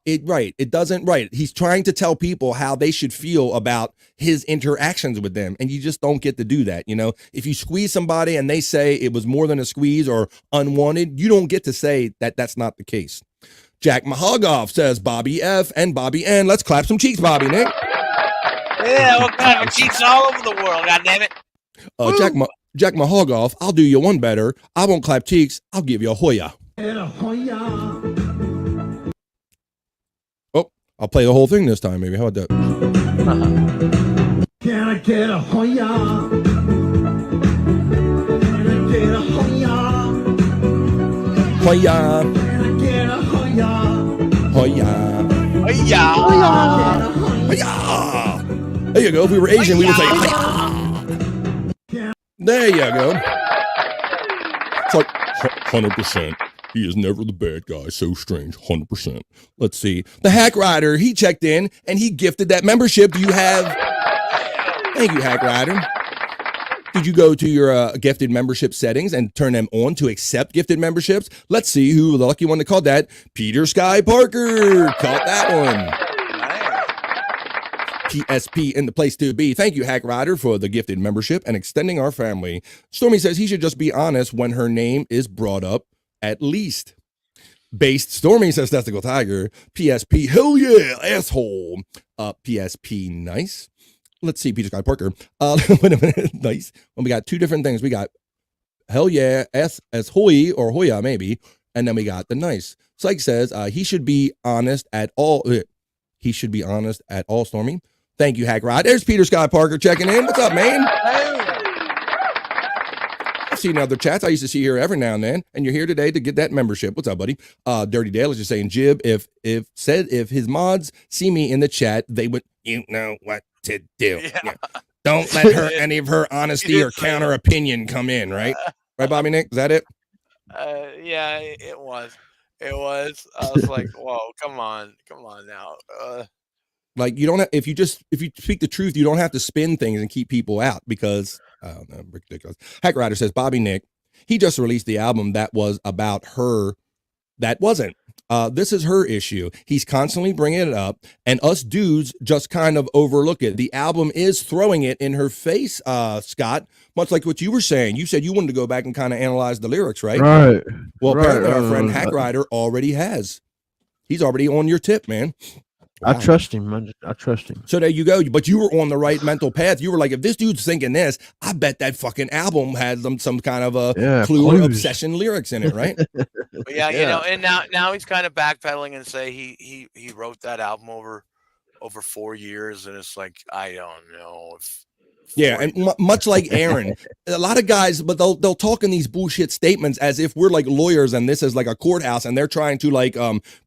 He's trying to tell people how they should feel about his interactions with them, and you just don't get to do that. You know, if you squeeze somebody and they say it was more than a squeeze or unwanted, you don't get to say that that's not the case. Jack Mahogoff says Bobby F and Bobby N. Let's clap some cheeks, Bobby Nick. Yeah, we'll clap cheeks all over the world. God damn it. Jack Mahogoff, I'll do you one better. I won't clap cheeks. I'll give you a Hoya. I'll play the whole thing this time, maybe. How about that? Can I get a Hoya? Can I get a Hoya? Hoya. Can I get a Hoya? Hoya. Hoya. Hoya. There you go. If we were Asian, we would say Hoya. There you go. It's like 100%. He is never the bad guy. So strange. 100%. Let's see. The Hack Rider, he checked in and he gifted that membership. Do you have... Thank you, Hack Rider. Did you go to your gifted membership settings and turn them on to accept gifted memberships? Let's see who the lucky one that called that. Peter Sky Parker caught that one. PSP in the place to be. Thank you, Hack Rider, for the gifted membership and extending our family. Stormy says he should just be honest when her name is brought up. At least. Based Stormy says Testicle Tiger. PSP, hell yeah, asshole. PSP, nice. Let's see, Peter Sky Parker. Wait a minute, nice. Well, we got two different things. We got hell yeah, S as hoy or hoya maybe, and then we got the nice. Psych says he should be honest at all. He should be honest at all, Stormy. Thank you, Hack Rod. There's Peter Sky Parker checking in. What's up, man? I've seen other chats I used to see here every now and then, and you're here today to get that membership. What's up, buddy? Dirty Dale is just saying, Jib, if his mods see me in the chat, they would, you know what to do. Yeah. Don't let any of her honesty or counter opinion come in, right? Right, Bobby Nick? Is that it? Yeah, it was. It was. I was like, whoa, come on now. Like you don't have, if you speak the truth, you don't have to spin things and keep people out because I don't know, ridiculous. Hack Rider says Bobby Nick, he just released the album that was about her. That wasn't. This is her issue. He's constantly bringing it up, and us dudes just kind of overlook it. The album is throwing it in her face, Scott, much like what you were saying. You said you wanted to go back and kind of analyze the lyrics, right? Right. Well, right. apparently our friend Hack Rider already has. He's already on your tip, man. Wow. I trust him, man. I trust him. So there you go. But you were on the right mental path. You were like, if this dude's thinking this, I bet that fucking album has some kind of a clue or obsession lyrics in it, right? But yeah, you know, and now he's kind of backpedaling and say he wrote that album over 4 years, and it's like I don't know if. Yeah, and much like Aaron, a lot of guys, but they'll talk in these bullshit statements as if we're like lawyers and this is like a courthouse, and they're trying to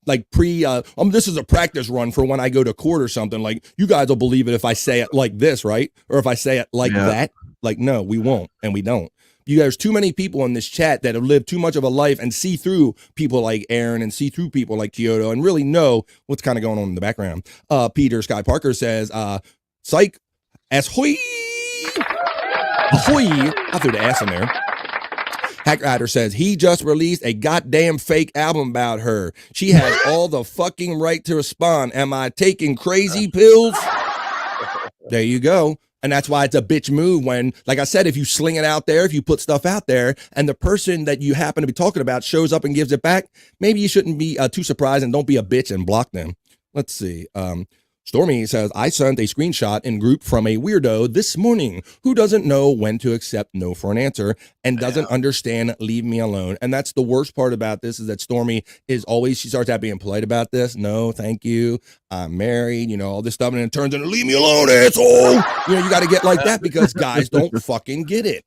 this is a practice run for when I go to court or something. Like, you guys will believe it if I say it like this, right? Or if I say it like that. Like, no, we won't, and we don't. There's too many people in this chat that have lived too much of a life and see through people like Aaron and see through people like Kyoto and really know what's kind of going on in the background. Peter Sky Parker says, psych, as hoy. Ahoy! I threw the ass in there. Hack Rider says he just released a goddamn fake album about her. She has all the fucking right to respond. Am I taking crazy pills? There you go. And that's why it's a bitch move when, like I said, if you sling it out there, if you put stuff out there, and the person that you happen to be talking about shows up and gives it back, maybe you shouldn't be too surprised and don't be a bitch and block them. Let's see. Stormy says, I sent a screenshot in group from a weirdo this morning who doesn't know when to accept no for an answer and doesn't understand leave me alone. And that's the worst part about this is that Stormy is always, she starts out being polite about this. No, thank you. I'm married, you know, all this stuff. And then it turns into leave me alone, asshole. You know, you got to get like that because guys don't fucking get it.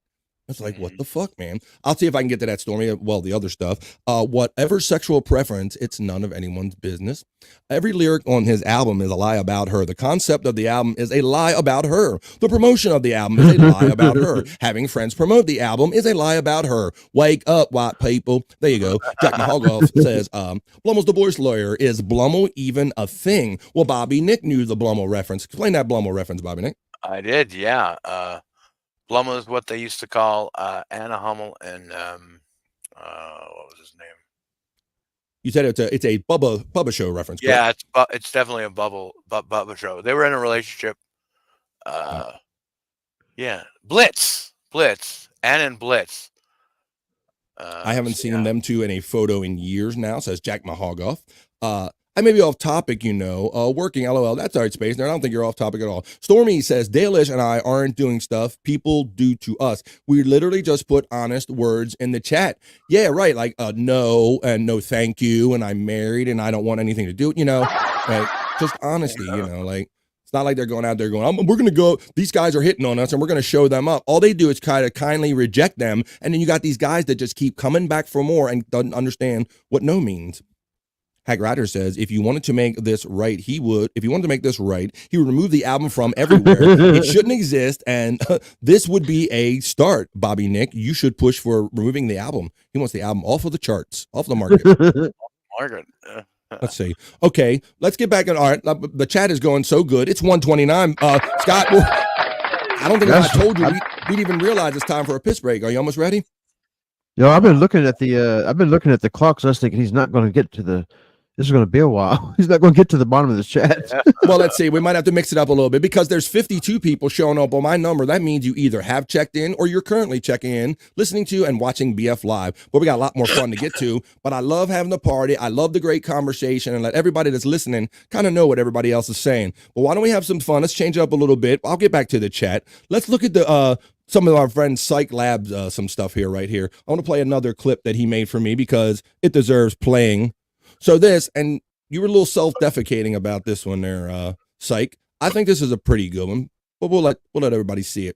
It's like, what the fuck, man? I'll see if I can get to that, Stormy. Well, the other stuff. Whatever sexual preference, it's none of anyone's business. Every lyric on his album is a lie about her. The concept of the album is a lie about her. The promotion of the album is a lie about her. Having friends promote the album is a lie about her. Wake up, white people. There you go. Jack Mahogoff says, Blummel's divorce lawyer. Is Blummel even a thing? Well, Bobby Nick knew the Blummel reference. Explain that Blummel reference, Bobby Nick. I did, yeah. Blummel is what they used to call Anna Hummel and what was his name? You said it's a Bubba show reference. Yeah, it's definitely a Bubba show. They were in a relationship. Yeah, Blitz, Anna and Blitz. I haven't seen them two in a photo in years now, says Jack Mahogoff. I may be off topic, you know, working, LOL, that's all right, Space Nerd. I don't think you're off topic at all. Stormy says, Dalish and I aren't doing stuff people do to us. We literally just put honest words in the chat. Yeah, right, like no, and no thank you, and I'm married, and I don't want anything to do, you know, like, just honesty, you know, like, it's not like they're going out there going, we're going to go, these guys are hitting on us, and we're going to show them up. All they do is kind of kindly reject them, and then you got these guys that just keep coming back for more and don't understand what no means. Hack Rider says, if you wanted to make this right, he would remove the album from everywhere. It shouldn't exist, and this would be a start. Bobby Nick, you should push for removing the album. He wants the album off of the charts, off the market. Let's see. Okay, let's get back on. All right, the chat is going so good. It's 1:29. Scott, I don't think I told you we'd even realize it's time for a piss break. Are you almost ready? Yo, I've been looking at the clock, so I was thinking he's not going to get to the. This is going to be a while. He's not going to get to the bottom of the chat. Well, let's see. We might have to mix it up a little bit because there's 52 people showing up on my number. That means you either have checked in or you're currently checking in, listening to and watching BF Live. But we got a lot more fun to get to. But I love having the party. I love the great conversation and let everybody that's listening kind of know what everybody else is saying. But why don't we have some fun? Let's change it up a little bit. I'll get back to the chat. Let's look at some of our friends Psych Labs, some stuff here, right here. I want to play another clip that he made for me because it deserves playing. So this, and you were a little self-defecating about this one there, Psych. I think this is a pretty good one, but we'll let everybody see it.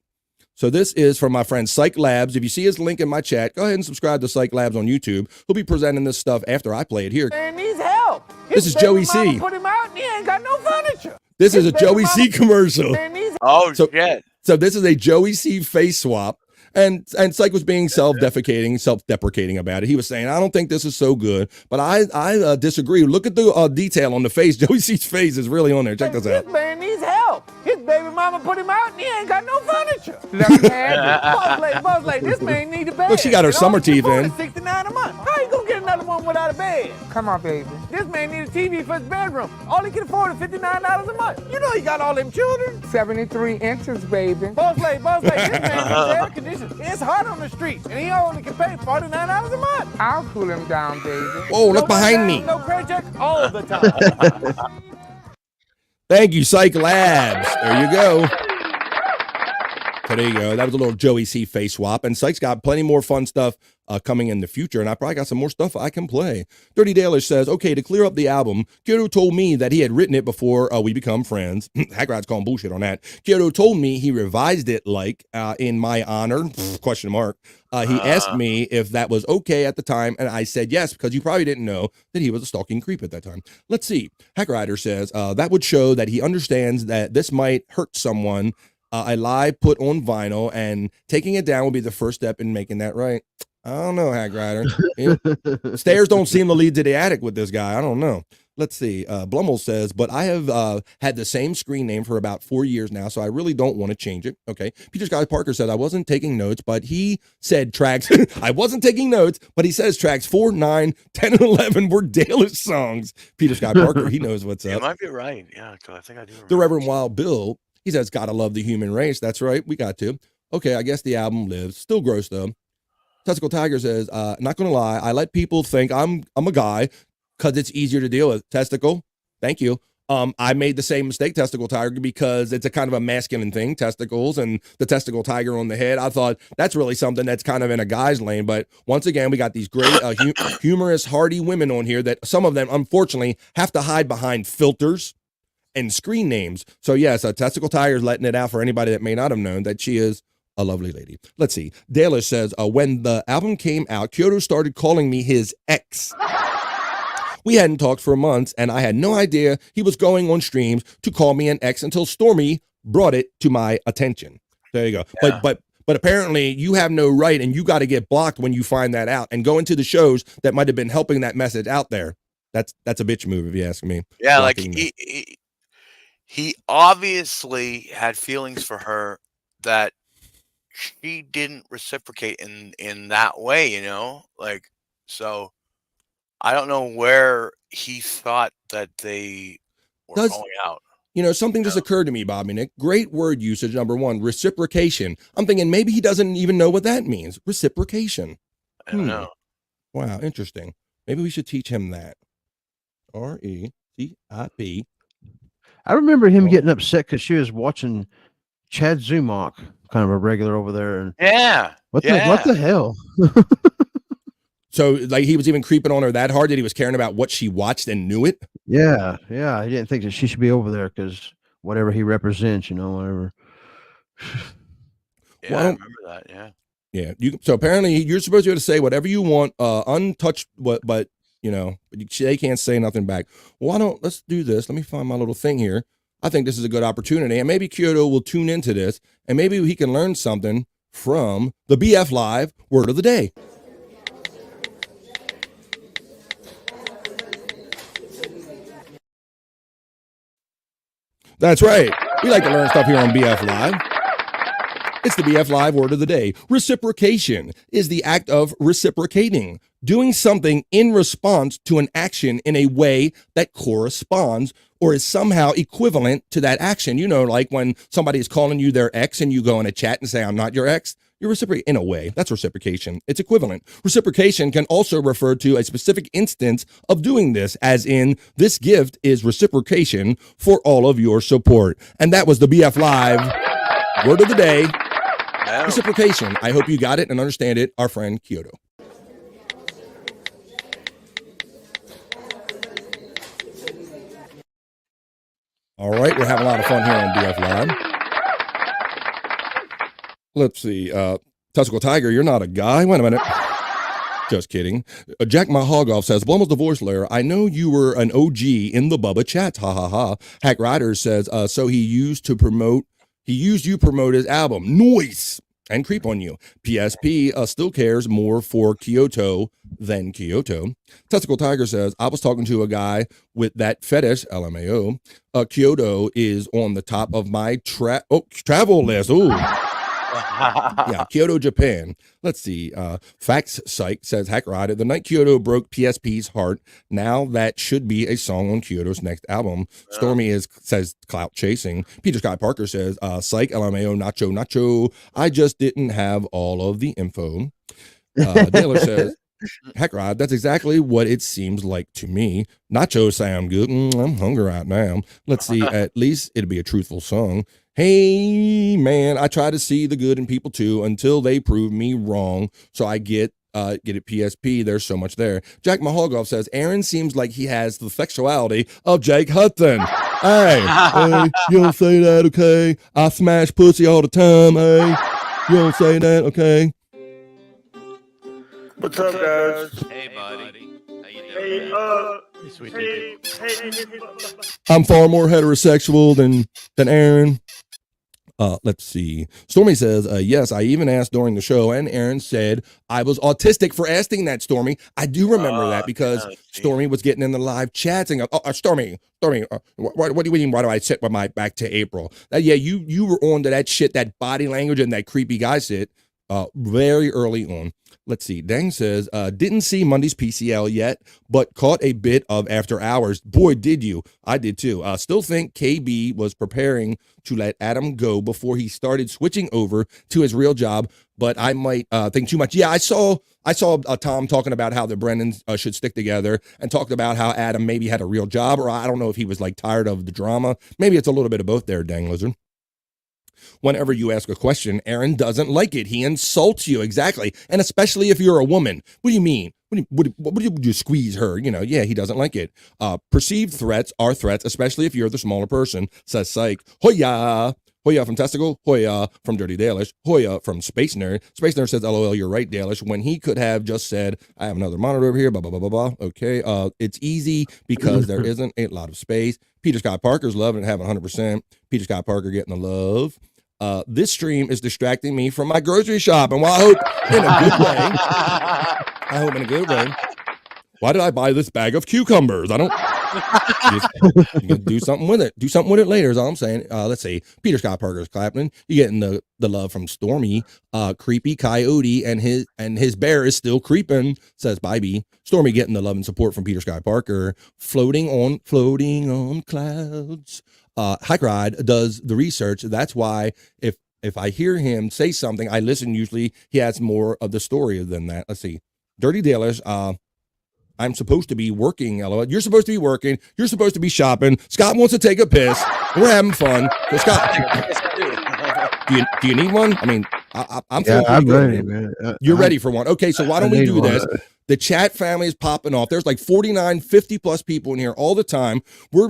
So this is from my friend Psych Labs. If you see his link in my chat, go ahead and subscribe to Psych Labs on YouTube. He'll be presenting this stuff after I play it here. Man needs help. This is Joey C. Put him out and he ain't got no furniture. This is a Joey C commercial. Oh, shit. So this is a Joey C face swap. And Psych was being self-deprecating about it. He was saying, I don't think this is so good, but I disagree. Look at the detail on the face. Joey C's face is really on there. Check this out. This man needs help. His baby mama put him out and he ain't got no furniture. Let him have it. Boss lady, this man need a bed. Look, she got her summer teeth in. $69 a month. How you gonna get another one without a bed? Come on, baby. This man need a TV for his bedroom. All he can afford is $59 a month. You know he got all them children. 73 inches, baby. Boss lady, this man needs air conditioning. It's hot on the streets, and he only can pay $49 a month. I'll cool him down, baby. Whoa, look behind me. No credit check all the time. Thank you, Psych Labs. There you go. So there you go. That was a little Joey C face swap. And Psych's got plenty more fun stuff coming in the future. And I probably got some more stuff I can play. Dirty Dalish says, okay, to clear up the album, Kyoto told me that he had written it before we become friends. Hackrat's calling bullshit on that. Kyoto told me he revised it in my honor, question mark. He asked me if that was okay at the time, and I said yes, because you probably didn't know that he was a stalking creep at that time. Let's see. Hackrider says, that would show that he understands that this might hurt someone. A lie put on vinyl, and taking it down will be the first step in making that right. I don't know, Hackrider. Stairs don't seem to lead to the attic with this guy. I don't know. Let's see. Blummel says, but I have had the same screen name for about 4 years now, so I really don't want to change it. Okay. Peter Scott Parker said, I wasn't taking notes, but he said tracks. I wasn't taking notes, but he says tracks 4, 9, 10, and 11 were Dalish songs. Peter Scott Parker, he knows what's up. You might be right. Yeah, I think I do. The Reverend Wild Bill, he says, gotta love the human race. That's right. We got to. Okay, I guess the album lives. Still gross, though. Testicle Tiger says, not gonna lie, I let people think I'm a guy because it's easier to deal with. Testicle, thank you. I made the same mistake, Testicle Tiger, because it's a kind of a masculine thing, testicles and the testicle tiger on the head. I thought that's really something that's kind of in a guy's lane. But once again, we got these great, humorous, hardy women on here that some of them, unfortunately, have to hide behind filters and screen names. So yes, Testicle Tiger is letting it out for anybody that may not have known that she is a lovely lady. Let's see. Dalish says, when the album came out, Kyoto started calling me his ex. We hadn't talked for months, and I had no idea he was going on streams to call me an ex until Stormy brought it to my attention. There you go. Yeah. But apparently you have no right, and you got to get blocked when you find that out and go into the shows that might have been helping that message out there. That's a bitch move, if you ask me. Yeah, blocking like he obviously had feelings for her that she didn't reciprocate in that way, you know? Like, so I don't know where he thought that they were going out. You know, something just occurred to me, Bobby Nick. Great word usage, number one, reciprocation. I'm thinking maybe he doesn't even know what that means. Reciprocation. I don't know. Wow, interesting. Maybe we should teach him that. R-E-C-I-P. I remember him getting upset because she was watching Chad Zumach, kind of a regular over there. And yeah. What the hell? So, like, he was even creeping on her that hard that he was caring about what she watched and knew it? Yeah. He didn't think that she should be over there because whatever he represents, you know, whatever. Yeah, I remember that, yeah. Yeah. So, apparently, you're supposed to be able to say whatever you want, untouched, but you know, they can't say nothing back. Well, let's do this. Let me find my little thing here. I think this is a good opportunity, and maybe Kyoto will tune into this, and maybe he can learn something from the BF Live Word of the Day. That's right. We like to learn stuff here on BF Live. It's the BF Live Word of the Day. Reciprocation is the act of reciprocating, doing something in response to an action in a way that corresponds or is somehow equivalent to that action. You know, like when somebody is calling you their ex and you go in a chat and say, I'm not your ex. You're reciprocating in a way. That's reciprocation. It's equivalent. Reciprocation can also refer to a specific instance of doing this, as in, this gift is reciprocation for all of your support. And that was the BF Live Word of the Day. Reciprocation. I hope you got it and understand it, our friend Kyoto. All right, we're having a lot of fun here on BF Live. Let's see. Testicle Tiger, you're not a guy. Wait a minute. Just kidding. Jack Mahogoff says, Blummel's the voice layer. I know you were an OG in the Bubba chats. Ha ha ha. Hack Riders says, so he used you promote his album. Noise. and creep on you. PSP still cares more for Kyoto than Kyoto. Testicle Tiger says, I was talking to a guy with that fetish, LMAO. Kyoto is on the top of my travel list. Ooh. Yeah, Kyoto, Japan. Let's see. Facts Psych says, Hack Ride, the night Kyoto broke PSP's heart. Now that should be a song on Kyoto's next album. Stormy says Clout Chasing. Peter Scott Parker says, Psych, LMAO, Nacho. I just didn't have all of the info. Taylor says, Hack Ride, that's exactly what it seems like to me. Nachos sound good. I'm hungry right now. Let's see. At least it'll be a truthful song. Hey, man, I try to see the good in people too until they prove me wrong. So I get it PSP. There's so much there. Jack Mahogov says, Aaron seems like he has the sexuality of Jake Hudson. Hey, you don't say that, okay? I smash pussy all the time, hey? You don't say that, okay? What's up, guys? Hey, buddy. How you doing? I'm far more heterosexual than Aaron. Let's see. Stormy says, yes, I even asked during the show, and Aaron said I was autistic for asking that, Stormy. I do remember that because Stormy was getting in the live chats and Stormy, what do you mean? Why do I sit with my back to April? Yeah, you were on to that shit, that body language and that creepy guy shit very early on. Let's see. Dang says, didn't see Monday's PCL yet, but caught a bit of After Hours. Boy, did you. I did too. Still think KB was preparing to let Adam go before he started switching over to his real job, but I might think too much. Yeah, I saw Tom talking about how the Brennans should stick together and talked about how Adam maybe had a real job, or I don't know if he was like tired of the drama. Maybe it's a little bit of both there, Dang Lizard. Whenever you ask a question, Aaron doesn't like it. He insults you. Exactly. And especially if you're a woman. What do you mean? What do you squeeze her? You know, yeah, he doesn't like it. Perceived threats are threats, especially if you're the smaller person, says Psych. Hoya. Hoya from Testicle. Hoya from Dirty Dalish. Hoya from Space Nerd. Space Nerd says, LOL, you're right, Dalish. When he could have just said, I have another monitor over here, blah, blah, blah, blah, blah. Okay. It's easy because there isn't a lot of space. Peter Scott Parker's loving it, having 100%. Peter Scott Parker getting the love. This stream is distracting me from my grocery shop, and while I hope in a good way, why did I buy this bag of cucumbers? I don't. Do something with it. Do something with it later is all I'm saying. Let's see. Peter Scott Parker's clapping. You're getting the love from Stormy. Creepy Coyote and his bear is still creeping, says Bybee. Stormy getting the love and support from Peter Scott Parker. Floating on clouds. Hike Ride does the research. That's why if I hear him say something, I listen. Usually he has more of the story than that. Let's see. Dirty Dalish. I'm supposed to be working, LOL. You're supposed to be working. You're supposed to be shopping. Scott wants to take a piss. We're having fun. So Scott, do you need one? I mean, I'm ready, man. You're ready for one. Okay, so why don't we do this? The chat family is popping off. There's like 49, 50 plus people in here all the time. We're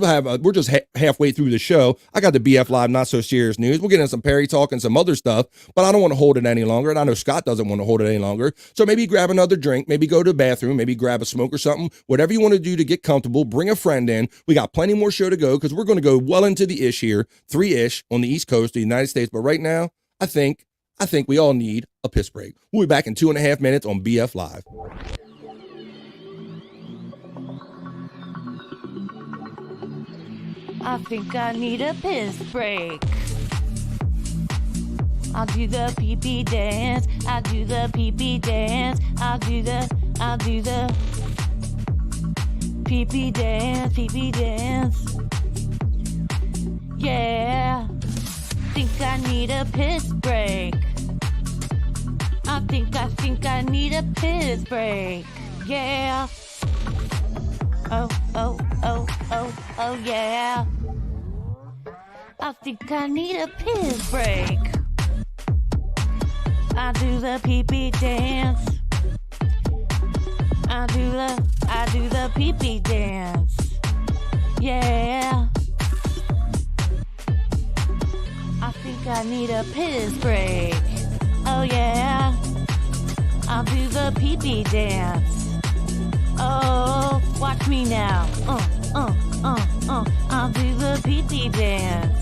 just halfway through the show. I got the BF Live Not So Serious News. We're getting some Perry talk and some other stuff, but I don't want to hold it any longer. And I know Scott doesn't want to hold it any longer. So maybe grab another drink, maybe go to the bathroom, maybe grab a smoke or something. Whatever you want to do to get comfortable, bring a friend in. We got plenty more show to go because we're going to go well into the ish here, 3-ish on the East Coast of the United States. But right now, I think we all need a piss break. We'll be back in 2.5 minutes on BF Live. I think I need a piss break. I'll do the pee-pee dance. I'll do the pee-pee dance. I'll do the pee-pee dance, pee-pee dance. Yeah. Think I need a piss break. I think I need a piss break. Yeah. Oh, yeah. I think I need a piss break. I do the pee-pee dance. I do the pee-pee dance. Yeah. I think I need a piss break. Oh yeah. I'll do the pee-pee dance. Oh, watch me now. I'll do the pee-pee dance.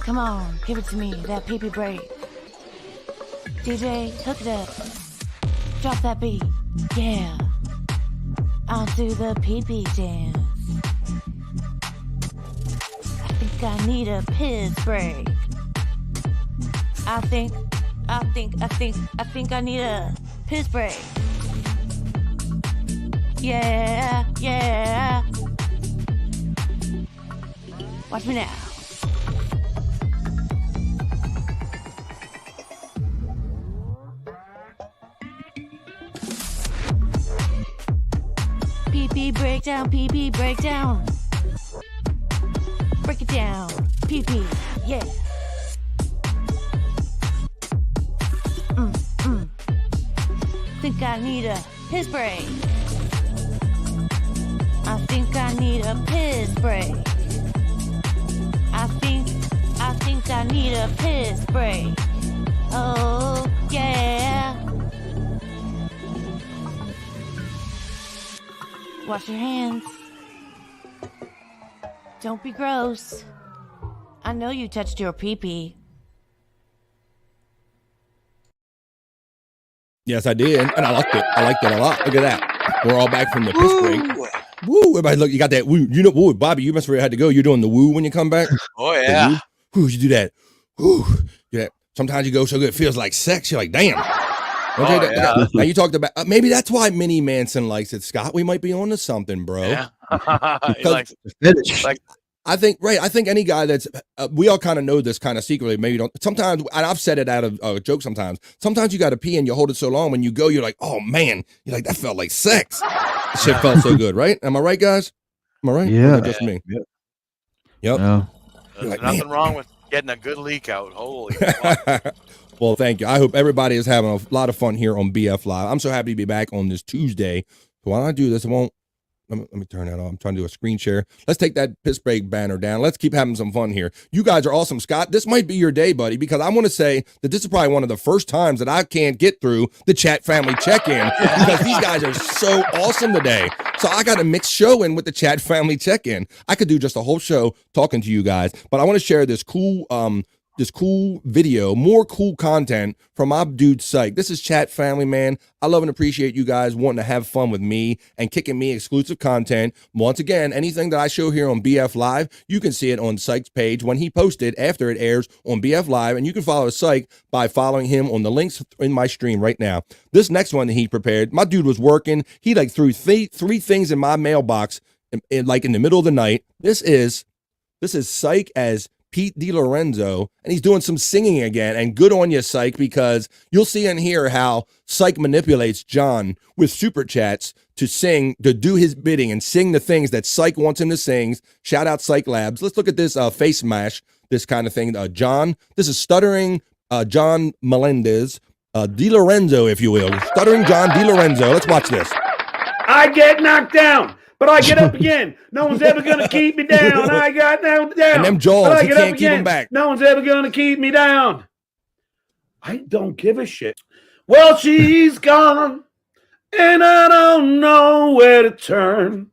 Come on, give it to me, that pee-pee break. DJ, hook it up. Drop that beat. Yeah. I'll do the pee-pee dance. I think I need a piss break. I think I need a piss break. Yeah, yeah. Watch me now. Pee-pee breakdown, pee-pee breakdown. Break it down, pee-pee, yeah. Think I need a piss break. I think I need a piss break. I think I need a piss break. Oh, yeah. Wash your hands. Don't be gross. I know you touched your pee-pee. Yes, I did, and I liked it. I liked it a lot. Look at that. We're all back from the piss break. Woo! Everybody, look, you got that woo. You know, woo, Bobby, you must have had to go. You're doing the woo when you come back. Oh yeah. Woo, you do that. Woo, do that. Sometimes you go so good, it feels like sex. You're like, damn. Okay, yeah. Now you talked about maybe that's why Minnie Manson likes it, Scott. We might be on to something, bro. Yeah. I think I think any guy that's we all kind of know this kind of secretly. Maybe you don't. Sometimes, and I've said it out of a joke. Sometimes you got to pee and you hold it so long. When you go, you're like, oh man, you're like that felt like sex. Shit felt so good, right? Am I right, guys? Am I right? Yeah. Just me. Yep. Yep. There's like, nothing wrong with getting a good leak out. Holy. Well, thank you. I hope everybody is having a lot of fun here on BF Live. I'm so happy to be back on this Tuesday. So while I do this, I won't. Let me turn that off. I'm trying to do a screen share. Let's take that piss break banner down. Let's keep having some fun here. You guys are awesome, Scott. This might be your day, buddy, because I want to say that this is probably one of the first times that I can't get through the chat family check-in because these guys are so awesome today. So I got a mixed show in with the chat family check-in. I could do just a whole show talking to you guys, but I want to share this cool video, more cool content from my dude Shyt. This is Chat Family, man. I love and appreciate you guys wanting to have fun with me and kicking me exclusive content. Once again, anything that I show here on BF Live, you can see it on Shyt's page when he posted after it airs on BF Live, and you can follow Shyt by following him on the links in my stream right now. This next one that he prepared, my dude was working. He like threw three things in my mailbox in the middle of the night. This is Shyt as Pete DiLorenzo, and he's doing some singing again. And good on you, Shyt, because you'll see and hear how Shyt manipulates John with super chats to sing, to do his bidding and sing the things that Shyt wants him to sing. Shout out Shyt Labs. Let's look at this face mash, this kind of thing. John, this is stuttering John Melendez, DiLorenzo, if you will. Stuttering John DiLorenzo. Let's watch this. I get knocked down, but I get up again. No one's ever going to keep me down. I got knocked down. And them jaws, he can't keep them back. No one's ever going to keep me down. I don't give a shit. Well, she's gone, and I don't know where to turn.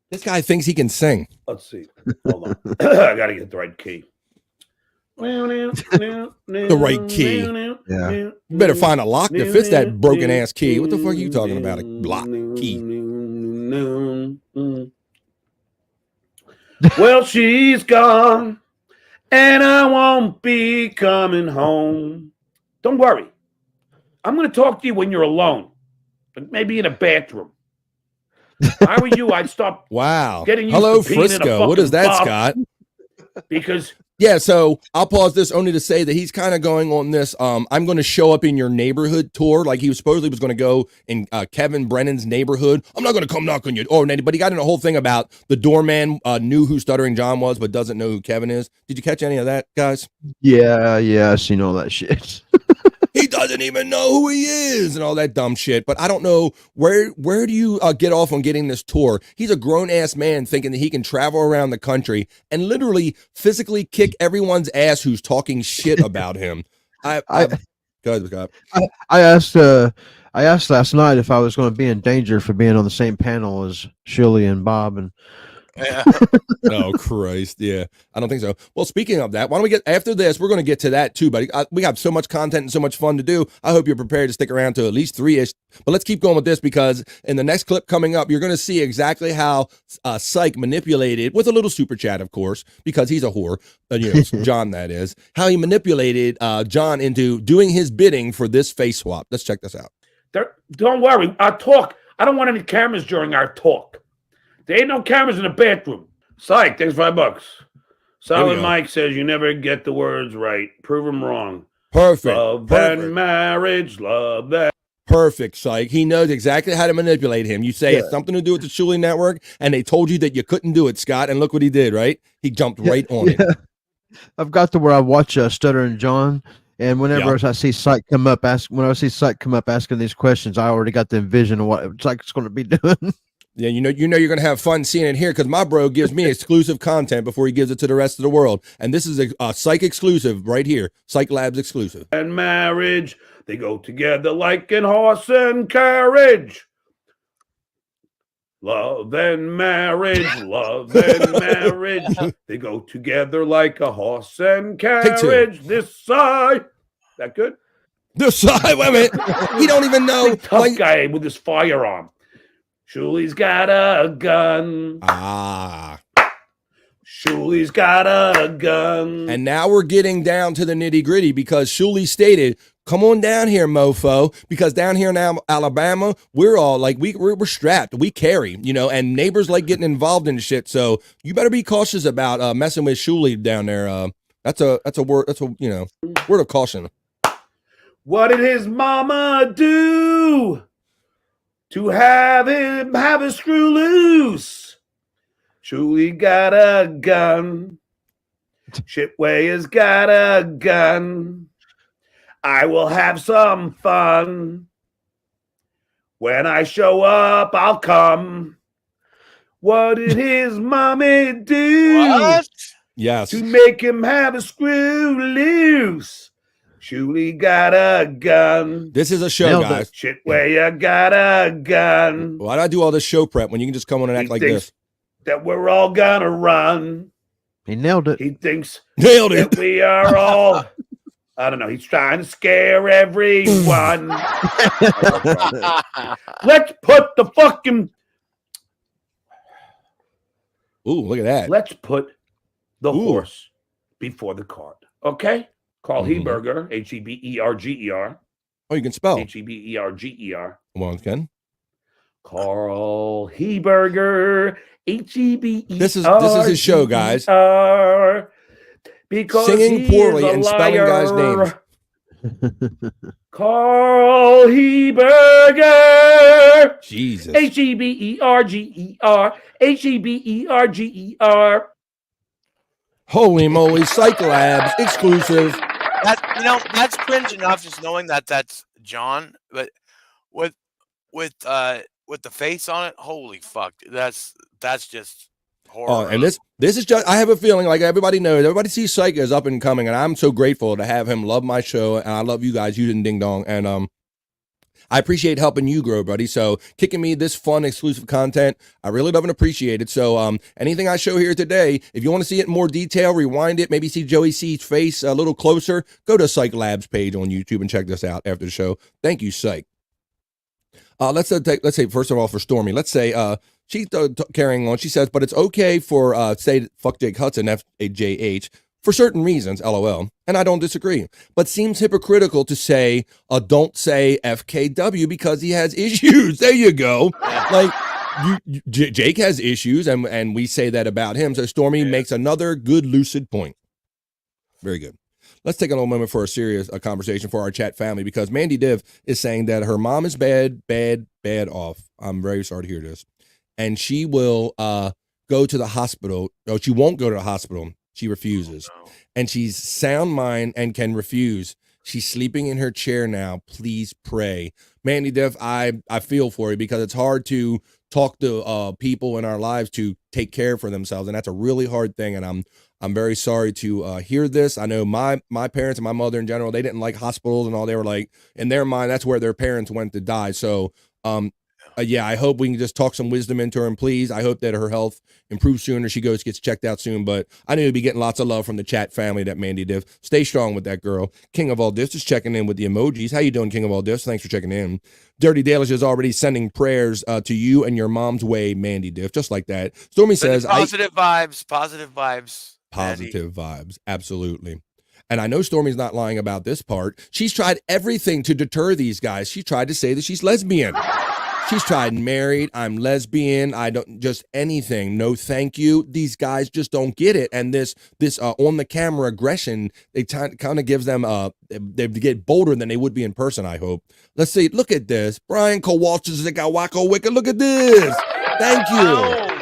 This guy thinks he can sing. Let's see. Hold on. I got to get the right key. The right key. Yeah. You better find a lock that fits that broken ass key. What the fuck are you talking about? A lock key. Well, she's gone, and I won't be coming home. Don't worry. I'm going to talk to you when you're alone, but maybe in a bathroom. If I were you, I'd stop. Wow. Getting used Hello, to being in a Frisco. What is that, fucking Scott? Because yeah, so I'll pause this only to say that he's kind of going on this I'm going to show up in your neighborhood tour, like he was supposedly was going to go in Kevin Brennan's neighborhood. I'm not going to come knock on your door, but he got in a whole thing about the doorman knew who Stuttering John was but doesn't know who Kevin is. Did you catch any of that, guys? Yeah, I've seen all that shit. He doesn't even know who he is and all that dumb shit. But I don't know, where do you get off on getting this tour? He's a grown-ass man thinking that he can travel around the country and literally physically kick everyone's ass who's talking shit about him. I asked last night if I was going to be in danger for being on the same panel as Shirley and Bob, and Yeah. Oh Christ, yeah, I don't think so. Well, speaking of that, why don't we get after this? We're going to get to that too, buddy. We have so much content and so much fun to do. I hope you're prepared to stick around to at least 3-ish. But let's keep going with this because in the next clip coming up, you're going to see exactly how Shyt manipulated with a little super chat, of course, because he's a whore. John, that is how he manipulated John into doing his bidding for this face swap. Let's check this out. Don't worry, our talk. I don't want any cameras during our talk. There ain't no cameras in the bathroom. Shyt, thanks $5. Solid Mike says you never get the words right. Prove them wrong. Perfect. Love and marriage, love that. Perfect, Shyt. He knows exactly how to manipulate him. You say it's something to do with the Shuli Network, and they told you that you couldn't do it, Scott, and look what he did, right? He jumped right on it. I've got to where I watch Stutter and John, and whenever I see Shyt come up, asking these questions, I already got the vision of what Shyt's going to be doing. Yeah, you know you're going to have fun seeing it here because my bro gives me exclusive content before he gives it to the rest of the world. And this is a Shyt exclusive right here. Shyt Labs exclusive. And marriage, they go together like in horse and carriage. Love and marriage, love and marriage. They go together like a horse and carriage. This side. That good? This side, wait a minute. He don't even know. Tough guy with his firearm. Shuli's got a gun. Shuli's got a gun. And now we're getting down to the nitty gritty because Shuli stated, come on down here, mofo, because down here in Alabama, we're all like, we're strapped. We carry, and neighbors like getting involved in shit. So you better be cautious about messing with Shuli down there. That's a word. That's a, word of caution. What did his mama do to have him have a screw loose? Shuli got a gun. Shitway has got a gun. I will have some fun. When I show up, I'll come. What did his mommy do? What? Yes. To make him have a screw loose? Shuli got a gun. This is a show, guys. Shitway got a gun. Why do I do all this show prep when you can just come on and act like this? That we're all gonna run. He nailed it. He thinks nailed it. That we are all. I don't know. He's trying to scare everyone. Let's put the fucking. Ooh, look at that. Let's put the horse before the cart. Okay? Carl Heberger, Heberger. Oh, you can spell. Heberger. Once again. Carl Heberger, Heberger. This is his show, guys. Because singing poorly and spelling guys' names. Carl Heberger. Jesus. Heberger. Heberger. Holy moly, Shyt Labs exclusive. That's cringe enough just knowing that that's John, but with the face on it, holy fuck, that's just horrible. And this is just, I have a feeling like everybody knows, everybody sees Shyt as up and coming, and I'm so grateful to have him love my show, and I love you guys, you and Ding Dong, and I appreciate helping you grow, buddy. So kicking me this fun exclusive content, I really love and appreciate it. So anything I show here today, if you want to see it in more detail, rewind it, maybe see Joey C's face a little closer, go to Shyt Labs page on YouTube and check this out after the show. Thank you, Shyt. Let's say first of all for Stormy, let's say she's carrying on. She says, but it's okay for say fuck Jake Hudson, FJH, for certain reasons, LOL, and I don't disagree. But seems hypocritical to say, don't say FKW because he has issues. There you go. Like, Jake has issues, and we say that about him. So Stormy makes another good, lucid point. Very good. Let's take a little moment for a serious conversation for our chat family, because Mandy Div is saying that her mom is bad off. I'm very sorry to hear this. And she will go to the hospital. No, she won't go to the hospital. She refuses. Oh, no. And she's sound mind and can refuse. She's sleeping in her chair now. Please pray. Mandy Diff, I feel for you, because it's hard to talk to people in our lives to take care for themselves. And that's a really hard thing. And I'm very sorry to hear this. I know my parents and my mother in general, they didn't like hospitals and all. They were like, in their mind, that's where their parents went to die. So Yeah, I hope we can just talk some wisdom into her, and please, I hope that her health improves sooner. She gets checked out soon, but I know you'll be getting lots of love from the chat family, that Mandy Diff. Stay strong with that girl. King of all Diffs is checking in with the emojis. How you doing, King of all Diffs? Thanks for checking in. Dirty Dalish is already sending prayers to you and your mom's way, Mandy Diff, just like that. Stormy says, positive vibes, positive vibes. Positive vibes, absolutely. And I know Stormy's not lying about this part. She's tried everything to deter these guys. She tried to say that she's lesbian. She's tried married, I'm lesbian, I don't, just anything, no thank you. These guys just don't get it. And this on the camera aggression, it kind of gives them, they get bolder than they would be in person, I hope. Let's see, look at this. Brian Kowalczyk, Wicked, look at this. Thank you.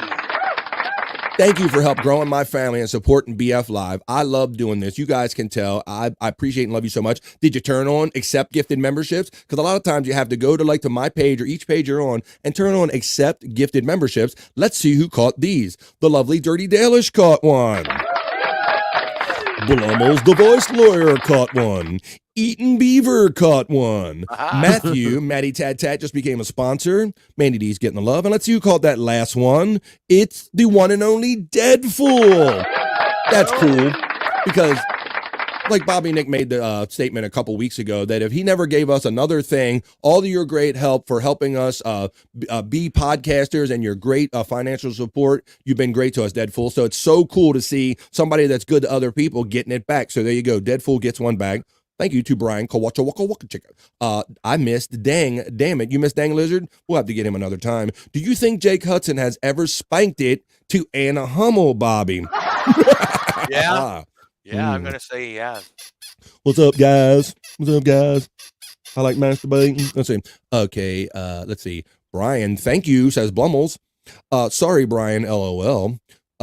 Thank you for help growing my family and supporting BF Live. I love doing this. You guys can tell. I appreciate and love you so much. Did you turn on accept gifted memberships? Because a lot of times you have to go to my page or each page you're on and turn on accept gifted memberships. Let's see who caught these. The lovely Dirty Dalish caught one. Blummel's the voice lawyer caught one. Eaton Beaver caught one. Matthew, Matty Tat Tat just became a sponsor. Mandy D's getting the love. And let's see who caught that last one. It's the one and only Deadfool. That's cool because like Bobby Nick made the statement a couple weeks ago that if he never gave us another thing, all of your great help for helping us be podcasters and your great financial support, you've been great to us, Deadfool. So it's so cool to see somebody that's good to other people getting it back. So there you go. Deadfool gets one back. Thank you to Brian I missed Damn It. You missed Dang Lizard? We'll have to get him another time. Do you think Jake Hudson has ever spanked it to Anna Hummel, Bobby? Yeah. Yeah, I'm going to say he has. What's up, guys? What's up, guys? I like masturbating. Let's see. Okay, let's see. Brian, thank you, says Blummels. Sorry, Brian, LOL.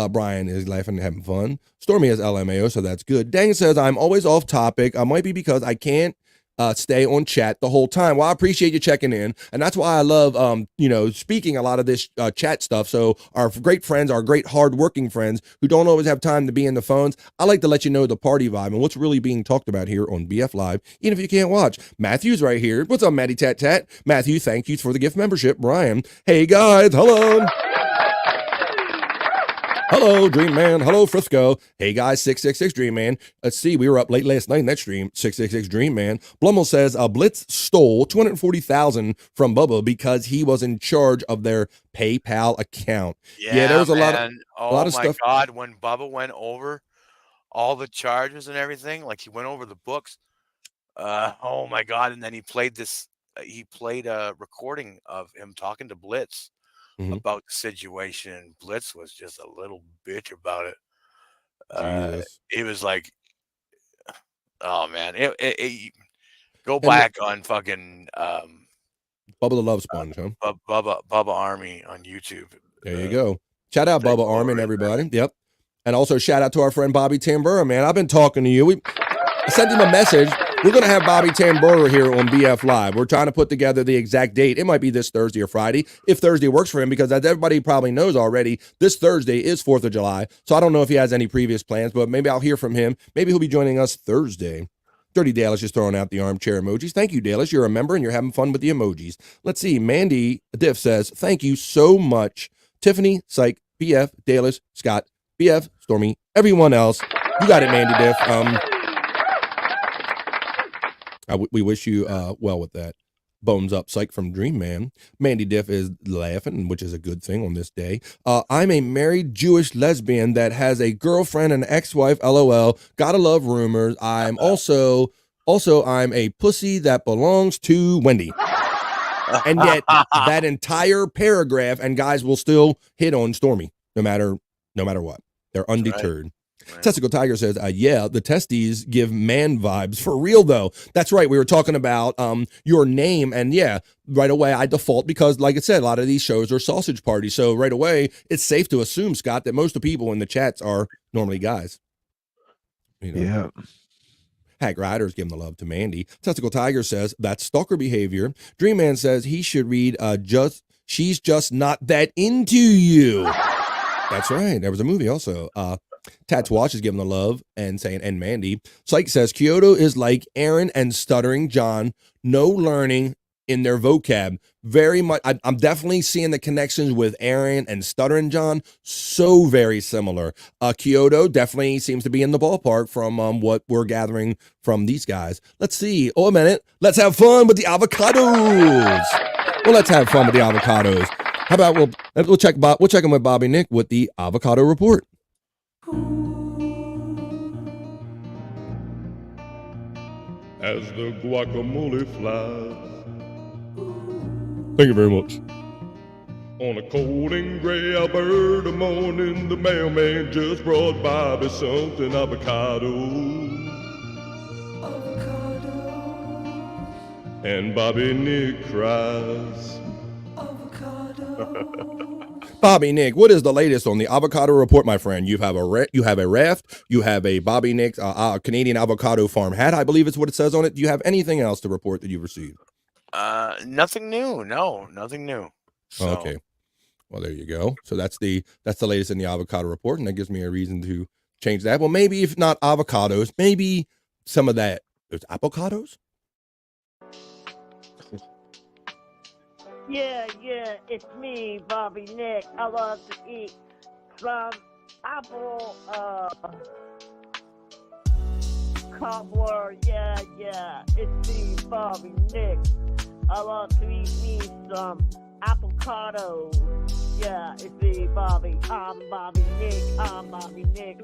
Brian is laughing and having fun. Stormy has LMAO, so that's good. Dang says, I'm always off topic. I might be because I can't stay on chat the whole time. Well, I appreciate you checking in. And that's why I love, speaking a lot of this chat stuff. So our great friends, our great hardworking friends who don't always have time to be in the phones, I like to let you know the party vibe and what's really being talked about here on BF Live, even if you can't watch. Matthew's right here. What's up, Matty Tat Tat? Matthew, thank you for the gift membership. Brian, hey guys, hello. Hello, Dream Man. Hello, Frisco. Hey, guys, 666 Dream Man. Let's see. We were up late last night in that stream. 666 Dream Man. Blummel says, Blitz stole $240,000 from Bubba because he was in charge of their PayPal account. Yeah, there was a lot Oh, of my stuff. God. When Bubba went over all the charges and everything, like he went over the books. Oh, my God. And then he played a recording of him talking to Blitz. About the situation. Blitz was just a little bitch about it. It was like, oh man, go back on fucking Bubba the Love Sponge, huh? Bubba Army on YouTube. There you go. Shout out Bubba Army and everybody. Yep. And also shout out to our friend Bobby Tambura, man. I've been talking to you. I sent him a message. We're going to have Bobby Tambura here on BF Live. We're trying to put together the exact date. It might be this Thursday or Friday, if Thursday works for him, because as everybody probably knows already, this Thursday is 4th of July. So I don't know if he has any previous plans, but maybe I'll hear from him. Maybe he'll be joining us Thursday. Dirty Dalish is throwing out the armchair emojis. Thank you, Dalish. You're a member and you're having fun with the emojis. Let's see. Mandy Diff says, thank you so much. Tiffany, Psych, BF, Dalish, Scott, BF, Stormy, everyone else. You got it, Mandy Diff. We wish you well with that. Bones up, Psych from Dream Man. Mandy Diff is laughing, which is a good thing on this day. I'm a married Jewish lesbian that has a girlfriend and ex-wife, LOL. Gotta love rumors. I'm also I'm a pussy that belongs to Wendy. And yet that entire paragraph, and guys will still hit on Stormy, no matter what. They're undeterred. Right. Testicle Tiger says, yeah, the testes give man vibes for real, though. That's right. We were talking about your name. And yeah, right away, I default because, like I said, a lot of these shows are sausage parties. So right away, it's safe to assume, Scott, that most of the people in the chats are normally guys. Yeah. Hack Riders give the love to Mandy. Testicle Tiger says, that's stalker behavior. Dream Man says he should read She's Just Not That Into You. That's right. There was a movie also. Tats Watch is giving the love and saying, and Mandy. Psych says, Kyoto is like Aaron and Stuttering John. No learning in their vocab. Very much. I'm definitely seeing the connections with Aaron and Stuttering John. So very similar. Kyoto definitely seems to be in the ballpark from what we're gathering from these guys. Let's see. Oh, a minute. Let's have fun with the avocados. Well, let's have fun with the avocados. How about we'll check in with Bobby Nick with the avocado report. As the guacamole flies. Thank you very much. On a cold and gray Alberta morning, the mailman just brought Bobby something avocado. And Bobby Nick cries. Bobby Nick, what is the latest on the avocado report, my friend? You have a raft, you have a Bobby Nick Canadian avocado farm hat, I believe is what it says on it. Do you have anything else to report that you've received? Nothing new. No, nothing new. So. Okay. Well, there you go. So that's the latest in the avocado report, and that gives me a reason to change that. Well, maybe if not avocados, maybe some of that. There's avocados? Yeah, it's me, Bobby Nick. I love to eat some apple cobbler. Yeah, it's me, Bobby Nick. I love to eat me some avocados. Yeah, it's me, Bobby. I'm Bobby Nick.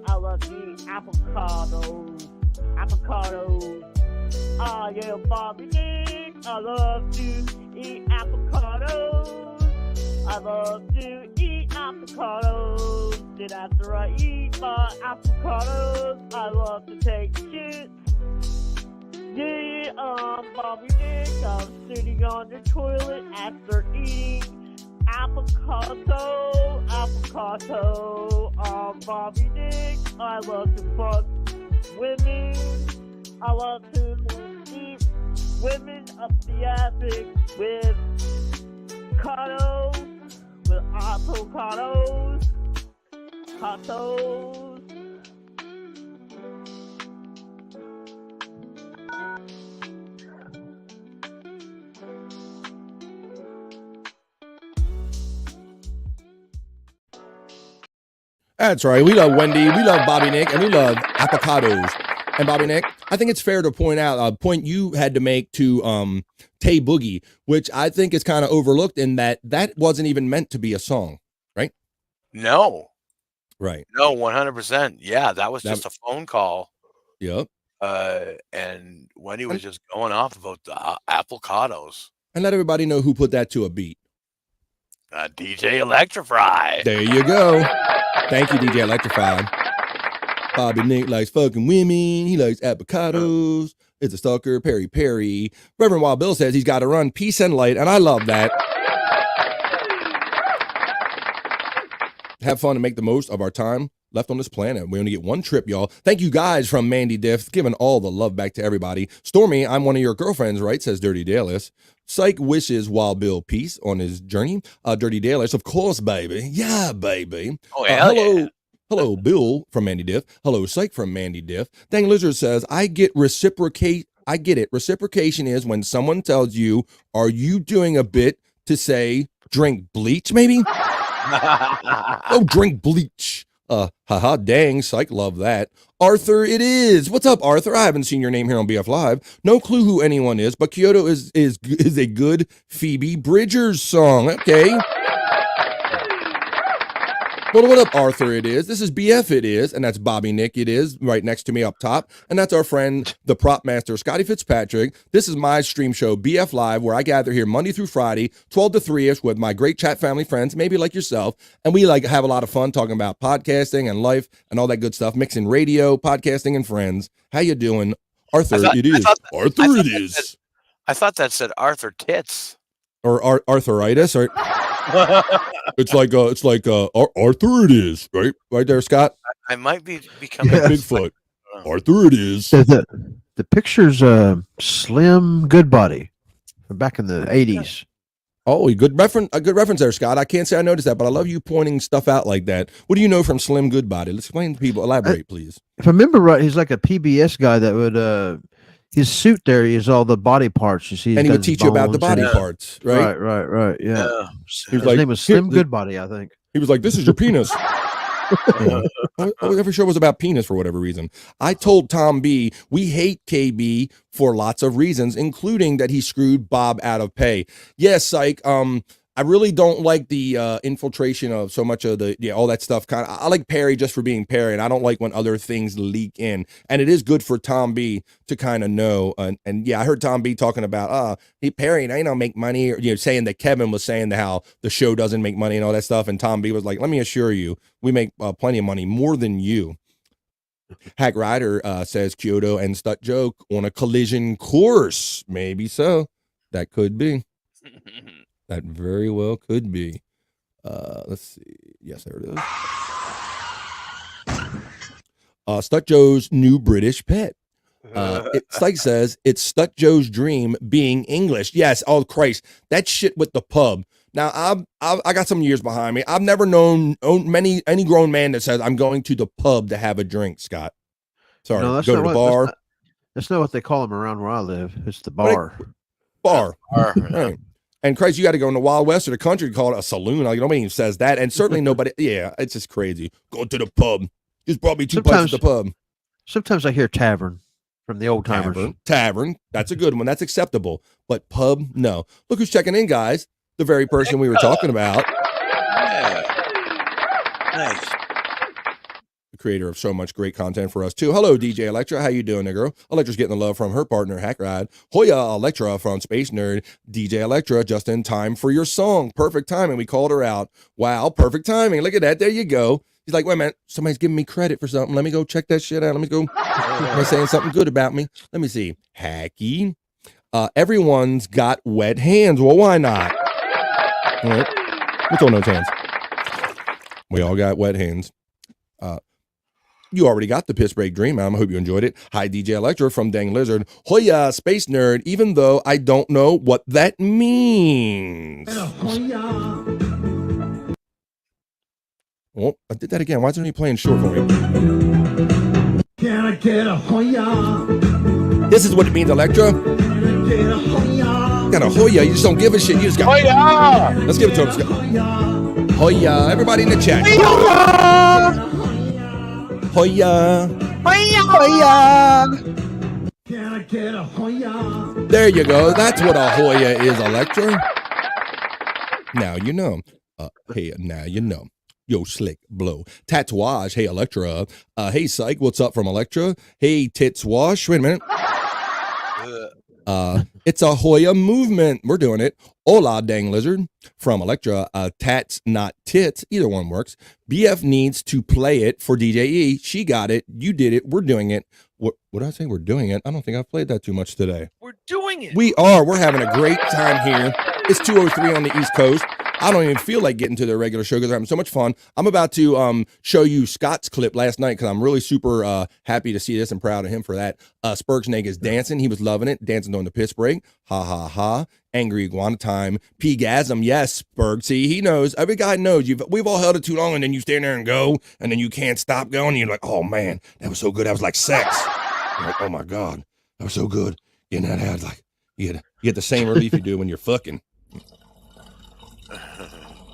I love to eat avocados. I am Bobby Nick. I love to eat avocados. I love to eat avocados. And after I eat my avocados, I love to take shit. Yeah, I'm Bobby Nick. I'm sitting on the toilet after eating avocado. I'm Bobby Nick. I love to fuck women. I love to eat women of the attic with avocados. That's right. We love Wendy. We love Bobby Nick, and we love avocados. And Bobby Nick, I think it's fair to point out a point you had to make to Tay Boogie, which I think is kind of overlooked in that wasn't even meant to be a song, right? No. Right. No, 100%. Yeah, that was just a phone call. Yep. And Wendy was just going off about the avocados. And let everybody know who put that to a beat. DJ Electrify. There you go. Thank you, DJ Electrify. Bobby Nick likes fucking women. He likes avocados. It's a stalker. Perry. Reverend Wild Bill says he's got to run peace and light, and I love that. Have fun and make the most of our time left on this planet. We only get one trip, y'all. Thank you guys from Mandy Diff, giving all the love back to everybody. Stormy, I'm one of your girlfriends, right? Says Dirty Dallas. Psych wishes Wild Bill peace on his journey. Dirty Dallas, of course, baby. Yeah, baby. Oh, hell yeah. Hello, Bill from Mandy Diff. Hello, Psych from Mandy Diff. Dang Lizard says, I get it. Reciprocation is when someone tells you, are you doing a bit to say, drink bleach, maybe? Oh, drink bleach. Haha, dang, Psych, love that. Arthur, it is. What's up, Arthur? I haven't seen your name here on BF Live. No clue who anyone is, but Kyoto is a good Phoebe Bridgers song. Okay. Well, what up, Arthur? It is. This is BF. It is, and that's Bobby Nick. It is right next to me up top, and that's our friend, the prop master, Scotty Fitzpatrick. This is my stream show, BF Live, where I gather here Monday through Friday, 12 to 3ish, with my great chat family friends, maybe like yourself, and we have a lot of fun talking about podcasting and life and all that good stuff, mixing radio, podcasting, and friends. How you doing, Arthur? It is. Arthur, it is. I thought that said Arthur Tits or arthritis, or. It's like Arthur it is, right there, Scott. I might be becoming Bigfoot. Arthur it is. The picture's Slim Goodbody from back in the 80s. Oh, a good reference there, Scott. I can't say I noticed that, but I love you pointing stuff out like that. What do you know from Slim Goodbody? Let's explain to people. Elaborate, please. If I remember right, he's like a PBS guy that would his suit there is all the body parts. You see, And he would teach you about the body parts, right? Right. Yeah. He was His name was "Here, Slim Goodbody, I think. He was like, "This is your penis." Every show was about penis for whatever reason. I told Tom B we hate KB for lots of reasons, including that he screwed Bob out of pay. Yes, psych. I really don't like the infiltration of so much of all that stuff. I like Perry just for being Perry, and I don't like when other things leak in. And it is good for Tom B to kind of know. And yeah, I heard Tom B talking about, hey, Perry, I don't make money, or saying that Kevin was saying how the show doesn't make money and all that stuff. And Tom B was like, let me assure you, we make plenty of money, more than you. Hack Rider says Kyoto and Stut Joke on a collision course. Maybe so. That could be. That very well could be. Let's see. Yes, there it is. Stut Joe's new British pet. Stike says it's Stut Joe's dream being English. Yes. Oh Christ, that shit with the pub. Now I got some years behind me. I've never known any grown man that says I'm going to the pub to have a drink. Scott, sorry, No, go to the bar. That's not what they call them around where I live. It's the bar. Bar. Right. And Christ, you got to go in the Wild West or the country to call it a saloon. Like, nobody even says that. And certainly nobody, yeah, it's just crazy. Going to the pub. Just brought me two pints at the pub. Sometimes I hear tavern from the old timers. Tavern. That's a good one. That's acceptable. But pub, no. Look who's checking in, guys. The very person we were talking about. Yeah. Nice. The creator of so much great content for us too. Hello, DJ Electra. How you doing, nigga? Electra's getting the love from her partner, Hack Ride. Hoya Electra from Space Nerd. DJ Electra, just in time for your song. Perfect timing. We called her out. Wow, perfect timing. Look at that. There you go. He's like, wait a minute. Somebody's giving me credit for something. Let me go check that shit out. Let me go. They're saying something good about me. Let me see. Hacky. Everyone's got wet hands. Well, why not? All right. What's on those hands? We all got wet hands. You already got the piss break dream. I hope you enjoyed it. Hi, DJ Electra from Dang Lizard. Hoya, Space Nerd, even though I don't know what that means. Oh, I did that again. Why isn't he playing short for me? Can I get a Hoya? This is what it means, Electra. Got a Hoya. You just don't give a shit. You just got Hoya. Let's give it to him. Hoya. Everybody in the chat. Hoya. Hoya. Can I get a Hoya? There you go. That's what a Hoya is, Electra. Now you know. Hey, now you know. Yo, Slick Blow. Tatouage. Hey, Electra. Hey, Psych. What's up from Electra? Hey, Tits Wash. Wait a minute. It's a Hoya movement. We're doing it. Hola, Dang Lizard. From Electra. Tats, not tits. Either one works. BF needs to play it for DJE. She got it. You did it. We're doing it. What did I say? We're doing it. I don't think I've played that too much today. We're doing it. We are. We're having a great time here. It's 2:03 on the East Coast. I don't even feel like getting to the regular show because I'm having so much fun. I'm about to show you Scott's clip last night because I'm really super happy to see this and proud of him for that. Spurgsnake is dancing. He was loving it. Dancing during the piss break. Ha, ha, ha. Angry Iguana time. P-gasm. Yes, Spurg. See, he knows. Every guy knows. We've all held it too long, and then you stand there and go, and then you can't stop going. And you're like, oh, man, that was so good. That was like sex. You're like, oh, my God. That was so good. Getting that out, like, you get the same relief you do when you're fucking.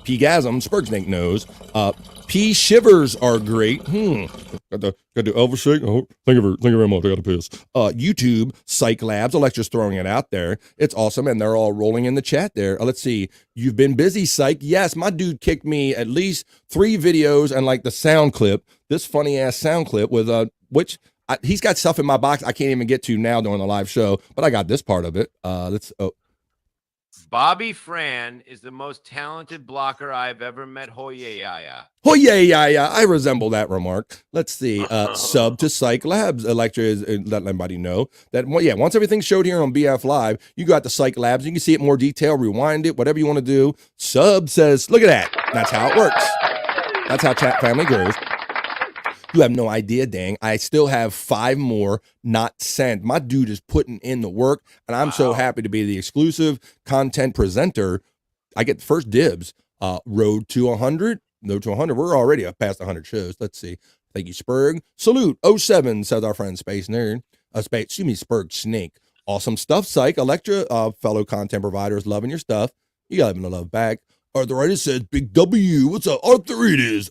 P-gasm, Spurgsnake knows. P-shivers are great. Got the Elvis shake. Oh, thank you very much. I got to piss. YouTube, Psych Labs, Electra's throwing it out there. It's awesome, and they're all rolling in the chat there. Let's see. You've been busy, Psych. Yes, my dude kicked me at least 3 videos and like the sound clip, this funny-ass sound clip with, he's got stuff in my box I can't even get to now during the live show, but I got this part of it. Bobby Fran is the most talented blocker I've ever met. Hoya. Hoya. I resemble that remark. Let's see. Sub to Psych Labs. Electra is letting everybody know that, once everything's showed here on BF Live, you got the Psych Labs. You can see it in more detail, rewind it, whatever you want to do. Sub says, look at that. That's how it works. That's how chat family grows. You have no idea, dang. I still have 5 more not sent. My dude is putting in the work, and I'm so happy to be the exclusive content presenter. I get the first dibs. Road to 100. Road to 100. We're already up past 100 shows. Let's see. Thank you, Spurg. Salute. 07, says our friend Space Nerd. Spurg Snake. Awesome stuff, Psych. Electra, fellow content providers, loving your stuff. You got him to love back. Arthritis says, Big W, what's up? Arthritis.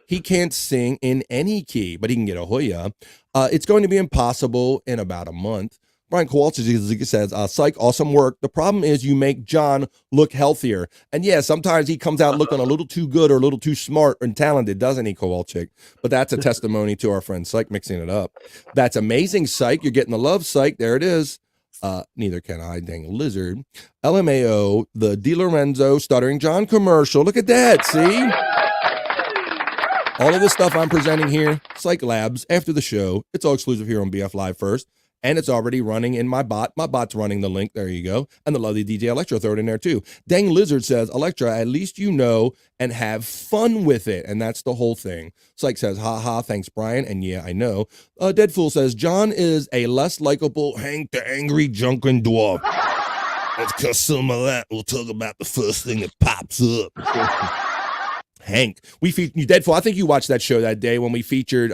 He can't sing in any key, but he can get a Hoya. It's going to be impossible in about a month. Brian Kowalczyk says, Psych, awesome work. The problem is you make John look healthier. And yeah, sometimes he comes out looking a little too good or a little too smart and talented, doesn't he, Kowalczyk? But that's a testimony to our friend Psych mixing it up. That's amazing, Psych. You're getting the love, Psych. There it is. Neither can I, dang lizard. LMAO, the DiLorenzo Stuttering John commercial. Look at that, see? All of this stuff I'm presenting here, Psych Labs, after the show. It's all exclusive here on BF Live first. And it's already running in my bot. My bot's running the link. There you go. And the lovely DJ Electra, throw it in there too. Dang Lizard says, Electra, at least you know and have fun with it. And that's the whole thing. Psych says, ha ha, thanks, Brian. And yeah, I know. Deadfool says, John is a less likable Hank the Angry Drunken Dwarf. That's because some of that we'll talk about the first thing that pops up. Hank, we featured Deadfall. I think you watched that show that day when we featured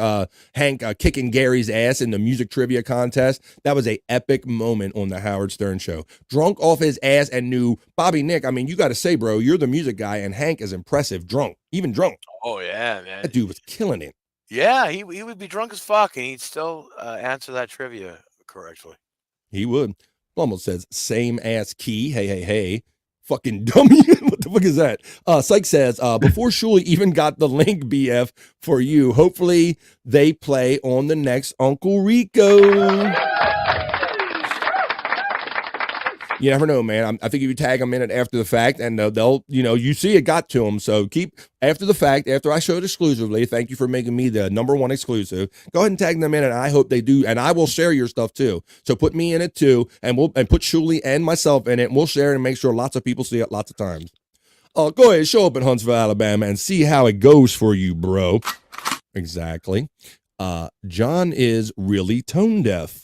Hank kicking Gary's ass in the music trivia contest. That was a epic moment on the Howard Stern show. Drunk off his ass and knew Bobby Nick. I mean, you got to say, bro, you're the music guy, and Hank is impressive. Drunk, even drunk. Oh yeah, man. That dude was killing it. Yeah, he would be drunk as fuck, and he'd still answer that trivia correctly. He would. Almost says same ass key. Hey. Fucking dummy. What the fuck is that? Psych says, before Shuli even got the link, BF, for you, hopefully they play on the next Uncle Rico. You never know, man. I think if you tag them in it after the fact, and they'll, you see it got to them. So keep after the fact, after I show it exclusively. Thank you for making me the #1 exclusive. Go ahead and tag them in, and I hope they do. And I will share your stuff too. So put me in it too, and put Shuli and myself in it. And we'll share it and make sure lots of people see it lots of times. Go ahead, show up in Huntsville, Alabama, and see how it goes for you, bro. Exactly. John is really tone deaf.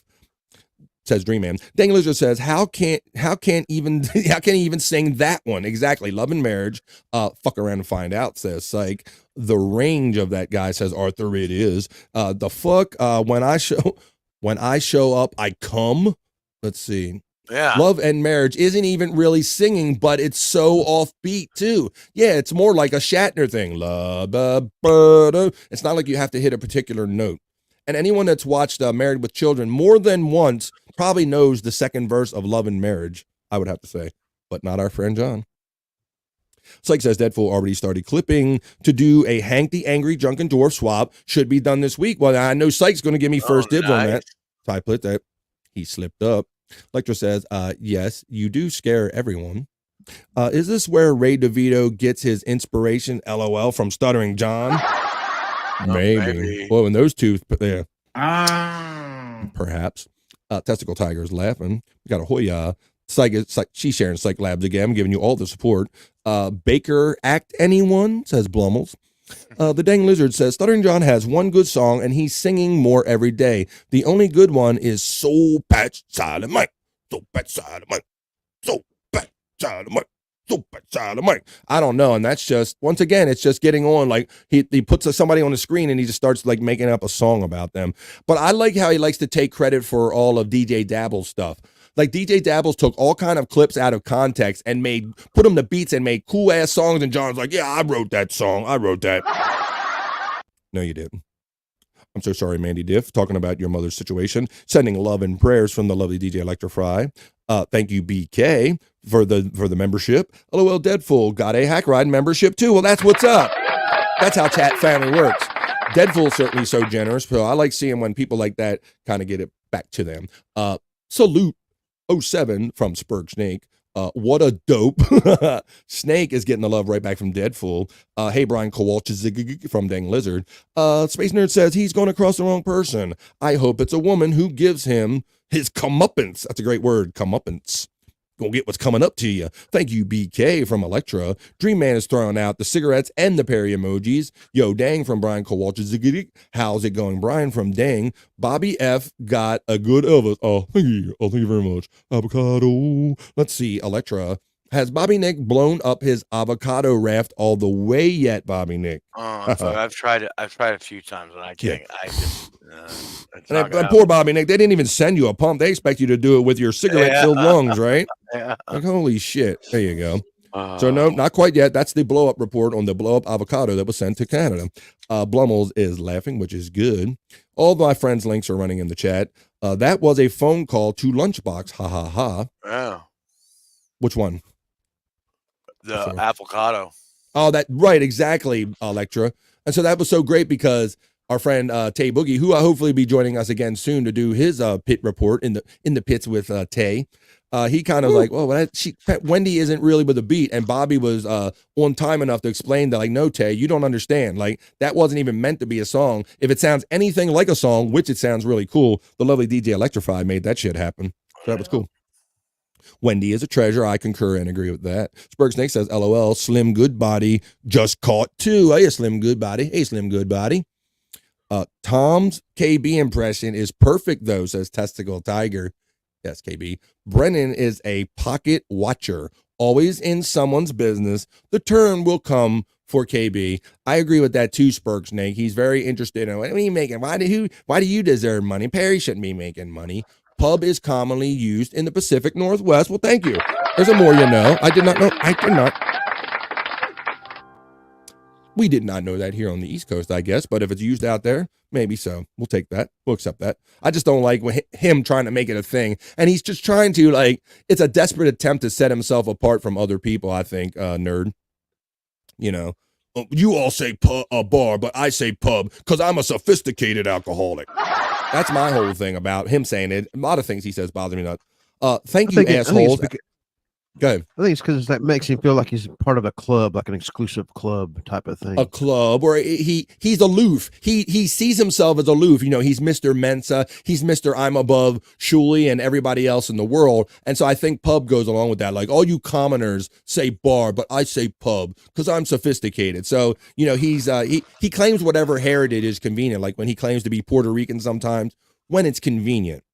Says Dream Man. Dang Lizard says, how can't he even sing that one? Exactly. Love and Marriage. Fuck around and find out, says Psych. The range of that guy, says Arthur, it is. The fuck, when I show up, I come. Let's see. Yeah. Love and Marriage isn't even really singing, but it's so offbeat too. Yeah, it's more like a Shatner thing. It's not like you have to hit a particular note. And anyone that's watched Married with Children more than once probably knows the second verse of Love and Marriage, I would have to say, but not our friend John. Psych says Deadful already started clipping to do a Hank the Angry Drunken Dwarf swap. Should be done this week. Well, I know Psych's going to give me first dibs on that. So I put that. He slipped up. Electra says, yes, you do scare everyone. Is this where Ray DeVito gets his inspiration, LOL, from Stuttering John? Maybe. Well, when those two, yeah. Perhaps. Testicle Tiger's laughing. We got a Hoya. She's sharing Psych Labs again. I'm giving you all the support. Baker Act Anyone, says Blummels. The Dang Lizard says, Stuttering John has one good song and he's singing more every day. The only good one is Soul Patch Silent Mike. Soul Patch Silent Mike. Soul Patch Silent Mike. I don't know, and that's just, once again, it's just getting on, like he puts somebody on the screen and he just starts like making up a song about them. But I like how he likes to take credit for all of DJ Dabble's stuff. Like DJ Dabbles took all kind of clips out of context and put them to beats and made cool ass songs, and John's like, yeah, I wrote that song, I wrote that. No, you didn't. I'm so sorry, Mandy Diff, talking about your mother's situation. Sending love and prayers from the lovely DJ Electra Fry. Thank you, BK, for the membership. LOL Deadful got a Hack Ride membership too. Well, that's what's up. That's how chat family works. Deadful certainly so generous. So I like seeing when people like that kind of get it back to them. Salute 07 from Spurg Snake. What a dope. Snake is getting the love right back from Deadful. Hey, Brian Kowalczyk from Dang Lizard. Space Nerd says he's going across the wrong person. I hope it's a woman who gives him his comeuppance. That's a great word, comeuppance. Gonna get what's coming up to you. Thank you, BK from Electra. Dream Man is throwing out the cigarettes and the Perry emojis. Yo, Dang from Brian Kowalczyk. How's it going, Brian from Dang? Bobby F got a good Elvis. Oh, thank you. Oh, thank you very much. Avocado. Let's see, Electra. Has Bobby Nick blown up his avocado raft all the way yet, Bobby Nick? So I've tried it. I've tried it a few times, and I can't. I just. And poor Bobby Nick, they didn't even send you a pump. They expect you to do it with your cigarette-filled lungs, right? Yeah. Like, holy shit. There you go. So no, not quite yet. That's the blow-up report on the blow-up avocado that was sent to Canada. Blummels is laughing, which is good. All my friends' links are running in the chat. That was a phone call to Lunchbox. Ha, ha, ha. Oh. Which one? The avocado. Oh, that right, exactly, Electra. And so that was so great because our friend Tay Boogie, who will hopefully be joining us again soon to do his pit report in the pits with Tay, he kind of like, well, Wendy isn't really with a beat, and Bobby was on time enough to explain that, like, no, Tay, you don't understand. Like, that wasn't even meant to be a song. If it sounds anything like a song, which it sounds really cool, the lovely DJ Electrify made that shit happen. So that was cool. Wendy is a treasure. I concur and agree with that. Spurg Snake says, LOL, Slim Good Body just caught two. Hey, Slim Good Body. Hey, Slim Good Body. Tom's KB impression is perfect, though, says Testicle Tiger. Yes, KB. Brennan is a pocket watcher, always in someone's business. The turn will come for KB. I agree with that too, Spurg Snake. He's very interested in what are you making? Why do you deserve money? Perry shouldn't be making money. Pub is commonly used in the Pacific Northwest. Well, thank you. There's a more you know. I did not know. I did not. We did not know that here on the East Coast, I guess. But if it's used out there, maybe so. We'll take that. We'll accept that. I just don't like him trying to make it a thing. And he's just trying to, like, it's a desperate attempt to set himself apart from other people, I think, nerd. You know, you all say bar, but I say pub because I'm a sophisticated alcoholic. That's my whole thing about him saying it. A lot of things he says bother me not. Thank you, assholes. Go ahead. I think it's because that makes him feel like he's part of a club, like an exclusive club type of thing. A club, or he's aloof. He sees himself as aloof. You know, he's Mr. Mensa. He's Mr. I'm above Shuley and everybody else in the world. And so I think pub goes along with that. Like, all you commoners say bar, but I say pub because I'm sophisticated. So, you know, he claims whatever heritage is convenient. Like when he claims to be Puerto Rican sometimes when it's convenient.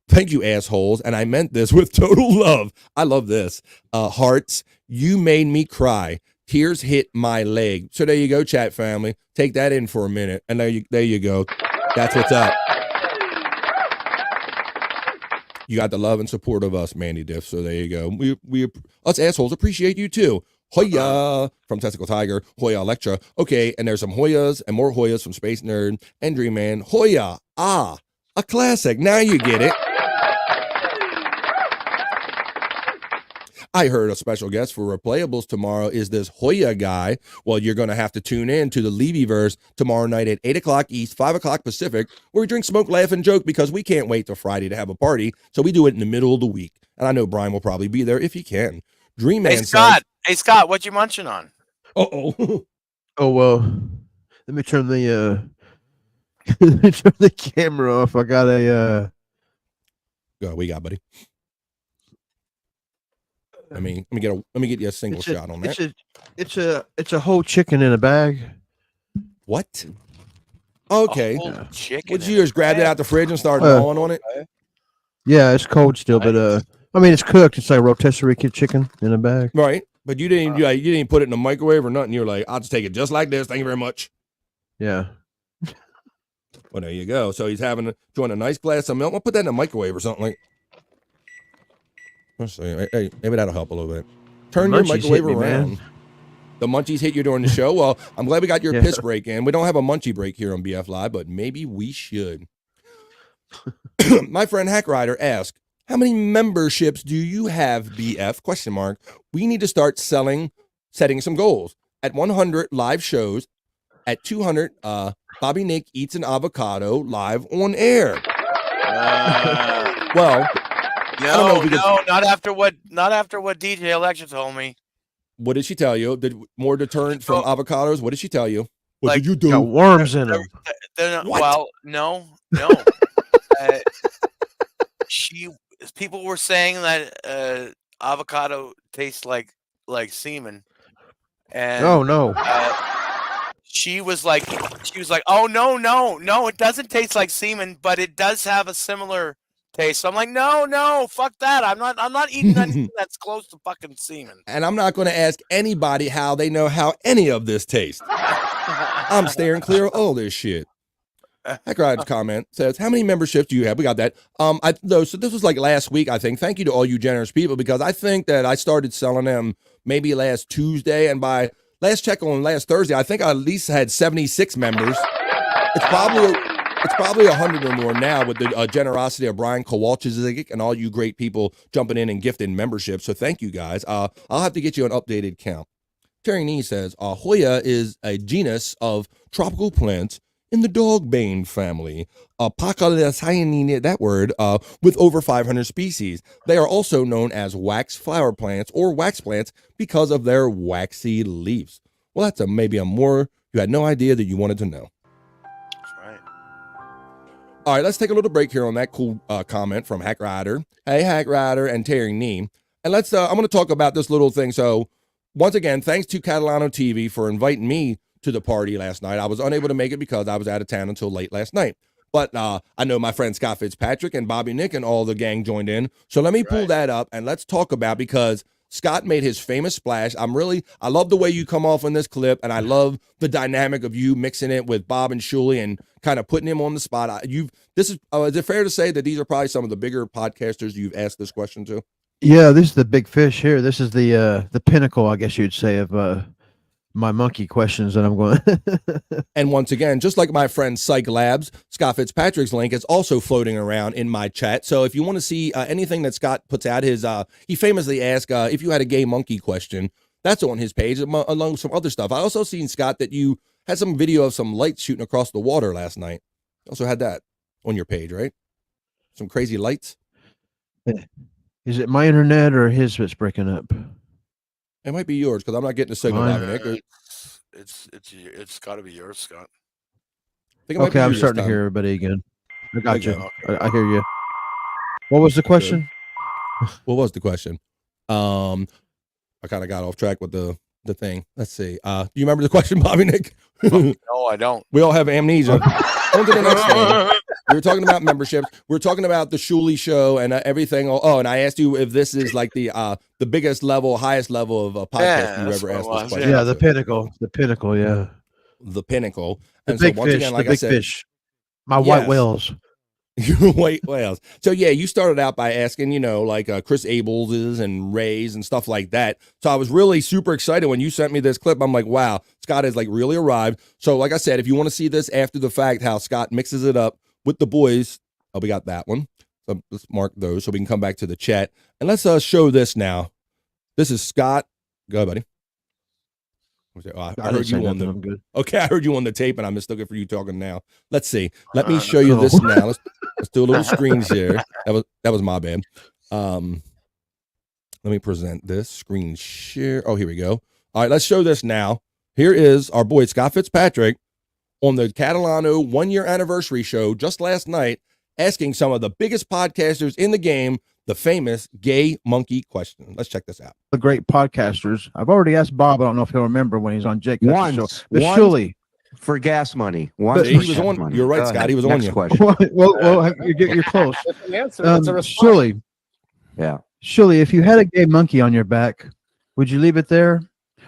Thank you, assholes. And I meant this with total love. I love this. Hearts, you made me cry. Tears hit my leg. So there you go, chat family. Take that in for a minute. And there you go. That's what's up. You got the love and support of us, Mandy Diff. So there you go. We us assholes appreciate you too. Hoya from Testicle Tiger. Hoya Electra. Okay, and there's some Hoyas and more Hoyas from Space Nerd and Dream Man. Hoya. A classic. Now you get it. I heard a special guest for Replayables tomorrow is this Hoya guy. Well, you're going to have to tune in to the Levyverse tomorrow night at 8 o'clock East, 5 o'clock Pacific, where we drink, smoke, laugh, and joke because we can't wait till Friday to have a party. So we do it in the middle of the week. And I know Brian will probably be there if he can. Dream Man says, Hey, Scott, what you munching on? Uh-oh. Oh, well, let me turn the let me turn the camera off. I got a what you got, buddy? I mean, let me get you a single shot on that. It's a whole chicken in a bag. What? Okay. Chicken. Would you just grab it out the fridge and start gnawing on it? Yeah, it's cold still, but I mean, it's cooked. It's like rotisserie chicken in a bag. Right, but you didn't put it in the microwave or nothing. You're like, I'll just take it just like this. Thank you very much. Yeah. Well, there you go. So he's enjoying a nice glass of milk. I'll put that in the microwave or something like. Let's see. Hey, maybe that'll help a little bit. Turn your microwave around. Man. The munchies hit you during the show. Well, I'm glad we got your piss break in. We don't have a munchie break here on BF Live, but maybe we should. My friend Hack Rider asked, how many memberships do you have, BF? ? We need to start setting some goals. At 100 live shows, at 200, Bobby Nick eats an avocado live on air. Well, no, not after what DJ Electra told me. What did she tell you? Did more deterrent from avocados? What did she tell you? What did you do? Got worms in them. Well, no. People were saying that avocado tastes like semen. And oh no. She was like, oh no, it doesn't taste like semen, but it does have a similar taste. I'm like, no, fuck that. I'm not eating anything that's close to fucking semen. And I'm not going to ask anybody how they know how any of this tastes. I'm steering clear of all this shit. Hack Ride's comment says, how many memberships do you have? We got that. So this was like last week, I think. Thank you to all you generous people, because I think that I started selling them maybe last Tuesday, and by last check on last Thursday, I think I at least had 76 members. It's probably 100 or more now, with the generosity of Brian Kowalczyk and all you great people jumping in and gifting memberships. So thank you guys. I'll have to get you an updated count. Terry Nee says, Hoya is a genus of tropical plants in the dogbane family, that word, with over 500 species. They are also known as wax flower plants or wax plants because of their waxy leaves. Well, that's maybe a more you had no idea that you wanted to know. That's right. All right, let's take a little break here on that cool comment from Hack Rider. Hey, Hack Rider and Terry Nee. And I'm going to talk about this little thing. So once again, thanks to Catalano TV for inviting me to the party last night. I was unable to make it because I was out of town until late last night. But I know my friend Scott Fitzpatrick and Bobby Nick and all the gang joined in. So let me pull that up and let's talk about, because Scott made his famous splash. I love the way you come off in this clip, and I love the dynamic of you mixing it with Bob and Shuley and kind of putting him on the spot. Is it fair to say that these are probably some of the bigger podcasters you've asked this question to? Yeah, this is the big fish here. This is the pinnacle, I guess you'd say, of my monkey questions that I'm going. And once again, just like my friend Psych Labs, Scott Fitzpatrick's link is also floating around in my chat. So if you want to see anything that Scott puts out, he famously asked if you had a gay monkey question. That's on his page, along with some other stuff. I also seen, Scott, that you had some video of some lights shooting across the water last night. Also had that on your page, right? Some crazy lights. Is it my internet or his that's breaking up? It might be yours, because I'm not getting a signal. It's got to be yours, Scott. Okay, I'm starting to hear everybody again. I got you. Okay. I hear you. What was the question? What was the question? I kind of got off track with the thing. Let's see. Do you remember the question, Bobby Nick? No, I don't. We all have amnesia. On to the next thing. We were talking about memberships. We were talking about the Shuley show and everything. Oh, and I asked you if this is like the biggest level, highest level of a podcast you ever asked this question. Yeah, the pinnacle. The pinnacle, yeah. The pinnacle. The and big so once fish, again, like the big I said, fish. My white whales. Your white whales. So yeah, you started out by asking, like Chris Abels's and Ray's and stuff like that. So I was really super excited when you sent me this clip. I'm like, wow, Scott has like really arrived. So like I said, if you want to see this after the fact, how Scott mixes it up with the boys, we got that one. So let's mark those so we can come back to the chat. And let's show this now. This is Scott. Go ahead, buddy. I heard you on the. Okay, I heard you on the tape, and I mistook it for you talking now. Let's see. Let me show you this now. Let's do a little screen share. That was my bad. Let me present this screen share. Oh, here we go. All right, let's show this now. Here is our boy Scott Fitzpatrick on the Catalano 1-year anniversary show just last night, asking some of the biggest podcasters in the game the famous gay monkey question. Let's check this out. The great podcasters. I've already asked Bob. I don't know if he'll remember when he's on Jake. Once Shuley. For gas money. He was on. Money. You're right, Scott. He was on you. Well, you're close. Shuley. Yeah. Shuley, if you had a gay monkey on your back, would you leave it there,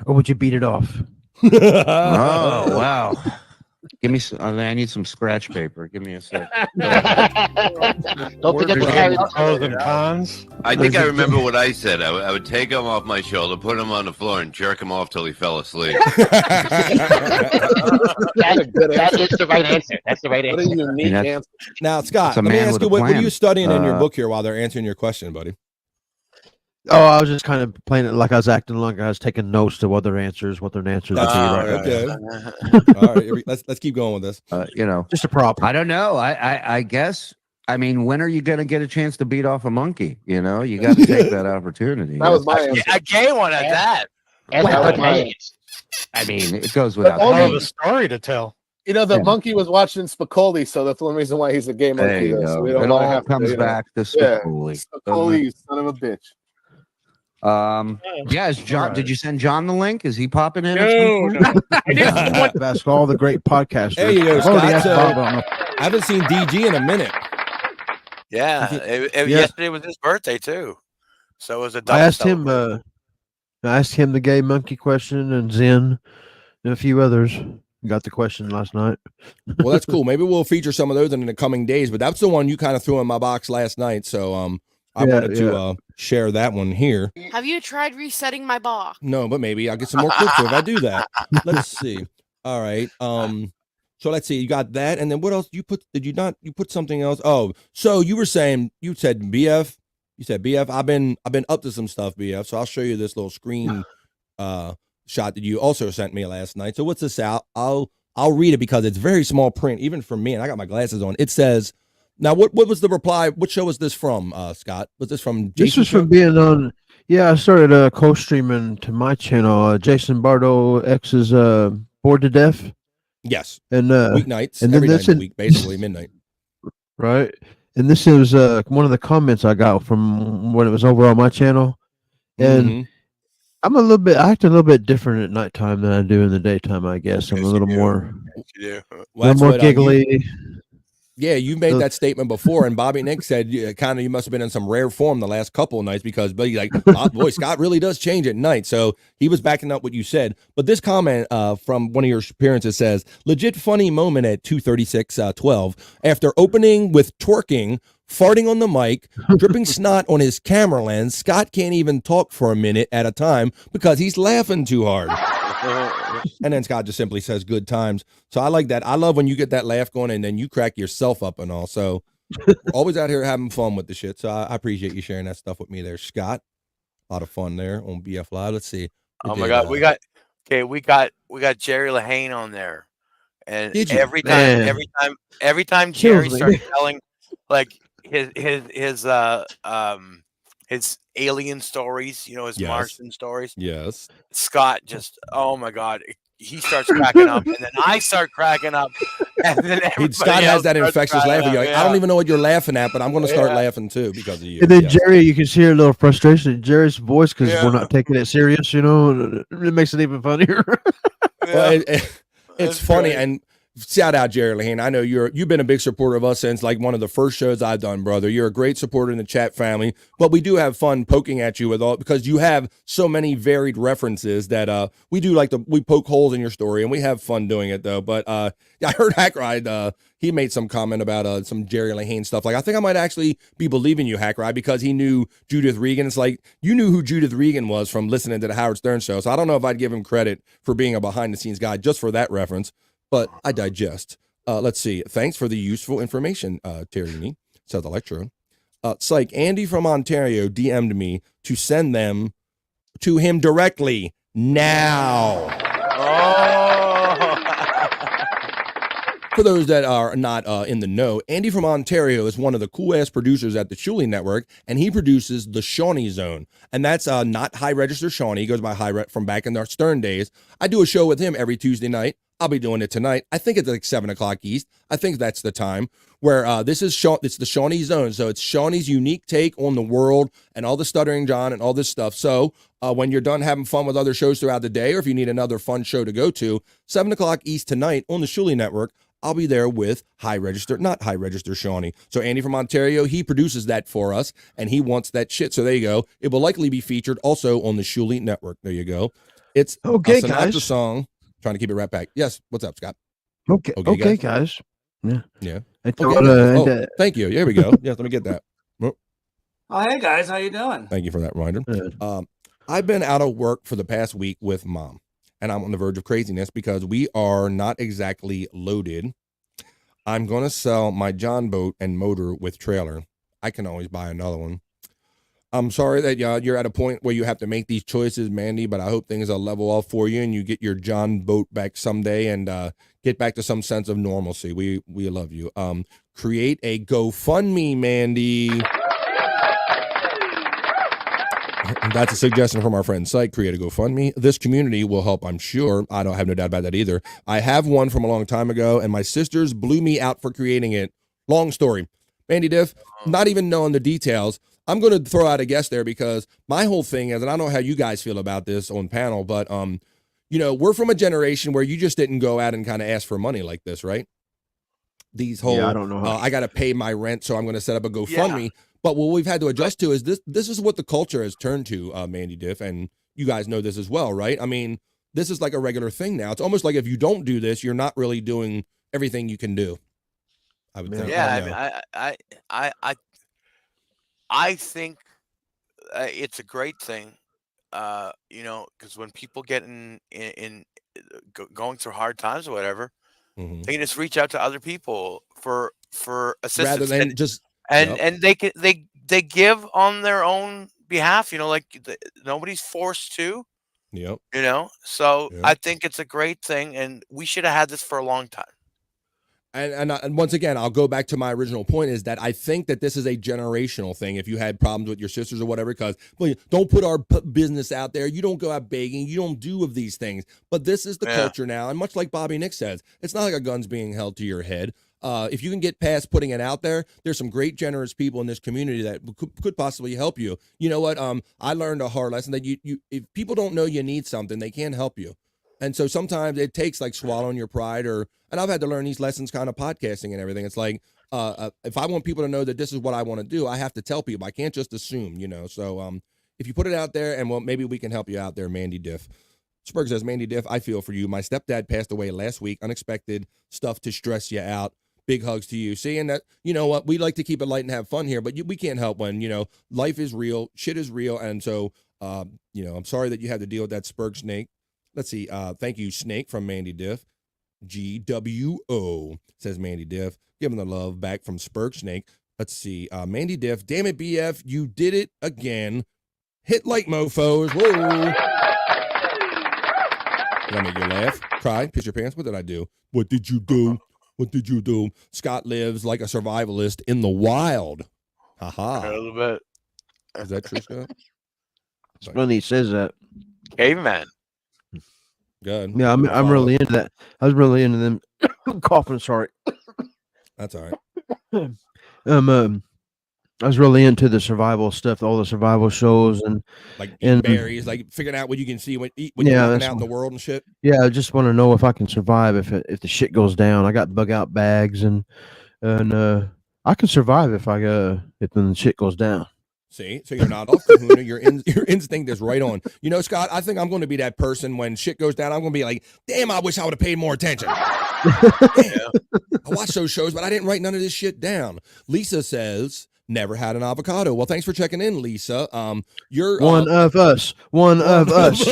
or would you beat it off? Oh wow. Give me some. I need some scratch paper. Give me a sec. Don't forget to carry the pros and cons. I think I remember what I said. I would take him off my shoulder, put him on the floor, and jerk him off till he fell asleep. That is the right answer. That's the right answer. What a unique answer. Now, Scott, let me ask you, what are you studying in your book here while they're answering your question, buddy? Oh, I was just kind of playing it like I was acting like I was taking notes to what their answers would be. Right. Okay. All right. Let's keep going with this. Just a prop. I don't know. I guess. I mean, when are you going to get a chance to beat off a monkey? You got to take that opportunity. That was my answer. A gay one at that. I mean, it goes without saying. saying. A story to tell. The monkey was watching Spicoli, so that's one reason why he's a gay monkey. So we don't it all comes back to Spicoli. Spicoli, son of a bitch. Is John? Did you send John the link? Is he popping in? No. That's all the great podcasters. There you go, Scott. I haven't seen DG in a minute. Yeah, Yeah. yesterday was his birthday too, so it was a double. I asked him the gay monkey question, and Zen and a few others got the question last night. Well, that's cool. Maybe we'll feature some of those in the coming days, but that's the one you kind of threw in my box last night. So I wanted to share that one here. Have you tried resetting my box? No, but maybe I'll get some more clips if I do that. Let's see. All right. So let's see. You got that, and then what else you put? Did you not? You put something else? Oh, so you were saying you said BF. You said BF. I've been up to some stuff, BF. So I'll show you this little screen shot that you also sent me last night. So what's this out? I'll read it because it's very small print, even for me, and I got my glasses on. It says, now what was the reply? What show was this from, Scott? Was this from Jason? This was from being on. Yeah, I started co-streaming to my channel. Jason Bardo X's Bored to Death. Yes. And weeknights, and every night of the week, basically midnight. Right. And this is one of the comments I got from when it was over on my channel. And I act a little bit different at nighttime than I do in the daytime, I guess. I'm a little more, giggly. Yeah, you made that statement before, and Bobby Nick said kind of you must have been in some rare form the last couple of nights because, but like, boy, Scott really does change at night. So he was backing up what you said. But this comment from one of your appearances says, legit funny moment at 2:36:12 after opening with twerking, farting on the mic, dripping snot on his camera lens. Scott can't even talk for a minute at a time because he's laughing too hard. And then Scott just simply says good times. So I like that. I love when you get that laugh going and then you crack yourself up and all. So we're always out here having fun with the shit. So I appreciate you sharing that stuff with me there, Scott. A lot of fun there on BF Live. Let's see. Oh my God, we got Jerry Lahane on there, and every time Jerry starts telling like his alien stories, his Martian stories. Yes. Scott just, oh my God, he starts cracking up, and then I start cracking up, and then Scott has that infectious laughing. Like, I don't even know what you're laughing at, but I'm going to start laughing too because of you. And then Jerry, you can hear a little frustration in Jerry's voice because we're not taking it serious. It makes it even funnier. Well, it's funny, and shout out Jerry Lahane. I know you've been a big supporter of us since like one of the first shows I've done, brother. You're a great supporter in the chat family, but we do have fun poking at you with all because you have so many varied references that we do we poke holes in your story and we have fun doing it though. But I heard Hackride, he made some comment about some Jerry Lahane stuff. Like I think I might actually be believing you, Hackride, because he knew Judith Regan. It's like you knew who Judith Regan was from listening to the Howard Stern show. So I don't know if I'd give him credit for being a behind the scenes guy just for that reference. But I digest. Let's see. Thanks for the useful information, Terry, says Electro. Psych, Andy from Ontario DM'd me to send them to him directly now. For those that are not in the know, Andy from Ontario is one of the cool-ass producers at the Shuli Network, and he produces the Shawnee Zone. And that's not High Register Shawnee. He goes by High from back in our Stern days. I do a show with him every Tuesday night. I'll be doing it tonight. I think it's like 7 o'clock East. I think that's the time where it's the Shawnee Zone. So it's Shawnee's unique take on the world and all the Stuttering John and all this stuff. So when you're done having fun with other shows throughout the day, or if you need another fun show to go to, 7 o'clock East tonight on the Shuli Network, I'll be there with not High Register Shawnee. So Andy from Ontario, he produces that for us, and he wants that shit. So there you go. It will likely be featured also on the Shuli Network. There you go. It's a Sinatra song. Trying to keep it right back. Yes. What's up, Scott? Okay, guys. Yeah. Yeah. Okay. Thank you. Here we go. Yes, let me get that. Oh, hey guys, how you doing? Thank you for that reminder. I've been out of work for the past week with Mom, and I'm on the verge of craziness because we are not exactly loaded. I'm going to sell my John boat and motor with trailer. I can always buy another one. I'm sorry that you're at a point where you have to make these choices, Mandy, but I hope things will level off for you and you get your John boat back someday and get back to some sense of normalcy. We love you. Create a GoFundMe, Mandy. That's a suggestion from our friend Site. Create a GoFundMe. This community will help, I'm sure. I don't have no doubt about that either. I have one from a long time ago, and my sisters blew me out for creating it. Long story. Mandy Diff, not even knowing the details, I'm going to throw out a guess there because my whole thing is, and I don't know how you guys feel about this on panel, but, we're from a generation where you just didn't go out and kind of ask for money like this, right? these whole, I don't know how. I got to pay my rent, so I'm going to set up a GoFundMe. But what we've had to adjust to is this is what the culture has turned to, Mandy Diff, and you guys know this as well, right? I mean, this is like a regular thing now. It's almost like if you don't do this, you're not really doing everything you can do. I would think. Yeah, I think it's a great thing, because when people get going through hard times or whatever, they can just reach out to other people for assistance, rather than just and they give on their own behalf. Nobody's forced to. Yep. So I think it's a great thing, and we should have had this for a long time. And once again, I'll go back to my original point is that I think that this is a generational thing. If you had problems with your sisters or whatever, because don't put our business out there. You don't go out begging. You don't do of these things. But this is the culture now. And much like Bobby Nick says, it's not like a gun's being held to your head. If you can get past putting it out there, there's some great, generous people in this community that could possibly help you. You know what? I learned a hard lesson that if people don't know you need something, they can't help you. And so sometimes it takes like swallowing your pride and I've had to learn these lessons kind of podcasting and everything. It's like, if I want people to know that this is what I want to do, I have to tell people. I can't just assume, So if you put it out there and maybe we can help you out there, Mandy Diff. Spurg says, Mandy Diff, I feel for you. My stepdad passed away last week. Unexpected stuff to stress you out. Big hugs to you. Seeing that, you know what, we like to keep it light and have fun here, but we can't help when, life is real, shit is real. And so, I'm sorry that you had to deal with that Spurg Snake. Let's see. Thank you, Snake, from Mandy Diff. GWO, says Mandy Diff. Giving the love back from Spurg Snake. Let's see. Mandy Diff, damn it, BF, you did it again. Hit like mofos. Whoa. Did I make you laugh? Cry? Piss your pants? What did I do? What did you do? What did you do? Scott lives like a survivalist in the wild. Haha. A little bit. Is that true, Scott? It's funny he says that. Caveman. Good. Yeah, I'm really into that. I was really into them coughing. Sorry. That's all right. I was really into the survival stuff, all the survival shows, and berries, like figuring out what you can see when you're walking out in the world and shit. Yeah, I just want to know if I can survive if the shit goes down. I got bug out bags and I can survive if the shit goes down. See, so you're not off kahuna. Your instinct is right on. Scott, I think I'm going to be that person when shit goes down. I'm going to be like, damn, I wish I would have paid more attention. I watched those shows, but I didn't write none of this shit down. Lisa says, never had an avocado. Well, thanks for checking in, Lisa. You're one of us. One of us.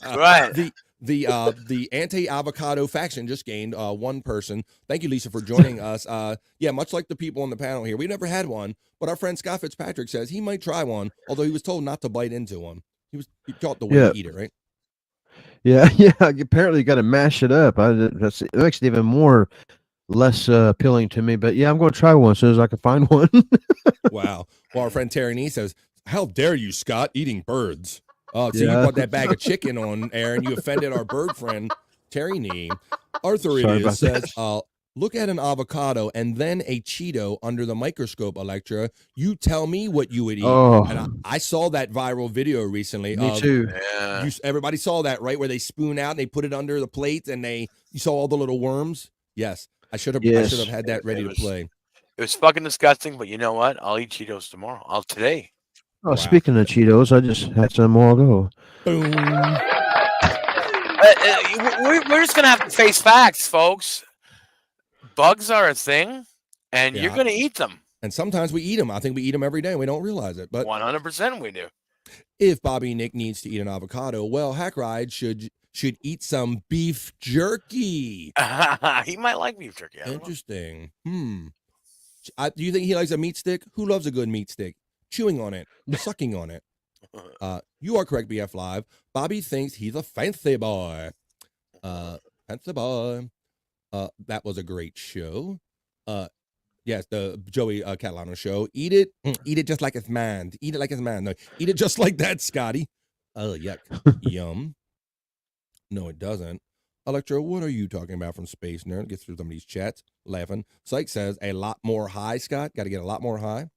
Right. The anti-avocado faction just gained one person. Thank you, Lisa, for joining us. Much like the people on the panel here, we've never had one, but our friend Scott Fitzpatrick says he might try one, although he was told not to bite into one. He taught the way to eat it, right? Yeah. Apparently, you got to mash it up. It makes it even less appealing to me. But yeah, I'm going to try one as soon as I can find one. Wow. Well, our friend Terry Nee says, "How dare you, Scott, eating birds?" Oh, so you brought that bag of chicken on air and you offended our bird friend, Terry Nee. Arthur says, look at an avocado and then a Cheeto under the microscope, Electra. You tell me what you would eat. Oh. And I saw that viral video recently. Me too. Yeah. Everybody saw that, right? Where they spoon out and they put it under the plate and you saw all the little worms. Yes. I should have had that ready to play. It was fucking disgusting, but you know what? I'll eat Cheetos tomorrow. Today. Oh, wow. Speaking of Cheetos, I just had some more ago. Boom. We're just going to have to face facts, folks. Bugs are a thing, and you're going to eat them. And sometimes we eat them. I think we eat them every day, and we don't realize it. But 100% we do. If Bobby Nick needs to eat an avocado, well, Hack Ride should eat some beef jerky. He might like beef jerky. Interesting. Do you think he likes a meat stick? Who loves a good meat stick? Chewing on it, sucking on it. You are correct, BF Live. Bobby thinks he's a fancy boy. Fancy boy. That was a great show. Yes, the Joey Catalano show. Eat it just like it's mine. Eat it like it's mine. No, eat it just like that, Scotty. Oh, yuck. Yum. No, it doesn't. Electro, what are you talking about from Space Nerd? Get through some of these chats. Laughing. Psych says a lot more high, Scott. Got to get a lot more high.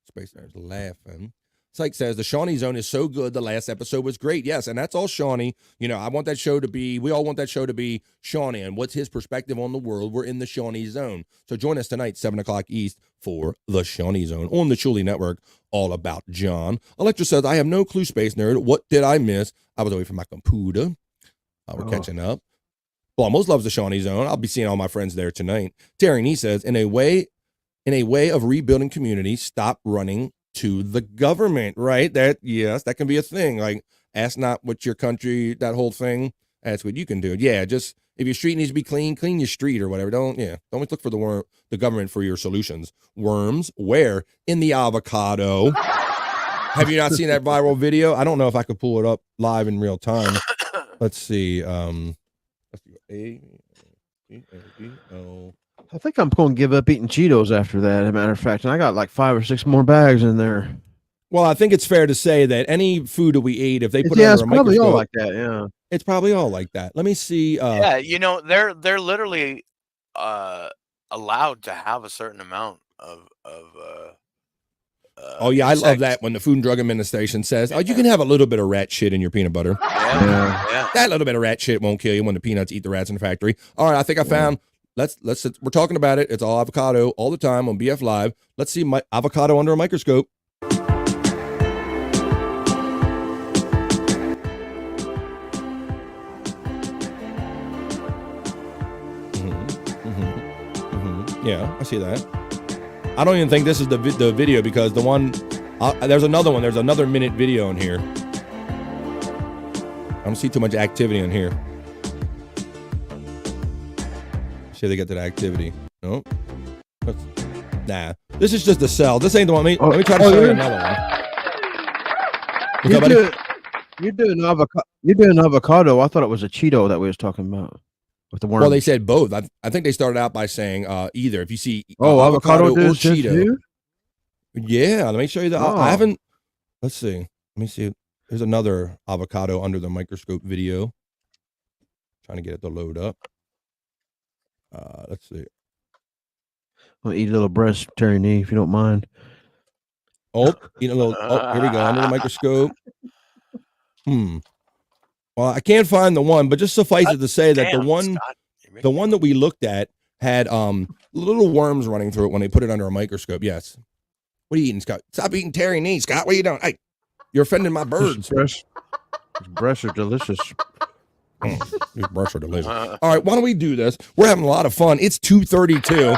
Space Nerd's laughing. Psych says the Shawnee Zone is so good. The last episode was great. Yes, and that's all Shawnee. You know, I want that show to be, we all want that show to be Shawnee. And what's his perspective on the world? We're in the Shawnee Zone. So join us tonight, 7 o'clock East, for the Shawnee Zone on the Shuli Network, all about John. Electra says, I have no clue, Space Nerd. What did I miss? I was away from my computer. We're catching up. Well, almost loves the Shawnee Zone. I'll be seeing all my friends there tonight. Terry Nee says, in a way of rebuilding community, stop running to the government, right? Yes, that can be a thing. Like, ask not what your country, that whole thing. That's what you can do. Yeah, just if your street needs to be clean your street or whatever. Don't always look for the government for your solutions. Worms, where? In the avocado. Have you not seen that viral video? I don't know if I could pull it up live in real time. Let's see. I think I'm going to give up eating Cheetos after that, as a matter of fact. And I got like 5 or 6 more bags in there. Well, I think it's fair to say that any food that we ate, if they put it it's under a probably microscope, all like that. Yeah, it's probably all like that. Let me see. Yeah, you know, they're literally allowed to have a certain amount of oh yeah, I love that when the Food and Drug Administration says, "Oh, you can have a little bit of rat shit in your peanut butter." Yeah. That little bit of rat shit won't kill you when the peanuts eat the rats in the factory. All right, I think I found. Let's. We're talking about it. It's all avocado all the time on BF Live. Let's see my avocado under a microscope. Yeah, I see that. I don't even think this is the video because the one there's another one. There's another minute video in here. I don't see too much activity in here. See, they get to the activity. No, nah. This is just the cell. This ain't the one. Let me try to show you another one. You're doing avocado. I thought it was a Cheeto that we was talking about with the worms. Well, they said both. I think they started out by saying either. If you see avocado or Cheeto. Too? Yeah, let me show you that. I haven't. Let's see. Let me see. There's another avocado under the microscope video. Trying to get it to load up. Let's see. I'll eat a little breast, Terry Nee, if you don't mind. Oh, eat a little. Oh, here we go. Under the microscope. Well, I can't find the one, but just suffice it to say that the one that we looked at had little worms running through it when they put it under a microscope. Yes. What are you eating, Scott? Stop eating Terry Nee, Scott. What are you doing? Hey, you're offending my birds. These breasts are delicious. These breasts are delicious. All right, why don't we do this? We're having a lot of fun. It's 2:32.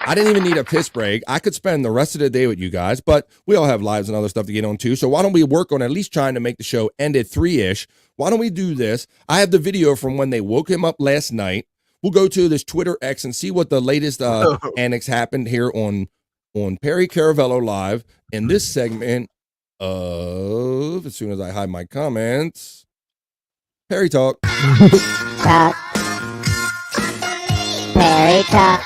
I didn't even need a piss break. I could spend the rest of the day with you guys, but we all have lives and other stuff to get on too. So why don't we work on at least trying to make the show end at 3-ish? Why don't we do this? I have the video from when they woke him up last night. We'll go to this Twitter X and see what the latest annex happened here on Perry Caravello Live in this segment of, as soon as I hide my comments, Perry Talk. Talk. Perry Talk.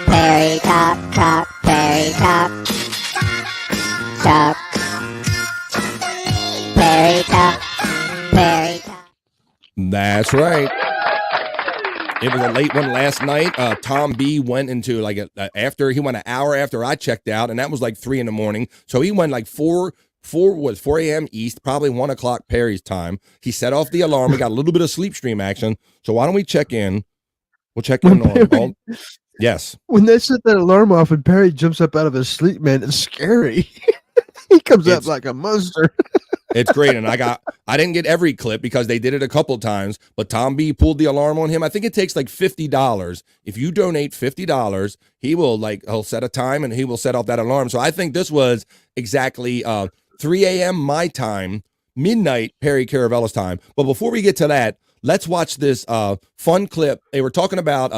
Perry Talk. Talk. Perry Talk. Talk. Perry Talk. Perry Talk. That's right. It was a late one last night. Tom B went into like after he went an hour after I checked out, and that was like 3 a.m. So he went like 4 a.m. East, probably 1 o'clock Perry's time. He set off the alarm. We got a little bit of sleep stream action. So why don't we check in? We'll check in on all. Yes. When they set that alarm off and Perry jumps up out of his sleep, man, it's scary. He comes up like a monster. It's great. And I didn't get every clip because they did it a couple times, but Tom B pulled the alarm on him. I think it takes like $50. If you donate $50, he'll set a time and he will set off that alarm. So I think this was exactly 3 a.m. my time, midnight Perry Caravello's time. But before we get to that, let's watch this fun clip. They were talking about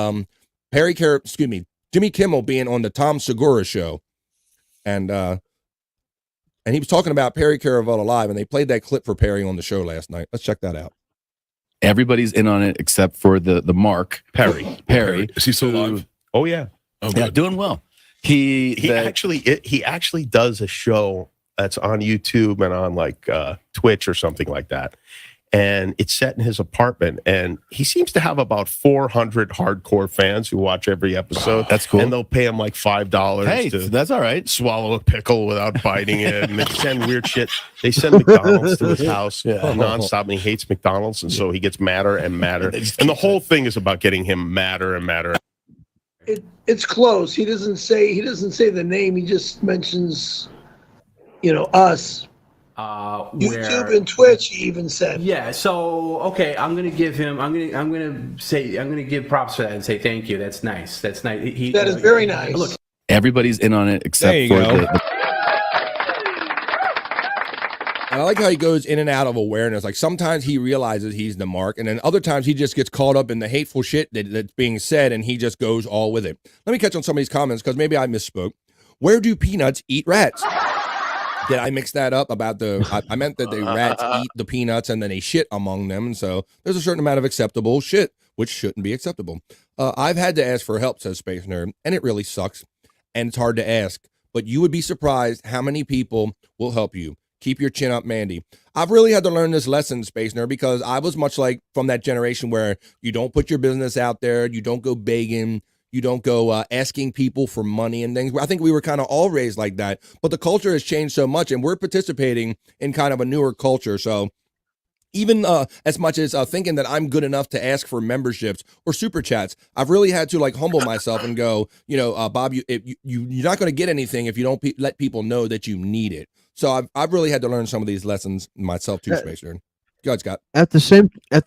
Jimmy Kimmel being on the Tom Segura show. And he was talking about Perry Caravello Live, and they played that clip for Perry on the show last night. Let's check that out. Everybody's in on it except for the Mark Perry. Is he still alive? Oh yeah. Oh, yeah, doing well. He actually does a show that's on YouTube and on like Twitch or something like that. and it's set in his apartment. And he seems to have about 400 hardcore fans who watch every episode. That's cool. And they'll pay him like $5 Hey, to that's all right. swallow a pickle without biting it. And they send weird shit. They send McDonald's to his house nonstop, and he hates McDonald's. And so he gets madder and madder. And the whole thing is about getting him madder and madder. It's close. He doesn't say the name. He just mentions, us. YouTube and Twitch, he even said. Yeah, so okay, I'm gonna give props for that and say thank you. That's nice. That's nice. That is very nice. Look, everybody's in on it except There you for go. the And I like how he goes in and out of awareness. Like sometimes he realizes he's the mark, and then other times he just gets caught up in the hateful shit that's being said, and he just goes all with it. Let me catch on some of these comments because maybe I misspoke. Where do peanuts eat rats? Did I mix that up about I meant that the rats eat the peanuts and then they shit among them. And so there's a certain amount of acceptable shit, which shouldn't be acceptable. I've had to ask for help, says Space Nerd, and it really sucks. And it's hard to ask, but you would be surprised how many people will help you. Keep your chin up, Mandy. I've really had to learn this lesson, Space Nerd, because I was much like from that generation where you don't put your business out there. You don't go begging. You don't go asking people for money and things. I think we were kind of all raised like that, but the culture has changed so much, and we're participating in kind of a newer culture. So even as much as thinking that I'm good enough to ask for memberships or super chats, I've really had to like humble myself and go, Bob, you're not going to get anything if you don't let people know that you need it. So I've really had to learn some of these lessons myself too, Space Nerd. Go ahead, Scott. At the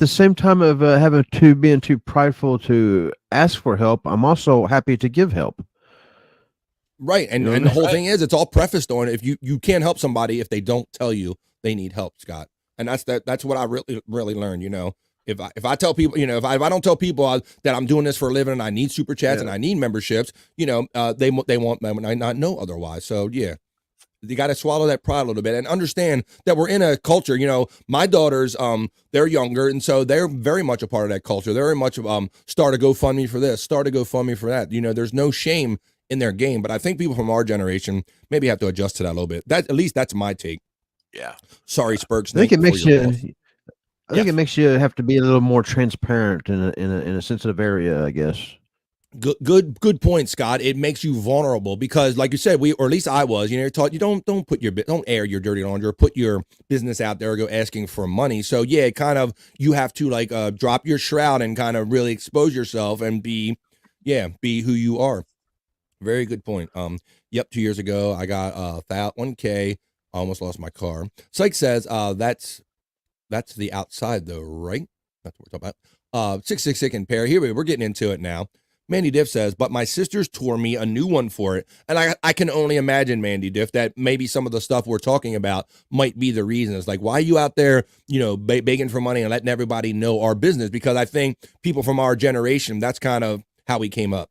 same time of being too prideful to ask for help, I'm also happy to give help. Right, and the whole thing is, it's all prefaced on if you can't help somebody if they don't tell you they need help, Scott. And that's what I really learned. If I tell people, if I don't tell people that I'm doing this for a living and I need super chats and I need memberships, they won't not know otherwise. So yeah. You got to swallow that pride a little bit and understand that we're in a culture. My daughters, they're younger, and so they're very much a part of that culture. They're very much start a GoFundMe for this, start a GoFundMe for that. There's no shame in their game, but I think people from our generation maybe have to adjust to that a little bit. At least that's my take. Yeah. Sorry, Spurks. I think it makes you. I think it makes you have to be a little more transparent in a sensitive area, I guess. Good point, Scott. It makes you vulnerable because, like you said, or at least I was. You're taught you don't air your dirty laundry or put your business out there or go asking for money. So yeah, kind of you have to drop your shroud and kind of really expose yourself and be who you are. Very good point. 2 years ago I got $1K. I almost lost my car. Psych says that's the outside though, right? That's what we're talking about. 666 and pair. Here we're getting into it now. Mandy Diff says, but my sisters tore me a new one for it. And I can only imagine, Mandy Diff, that maybe some of the stuff we're talking about might be the reason. It's like, why are you out there, begging for money and letting everybody know our business? Because I think people from our generation, that's kind of how we came up.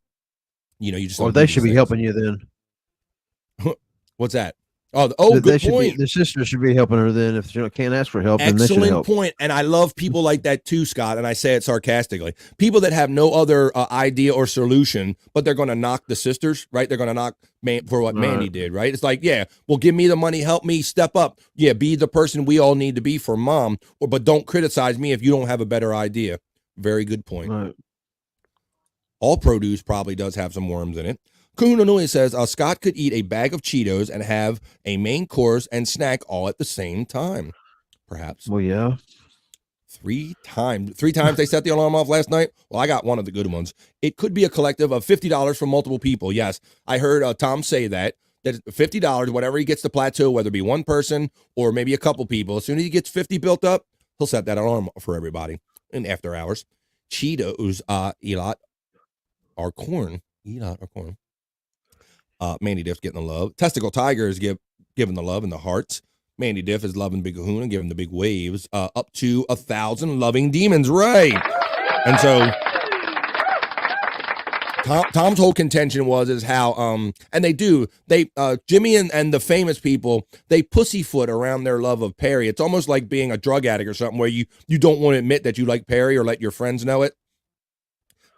You just. Or they should be helping you then. What's that? Oh, good point. The sister should be helping her then. If she can't ask for help, then they should help. Excellent point. And I love people like that too, Scott. And I say it sarcastically. People that have no other idea or solution, but they're going to knock the sisters, right? They're going to knock for what Mandy did, right? It's like, yeah, well, give me the money, help me, step up. Yeah, be the person we all need to be for mom. But don't criticize me if you don't have a better idea. Very good point. Right. All produce probably does have some worms in it. Kununui says, Scott could eat a bag of Cheetos and have a main course and snack all at the same time. Perhaps. Well, yeah. 3 times. 3 times they set the alarm off last night? Well, I got one of the good ones. It could be a collective of $50 from multiple people. Yes, I heard Tom say that $50, whatever he gets to plateau, whether it be one person or maybe a couple people, as soon as he gets 50 built up, he'll set that alarm for everybody in after hours. Cheetos, Elot, are corn. Elot are corn. Mandy Diff's getting the love. Testicle Tiger is giving the love and the hearts. Mandy Diff is loving Big Kahuna, giving the big waves. Up to 1,000 loving demons, right? And so Tom's whole contention is how and they Jimmy and the famous people, they pussyfoot around their love of Perry. It's almost like being a drug addict or something where you don't want to admit that you like Perry or let your friends know it.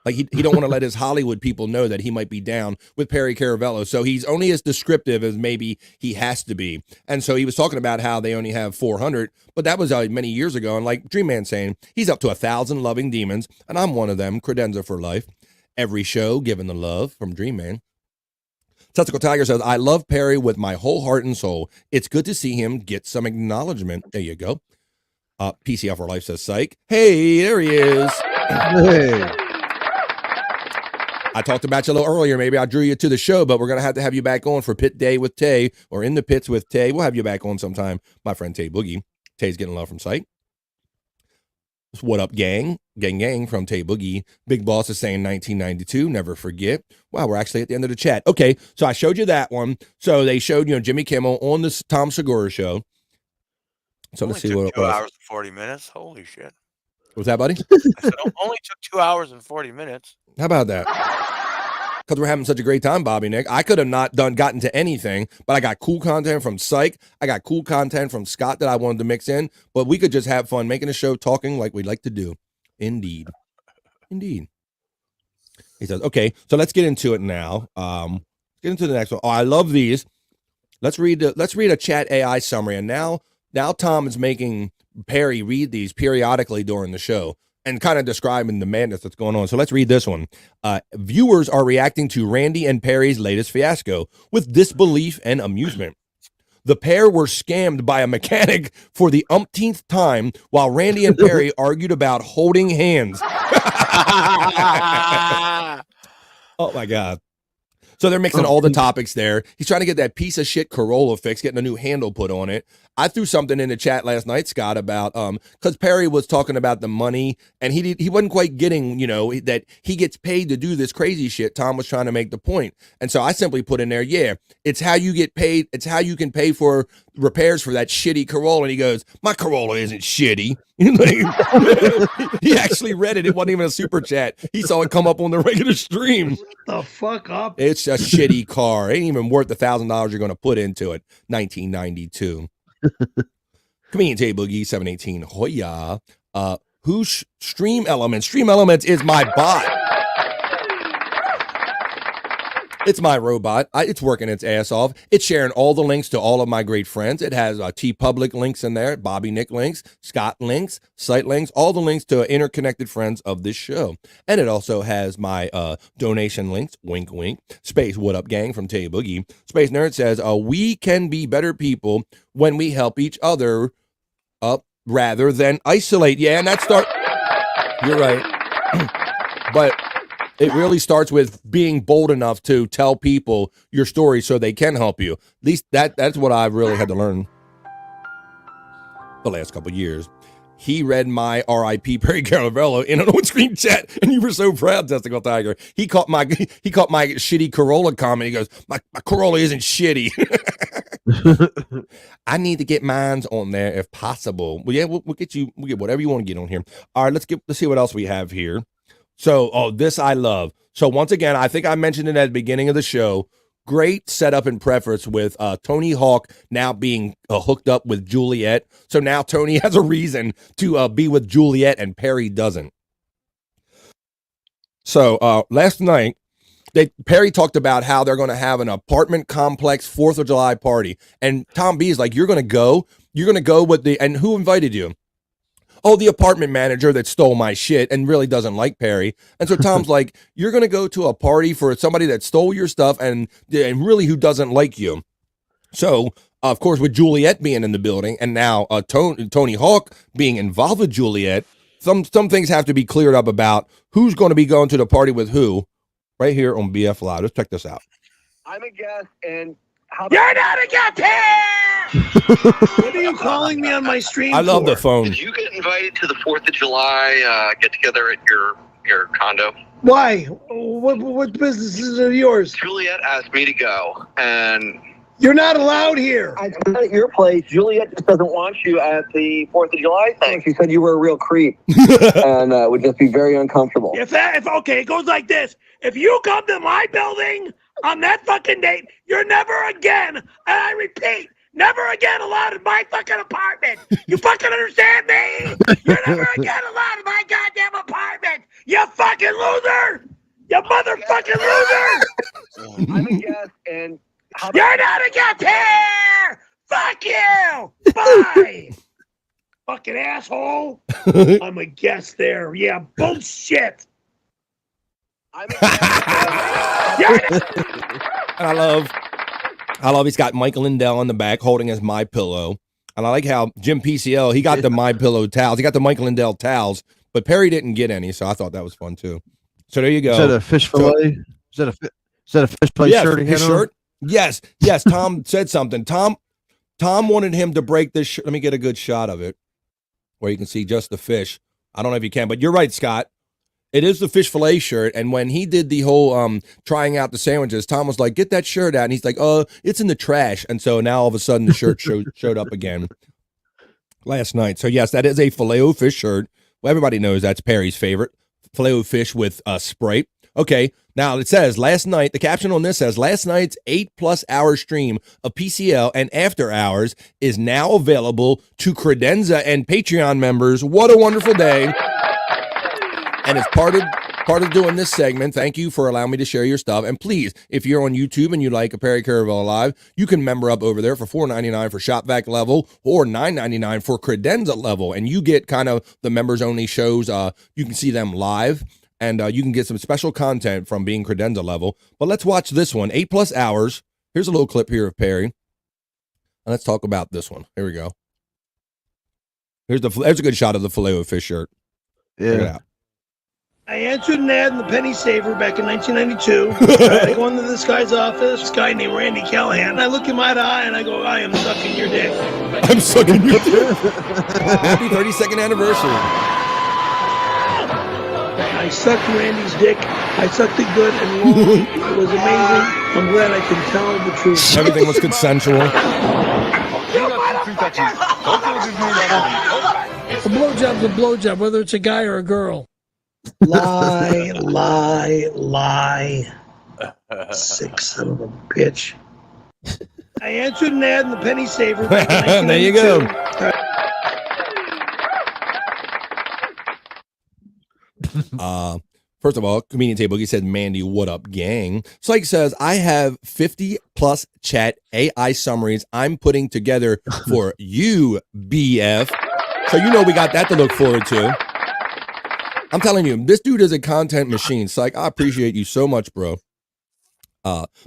Like he don't want to let his Hollywood people know that he might be down with Perry Caravello. So he's only as descriptive as maybe he has to be. And so he was talking about how they only have 400, but that was many years ago. And like Dream Man saying, he's up to 1,000 loving demons, and I'm one of them. Credenza for life. Every show, given the love from Dream Man. Testicle Tiger says, I love Perry with my whole heart and soul. It's good to see him get some acknowledgement. There you go. PCL for life says, psych. Hey, there he is. Hey. I talked about you a little earlier. Maybe I drew you to the show, but we're going to have you back on for Pit Day with Tay or In the Pits with Tay. We'll have you back on sometime, my friend Tay Boogie. Tay's getting love from Psych. What up, gang? Gang from Tay Boogie. Big Boss is saying 1992. Never forget. Wow, we're actually at the end of the chat. Okay, so I showed you that one. So they showed, Jimmy Kimmel on the Tom Segura show. So let's see what it was. 2 hours and 40 minutes. Holy shit. What's that, buddy? I said, only took 2 hours and 40 minutes. How about that? Because we're having such a great time, Bobby Nick. I could have not gotten to anything, but I got cool content from Psych. I got cool content from Scott that I wanted to mix in, but we could just have fun making a show, talking like we'd like to do. Indeed. Indeed. He says, okay, so let's get into it now. Get into the next one. Oh, I love these. Let's read a chat AI summary. And now Tom is making Perry read these periodically during the show and kind of describing the madness that's going on. So let's read this one. Viewers are reacting to Randy and Perry's latest fiasco with disbelief and amusement. The pair were scammed by a mechanic for the umpteenth time while Randy and Perry argued about holding hands. Oh, my God. So they're mixing all the topics there. He's trying to get that piece of shit Corolla fixed, getting a new handle put on it. I threw something in the chat last night, Scott, about because Perry was talking about the money, and he wasn't quite getting, that he gets paid to do this crazy shit. Tom was trying to make the point. And so I simply put in there, yeah, it's how you get paid. It's how you can pay for repairs for that shitty Corolla. And he goes, my Corolla isn't shitty. He actually read it. It wasn't even a super chat. He saw it come up on the regular stream. Shut the fuck up. It's a shitty car. It ain't even worth the $1,000 you're going to put into it. 1992. Comedian Tay Boogie 718. Hoya. Who's Stream Elements? Stream Elements is my bot. It's my robot. It's working its ass off. It's sharing all the links to all of my great friends. It has T-Public links in there, Bobby Nick links, Scott links, site links, all the links to interconnected friends of this show. And it also has my donation links, wink, wink. Space, what up, gang, from Tay Boogie. Space Nerd says, we can be better people when we help each other up rather than isolate. Yeah, and that you're right. But it really starts with being bold enough to tell people your story so they can help you. At least that's what I've really had to learn the last couple of years. He read my R.I.P. Perry Caravello in an on-screen chat, and you were so proud, Testicle Tiger. He caught my shitty Corolla comment. He goes, my Corolla isn't shitty. I need to get mines on there if possible. Well, yeah, we'll get whatever you want to get on here. All right, let's see what else we have here. So, this I love. So once again, I think I mentioned it at the beginning of the show. Great setup and preface with Tony Hawk now being hooked up with Juliet. So now Tony has a reason to be with Juliet and Perry doesn't. So last night, Perry talked about how they're going to have an apartment complex 4th of July party. And Tom B is like, you're going to go with and who invited you? Oh, the apartment manager that stole my shit and really doesn't like Perry. And so Tom's like, you're going to go to a party for somebody that stole your stuff and really who doesn't like you. So, of course, with Juliet being in the building and now Tony Hawk being involved with Juliet, some things have to be cleared up about who's going to be going to the party with who right here on BF Live. Let's check this out. I'm a guest and you're not a guest here! What are you calling me on my stream I love for? the phone. Did you get invited to the 4th of July get-together at your condo? Why? What business is it yours? Juliet asked me to go, and... You're not allowed here. I'm not at your place. Juliet just doesn't want you at the 4th of July thing. She said you were a real creep and would just be very uncomfortable. Okay, it goes like this. If you come to my building on that fucking date, you're never again, and I repeat, Never again allowed in my fucking apartment. You fucking understand me? You're never again allowed in my goddamn apartment. You fucking loser. You motherfucking loser. I'm a guest, and you're not a guest here. Fuck you. Bye. Fucking asshole. I'm a guest there. Yeah, bullshit. I love he's got Michael Lindell in the back holding his My Pillow. And I like how Jim PCL, he got the My Pillow towels. He got the Michael Lindell towels, but Perry didn't get any, so I thought that was fun too. So there you go. Is that a fish fillet? Is that a fish fillet shirt? His shirt? Yes. Tom said something. Tom wanted him to break this shirt. Let me get a good shot of it where you can see just the fish. I don't know if you can, but you're right, Scott. It is the fish fillet shirt, and when he did the whole trying out the sandwiches, Tom was like, "Get that shirt out," and he's like, it's in the trash." And so now all of a sudden the shirt showed up again last night. So yes, that is a Filet-O-Fish shirt. Well, everybody knows that's Perry's favorite, Filet-O-Fish with Sprite. Okay, now it says last night. The caption on this says last night's 8+ hour stream of PCL and After Hours is now available to Credenza and Patreon members. What a wonderful day! And as part of doing this segment, thank you for allowing me to share your stuff. And please, if you're on YouTube and you like a Perry Caravel Live, you can member up over there for $4.99 for Shopvac level or $9.99 for Credenza level. And you get kind of the members only shows. You can see them live, and you can get some special content from being Credenza level. But let's watch this one, 8+ hours. Here's a little clip here of Perry. And let's talk about this one. Here we go. There's a good shot of the Filet-O-Fish shirt. Yeah. Check it out. I answered an ad in the Penny Saver back in 1992. I go into this guy's office, this guy named Randy Callahan, and I look him eye to eye and I go, "I am sucking your dick." I'm sucking your dick. Happy 32nd anniversary. I sucked Randy's dick. I sucked it good and long. It was amazing. I'm glad I can tell the truth. Everything was consensual. A blowjob's a blowjob, whether it's a guy or a girl. Lie, lie, lie. Sick son of a bitch. I answered an ad in the Penny Saver back in 1992. There you go. First of all, comedian Tay Boogie said, "Mandy, what up, gang?" Psych says, "I have 50+ chat AI summaries I'm putting together for you, BF." So you know we got that to look forward to. I'm telling you, this dude is a content machine. Psych, I appreciate you so much, bro.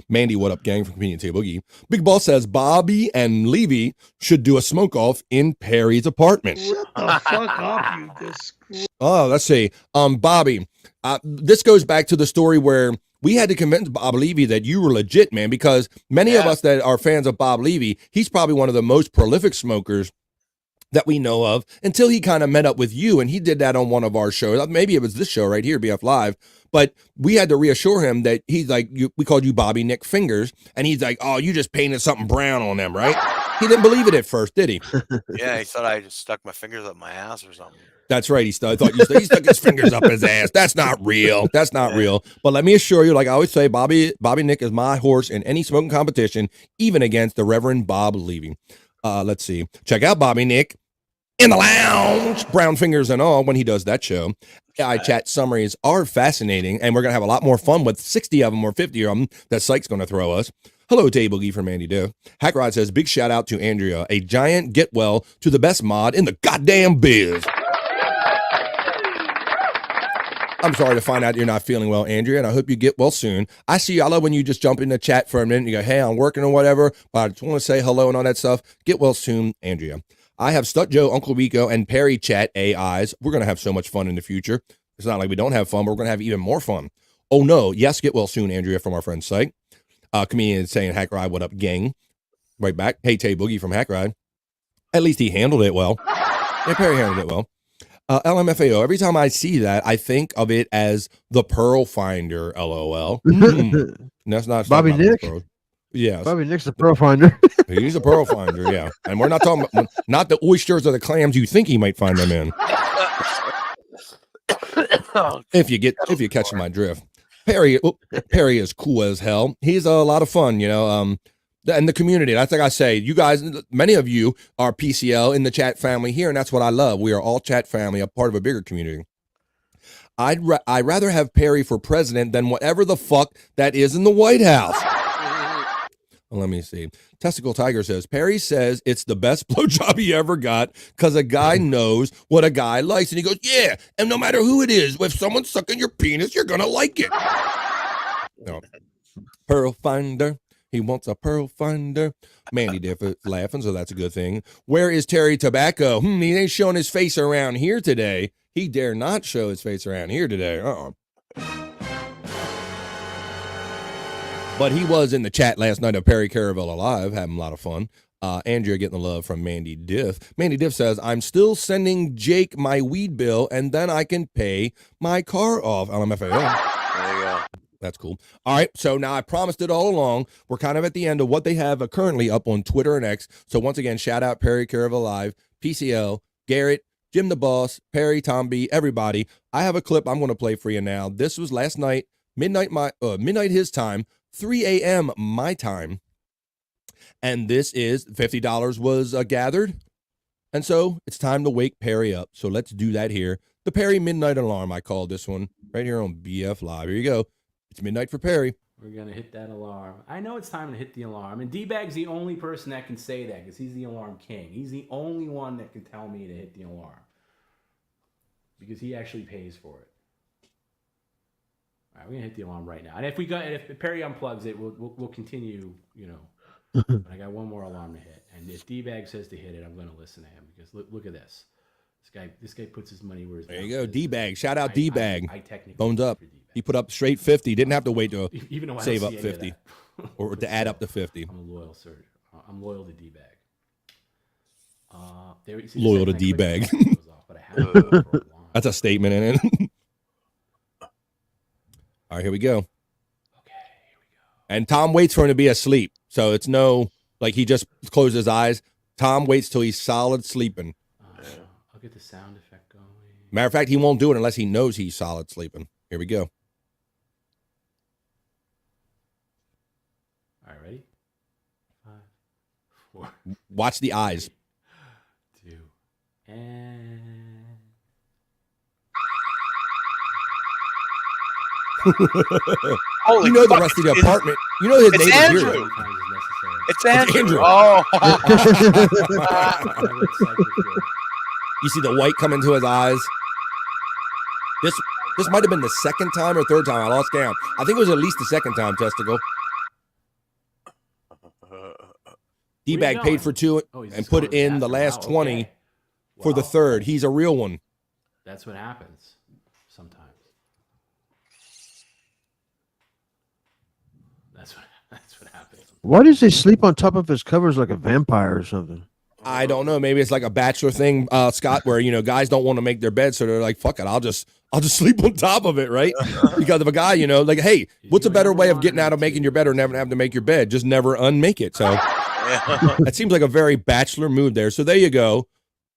Mandy, what up, gang, from comedian Tay Boogie. Big Boss says Bobby and Levy should do a smoke off in Perry's apartment. Shut the fuck up, you disgrace. Oh, let's see. Bobby, this goes back to the story where we had to convince Bob Levy that you were legit, man, because many of us that are fans of Bob Levy, he's probably one of the most prolific smokers that we know of, until he kind of met up with you, and he did that on one of our shows. Maybe it was this show right here, BF Live, but we had to reassure him that he's like, we called you Bobby Nick Fingers, and he's like, "Oh, you just painted something brown on them, right?" He didn't believe it at first, did he? Yeah, he thought I just stuck my fingers up my ass or something. That's right. He stuck his fingers up his ass. That's not real. That's not real. But let me assure you, like I always say, Bobby Nick is my horse in any smoking competition, even against the Reverend Bob Levy. Let's see. Check out Bobby Nick in the lounge, brown fingers and all, when he does that show. AI chat summaries are fascinating, and we're going to have a lot more fun with 60 of them or 50 of them that Psych's going to throw us. Hello, Tay Boogie from Andy Doe. Hackrod says, "Big shout out to Andrea, a giant get well to the best mod in the goddamn biz." I'm sorry to find out you're not feeling well, Andrea, and I hope you get well soon. I see you. I love when you just jump in the chat for a minute and you go, "Hey, I'm working or whatever," but I just want to say hello and all that stuff. Get well soon, Andrea. I have Stut Joe, Uncle Rico, and Perry chat AIs. We're going to have so much fun in the future. It's not like we don't have fun, but we're going to have even more fun. Oh, no. Yes, get well soon, Andrea, from our friend Psych. Comedian saying, "Hack Ride, what up, gang?" Right back. Hey, Tay Boogie from Hack Ride. At least he handled it well. Yeah, Perry handled it well. LMFAO, every time I see that, I think of it as the Pearl Finder, LOL. That's not Bobby Nick? Yes. Bobby Nick's the Pearl Finder. He's a Pearl Finder, yeah. And we're not talking about, not the oysters or the clams you think he might find them in. If you catch my drift. Perry is cool as hell. He's a lot of fun, you know. And the community. That's like I say, you guys, many of you are PCL in the chat family here, and that's what I love. We are all chat family, a part of a bigger community. I'd rather have Perry for president than whatever the fuck that is in the White House. Well, let me see. Testicle Tiger says, Perry says it's the best blowjob he ever got because a guy knows what a guy likes. And he goes, yeah, and no matter who it is, if someone's sucking your penis, you're going to like it. No. Pearl finder. He wants a pearl finder. Mandy Diff is laughing, so that's a good thing. Where is Terry Tobacco? He ain't showing his face around here today. He dare not show his face around here today. But he was in the chat last night of Perry Caravel Alive, having a lot of fun. Andrea getting the love from Mandy Diff. Mandy Diff says, I'm still sending Jake my weed bill, and then I can pay my car off. LMFAO. There you go. That's cool. All right, so now I promised it all along. We're kind of at the end of what they have currently up on Twitter and X. So once again, shout out Perry Caravel Live, PCL, Garrett, Jim the Boss, Perry, Tom B, everybody. I have a clip I'm going to play for you now. This was last night, midnight his time, 3 a.m. my time. And this is $50 was gathered. And so it's time to wake Perry up. So let's do that here. The Perry Midnight Alarm, I called this one right here on BF Live. Here you go. It's midnight for Perry. We're going to hit that alarm. I know it's time to hit the alarm. And D-Bag's the only person that can say that because he's the alarm king. He's the only one that can tell me to hit the alarm because he actually pays for it. All right, we're going to hit the alarm right now. And if Perry unplugs it, we'll continue, But I got one more alarm to hit. And if D-Bag says to hit it, I'm going to listen to him because look at this. This guy puts his money where his mouth is. There you go, D-Bag. Shout out D-Bag. I technically Bones up. He put up straight 50. Didn't have to wait to save up 50 or to add up to 50. I'm a loyal sir. I'm loyal to D-Bag. Loyal to D-Bag. That's a statement in it. All right, here we go. Okay, here we go. And Tom waits for him to be asleep. So it's like he just closed his eyes. Tom waits till he's solid sleeping. I'll get the sound effect going. Matter of fact, he won't do it unless he knows he's solid sleeping. Here we go. All right, ready? 5, 4. Watch the eyes. 2, and... Holy the rest of the apartment. You know his neighbor Andrew. Here. It's Andrew. Oh. You see the white come into his eyes. This might have been the second time or third time. I lost count. I think it was at least the second time, Testicle. D-Bag paid for 2 and put it in the last 20 for the third. He's a real one. That's what happens sometimes. That's what happens. Why does he sleep on top of his covers like a vampire or something? I don't know. Maybe it's like a bachelor thing, Scott, where guys don't want to make their bed, so they're like, "Fuck it, I'll just sleep on top of it," right? Because of a guy, like, hey, what's a better way of getting out of making your bed or never having to make your bed? Just never unmake it. So that seems like a very bachelor move there. So there you go.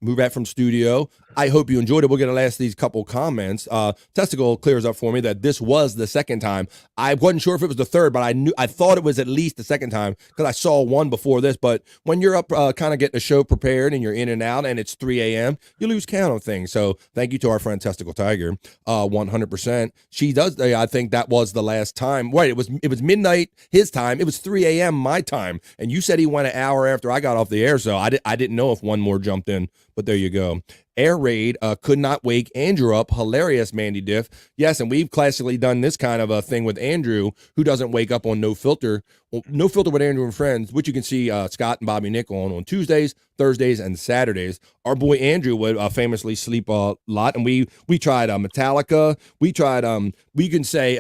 Move back from studio. I hope you enjoyed it. We're going to last these couple comments. Testicle clears up for me that this was the second time. I wasn't sure if it was the third, but I thought it was at least the second time because I saw one before this. But when you're up kind of getting the show prepared and you're in and out and it's 3 a.m., you lose count of things. So thank you to our friend Testicle Tiger, 100%. She does. I think that was the last time. Wait, it was midnight his time. It was 3 a.m. my time. And you said he went an hour after I got off the air, so I didn't know if one more jumped in. But there you go. Air Raid could not wake Andrew up. Hilarious, Mandy Diff. Yes, and we've classically done this kind of a thing with Andrew, who doesn't wake up on No Filter. Well, No Filter with Andrew and Friends, which you can see Scott and Bobby Nick on Tuesdays, Thursdays, and Saturdays. Our boy Andrew would famously sleep a lot, and we tried Metallica. We tried you can say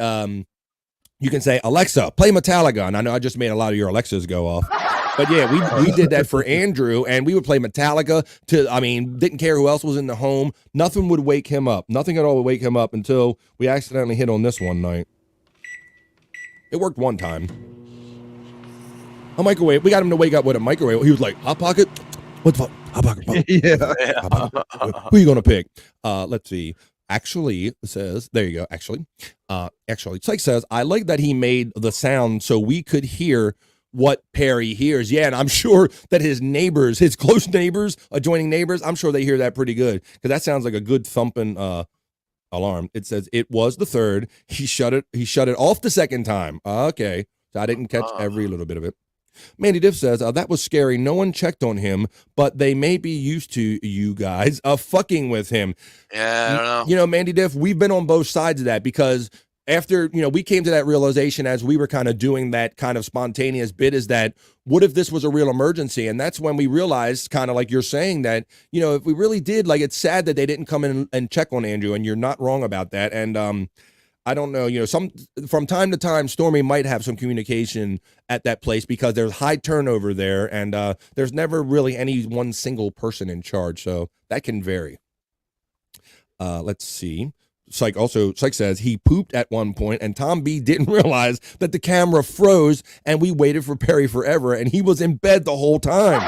Alexa, play Metallica, and I know I just made a lot of your Alexas go off. But yeah, we did that for Andrew, and we would play Metallica didn't care who else was in the home. Nothing would wake him up. Nothing at all would wake him up until we accidentally hit on this one night. It worked one time. A microwave. We got him to wake up with a microwave. He was like, Hot Pocket? What the fuck? Hot Pocket? Yeah. Hot Pocket? Who are you going to pick? Let's see. Actually, it says, there you go. Actually, Psych says, I like that he made the sound so we could hear what Perry hears. Yeah, and I'm sure that his neighbors, his close neighbors, adjoining neighbors, I'm sure they hear that pretty good because that sounds like a good thumping alarm. It says it was the third. He shut it off the second time. Okay, so I didn't catch every little bit of it. Mandy Diff says, that was scary. No one checked on him, but they may be used to you guys fucking with him. Yeah, I don't know. You know, Mandy Diff, we've been on both sides of that because after, we came to that realization as we were kind of doing that kind of spontaneous bit is that what if this was a real emergency? And that's when we realized, kind of like you're saying, that, if we really did, like, it's sad that they didn't come in and check on Andrew, and you're not wrong about that. And, I don't know, from time to time, Stormy might have some communication at that place because there's high turnover there and there's never really any one single person in charge. So that can vary. Let's see. Psych says he pooped at one point and Tom B didn't realize that the camera froze and we waited for Perry forever and he was in bed the whole time.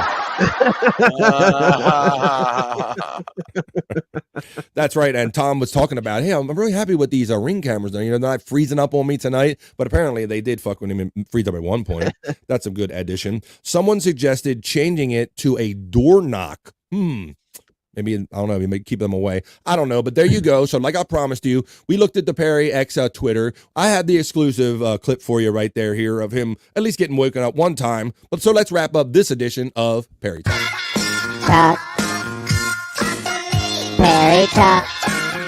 That's right. And Tom was talking about, hey, I'm really happy with these Ring cameras. They're not freezing up on me tonight, but apparently they did fuck with him and freeze up at one point. That's a good addition. Someone suggested changing it to a door knock. Maybe, I don't know, we may keep them away. I don't know, but there you go. So like I promised you, we looked at the Perry X Twitter. I had the exclusive clip for you right there here of him at least getting woken up one time. But so let's wrap up this edition of Perry Talk. Talk. Perry Talk.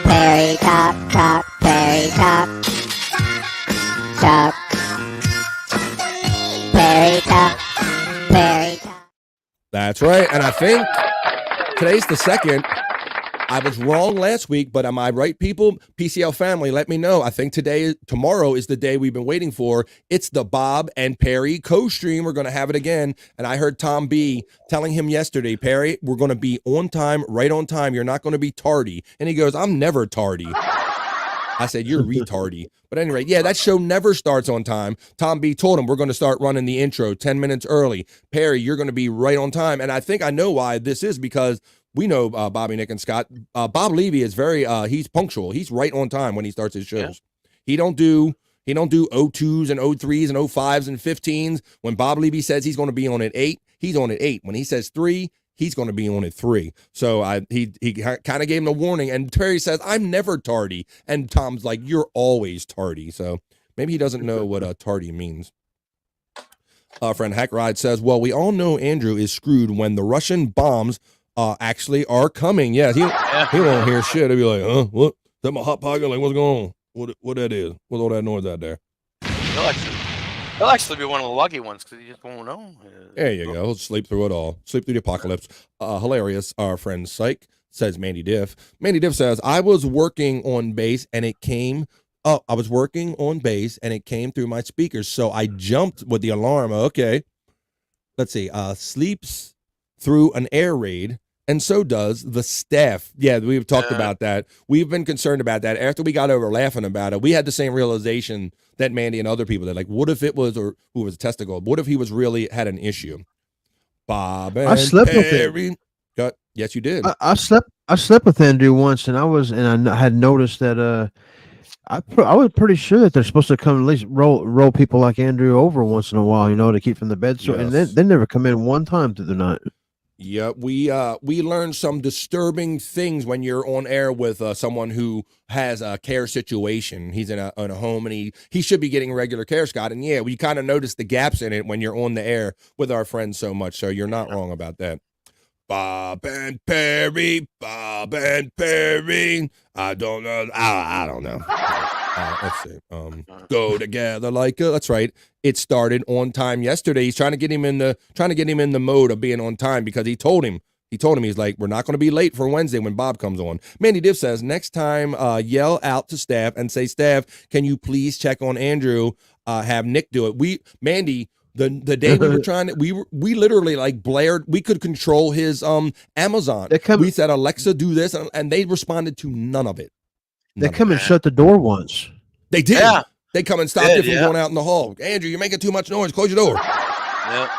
Perry Talk. Talk. Perry Talk. Talk. Perry Talk. Perry Talk. That's right. And I think today's the second. I was wrong last week, but am I right, people? PCL family, let me know. I think tomorrow is the day we've been waiting for. It's the Bob and Perry co-stream. We're going to have it again. And I heard Tom B telling him yesterday, Perry, we're going to be on time, right on time. You're not going to be tardy. And he goes, I'm never tardy. I said, you're retardy. But anyway, yeah, that show never starts on time. Tom B told him we're going to start running the intro 10 minutes early. Perry, you're going to be right on time. And I think I know why this is because we know Bobby, Nick, and Scott. Bob Levy is he's punctual. He's right on time when he starts his shows. Yeah. He don't do 02s and 03s and 05s and 15s. When Bob Levy says he's going to be on at 8, he's on at 8. When he says 3, he's going to be on at 3. So he kind of gave him a warning. And Perry says, I'm never tardy. And Tom's like, you're always tardy. So maybe he doesn't know what tardy means. Our friend Hackride says, well, we all know Andrew is screwed when the Russian bombs actually are coming. Yeah, he won't hear shit. He'll be like, huh? What? Is that my hot pocket? Like, what's going on? What that is? What's all that noise out there? He'll actually be one of the lucky ones because he just won't know. There you go. He'll sleep through it all. Sleep through the apocalypse. Hilarious. Our friend Psych says Mandy Diff. Mandy Diff says, I was working on bass and it came through my speakers. So I jumped with the alarm. Okay. Let's see. Sleeps through an air raid. And so does the staff. Yeah, we've talked about that. We've been concerned about that. After we got over laughing about it, we had the same realization that Mandy and other people did. Like, what if it was, or who was testicle? What if he was really had an issue? Bob and I slept Perry. with him. Yes, you did. I slept with Andrew once, and I had noticed that I was pretty sure that they're supposed to come at least roll people like Andrew over once in a while, to keep from the bed. So, and they never come in one time through the night. Yeah, we learned some disturbing things when you're on air with someone who has a care situation. He's in a home and he should be getting regular care, Scott. And yeah, we kind of notice the gaps in it when you're on the air with our friends so much. So you're not wrong about that. Bob and Perry. I don't know. I don't know. Let's see. Go together like that's right. It started on time yesterday. He's trying to get him in the mode of being on time because he told him he's like, we're not going to be late for Wednesday when Bob comes on. Mandy Diff says next time yell out to staff and say, staff, can you please check on Andrew? Have Nick do it. Mandy, the day we were trying to, we literally like blared. We could control his Amazon. We said, Alexa, do this, and they responded to none of it. They come and shut the door once. They did. Yeah. They come and stop you from going out in the hall. Andrew, you're making too much noise. Close your door. Yep.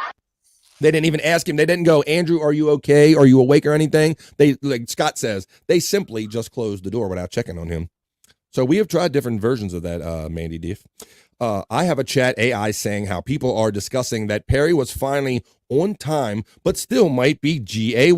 They didn't even ask him. They didn't go, Andrew, are you okay? Are you awake or anything? They, like Scott says, they simply just closed the door without checking on him. So we have tried different versions of that, Mandy Diff. I have a chat AI saying how people are discussing that Perry was finally on time, but still might be GAY.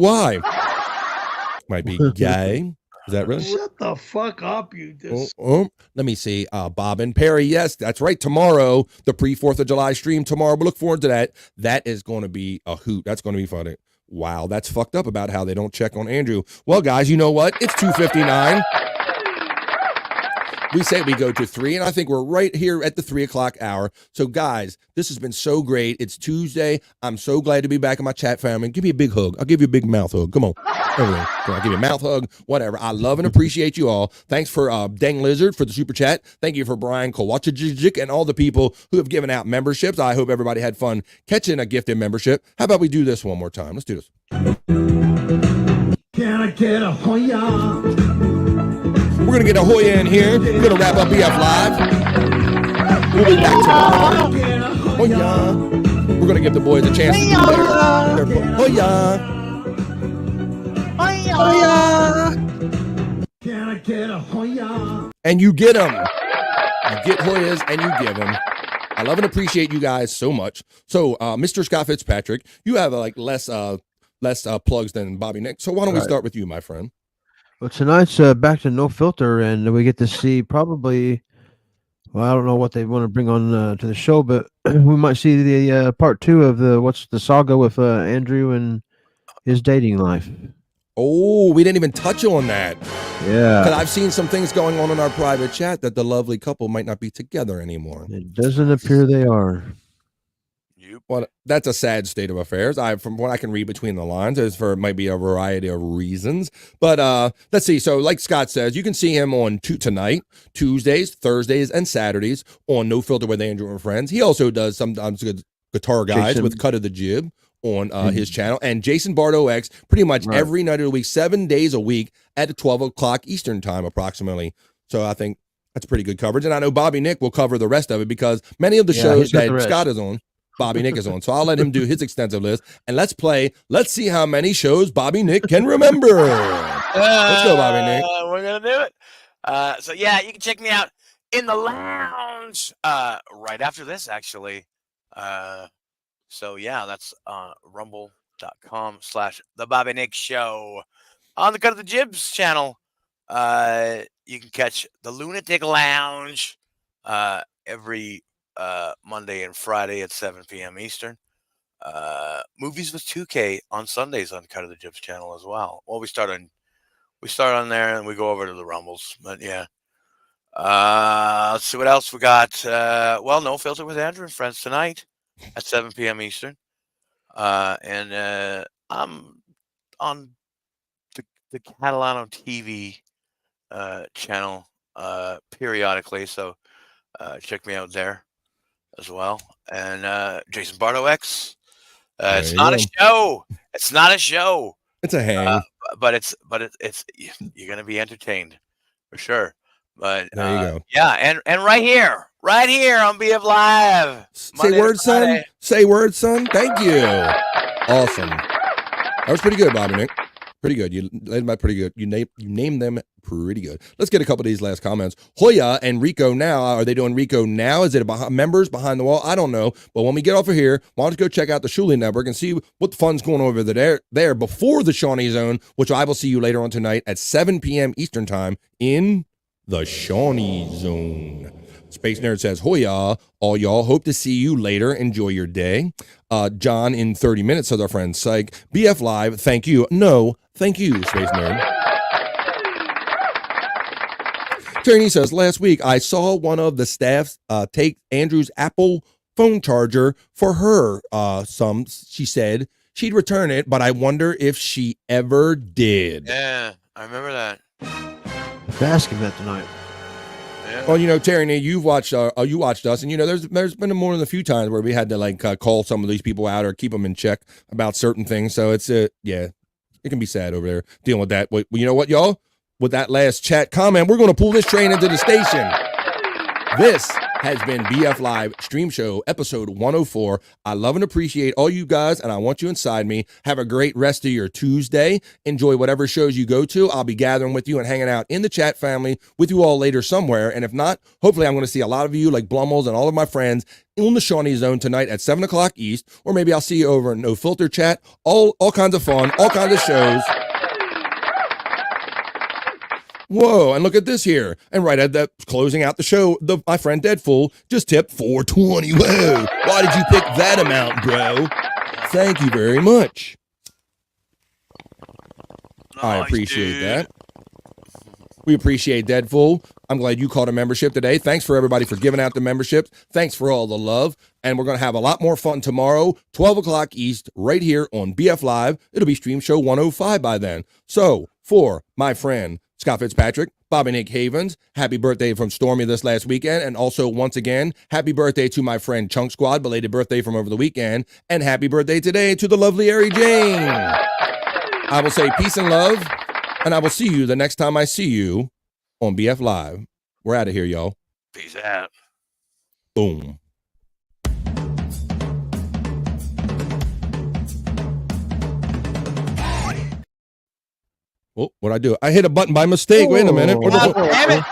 Might be gay. Is that really? Shut the fuck up, you just. Let me see. Bob and Perry. Yes, that's right. Tomorrow, the pre-4th of July stream tomorrow. We look forward to that. That is going to be a hoot. That's going to be funny. Wow, that's fucked up about how they don't check on Andrew. Well, guys, you know what? It's 2:59. We say we go to 3, and I think we're right here at the 3 o'clock hour. So, guys, this has been so great. It's Tuesday. I'm so glad to be back in my chat family. Give me a big hug. I'll give you a big mouth hug. Come on. Everything. I'll give you a mouth hug, whatever. I love and appreciate you all. Thanks for Dang Lizard for the super chat. Thank you for Brian Kowachijic and all the people who have given out memberships. I hope everybody had fun catching a gifted membership. How about we do this one more time? Let's do this. Can I get a Hoya? We're going to get a Hoya in here. We're going to wrap up BF Live. We'll be back tomorrow. Hoya. We're going to give the boys a chance to do their Hoya. Hoya. Can I get a Hoya? And you get them. You get Hoyas and you give them. I love and appreciate you guys so much. So, Mr. Scott Fitzpatrick, you have less plugs than Bobby Nick. So why don't we start with you, my friend? Well, tonight's back to No Filter, and we get to see probably, well, I don't know what they want to bring on to the show, but we might see the part 2 of the saga with Andrew and his dating life. Oh, we didn't even touch on that. Yeah. Because I've seen some things going on in our private chat that the lovely couple might not be together anymore. It doesn't appear they are. Well, that's a sad state of affairs. From what I can read between the lines, it might be a variety of reasons. But let's see. So, like Scott says, you can see him on tonight, Tuesdays, Thursdays, and Saturdays on No Filter with Andrew and Friends. He also does sometimes good guitar guides with Cut of the Jib on his channel, and Jason Bardo X pretty much every night of the week, 7 days a week at 12 o'clock Eastern time, approximately. So I think that's pretty good coverage. And I know Bobby Nick will cover the rest of it because many of the shows that Scott is on, Bobby Nick is on. So I'll let him do his extensive list. And let's see how many shows Bobby Nick can remember. Let's go, Bobby Nick. We're going to do it. So, yeah, you can check me out in the lounge right after this, actually. So, yeah, that's rumble.com/The Bobby Nick Show. On the Cut of the Jibs channel, you can catch the Lunatic Lounge every Monday and Friday at 7 p.m. Eastern. Movies with 2K on Sundays on Cut of the Jibs channel as well. Well, we start on there and we go over to the Rumbles. But yeah. Let's see what else we got. No Filter with Andrew and Friends tonight at 7 p.m. Eastern. And I'm on the Catalano TV channel periodically. So check me out there as well. And Jason Bardo X. It's not a show. It's not a show. It's a hang. But it's you're gonna be entertained for sure. But there you go. Yeah, and right here on BF Live. Say word, son. Say word, son. Thank you. Awesome. That was pretty good, Bobby Nick. Pretty good. You laid them out pretty good. You named them pretty good. Let's get a couple of these last comments. Hoya and Rico now. Are they doing Rico now? Is it members behind the wall? I don't know. But when we get off of here, why don't you go check out the Shuli Network and see what the fun's going on over there before the Shawnee Zone, which I will see you later on tonight at 7 p.m. Eastern time in the Shawnee Zone. Space Nerd says, Hoya, all y'all. Hope to see you later. Enjoy your day. John in 30 minutes, says our friend Psych. BF Live, thank you. No, thank you, Space Nerd. Trini says, last week I saw one of the staff take Andrew's Apple phone charger for her. She said she'd return it, but I wonder if she ever did. Yeah, I remember that. Asking that tonight. Well, Terry, you watched us, and there's been more than a few times where we had to call some of these people out or keep them in check about certain things. So it's it can be sad over there dealing with that. Well, you know what, y'all? With that last chat comment, we're going to pull this train into the station. This has been BF Live Stream Show episode 104. I love and appreciate all you guys, and I want you inside me. Have a great rest of your Tuesday. Enjoy whatever shows you go to. I'll be gathering with you and hanging out in the chat family with you all later somewhere. And if not, hopefully I'm going to see a lot of you like Blummels and all of my friends in the Shawnee Zone tonight at 7 o'clock East, or maybe I'll see you over in No Filter Chat. All kinds of fun, all kinds of shows. Whoa, and look at this here. And right at that closing out the show, my friend Deadful just tipped $4.20. Whoa, why did you pick that amount, bro? Thank you very much. I appreciate that. We appreciate Deadful. I'm glad you caught a membership today. Thanks for everybody for giving out the memberships. Thanks for all the love. And we're going to have a lot more fun tomorrow, 12 o'clock East, right here on BF Live. It'll be Stream Show 105 by then. So, for my friend Scott Fitzpatrick, Bobby Nick Havens, happy birthday from Stormy this last weekend. And also, once again, happy birthday to my friend Chunk Squad, belated birthday from over the weekend. And happy birthday today to the lovely Ari Jane. I will say peace and love, and I will see you the next time I see you on BF Live. We're out of here, y'all. Peace out. Boom. Oh, what'd I do? I hit a button by mistake. Wait a minute. Damn it.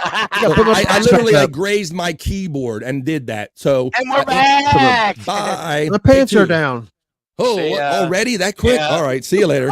I literally grazed my keyboard and did that. So And we're back. Bye. The pants are down. Oh, already that quick? Yeah. All right. See you later.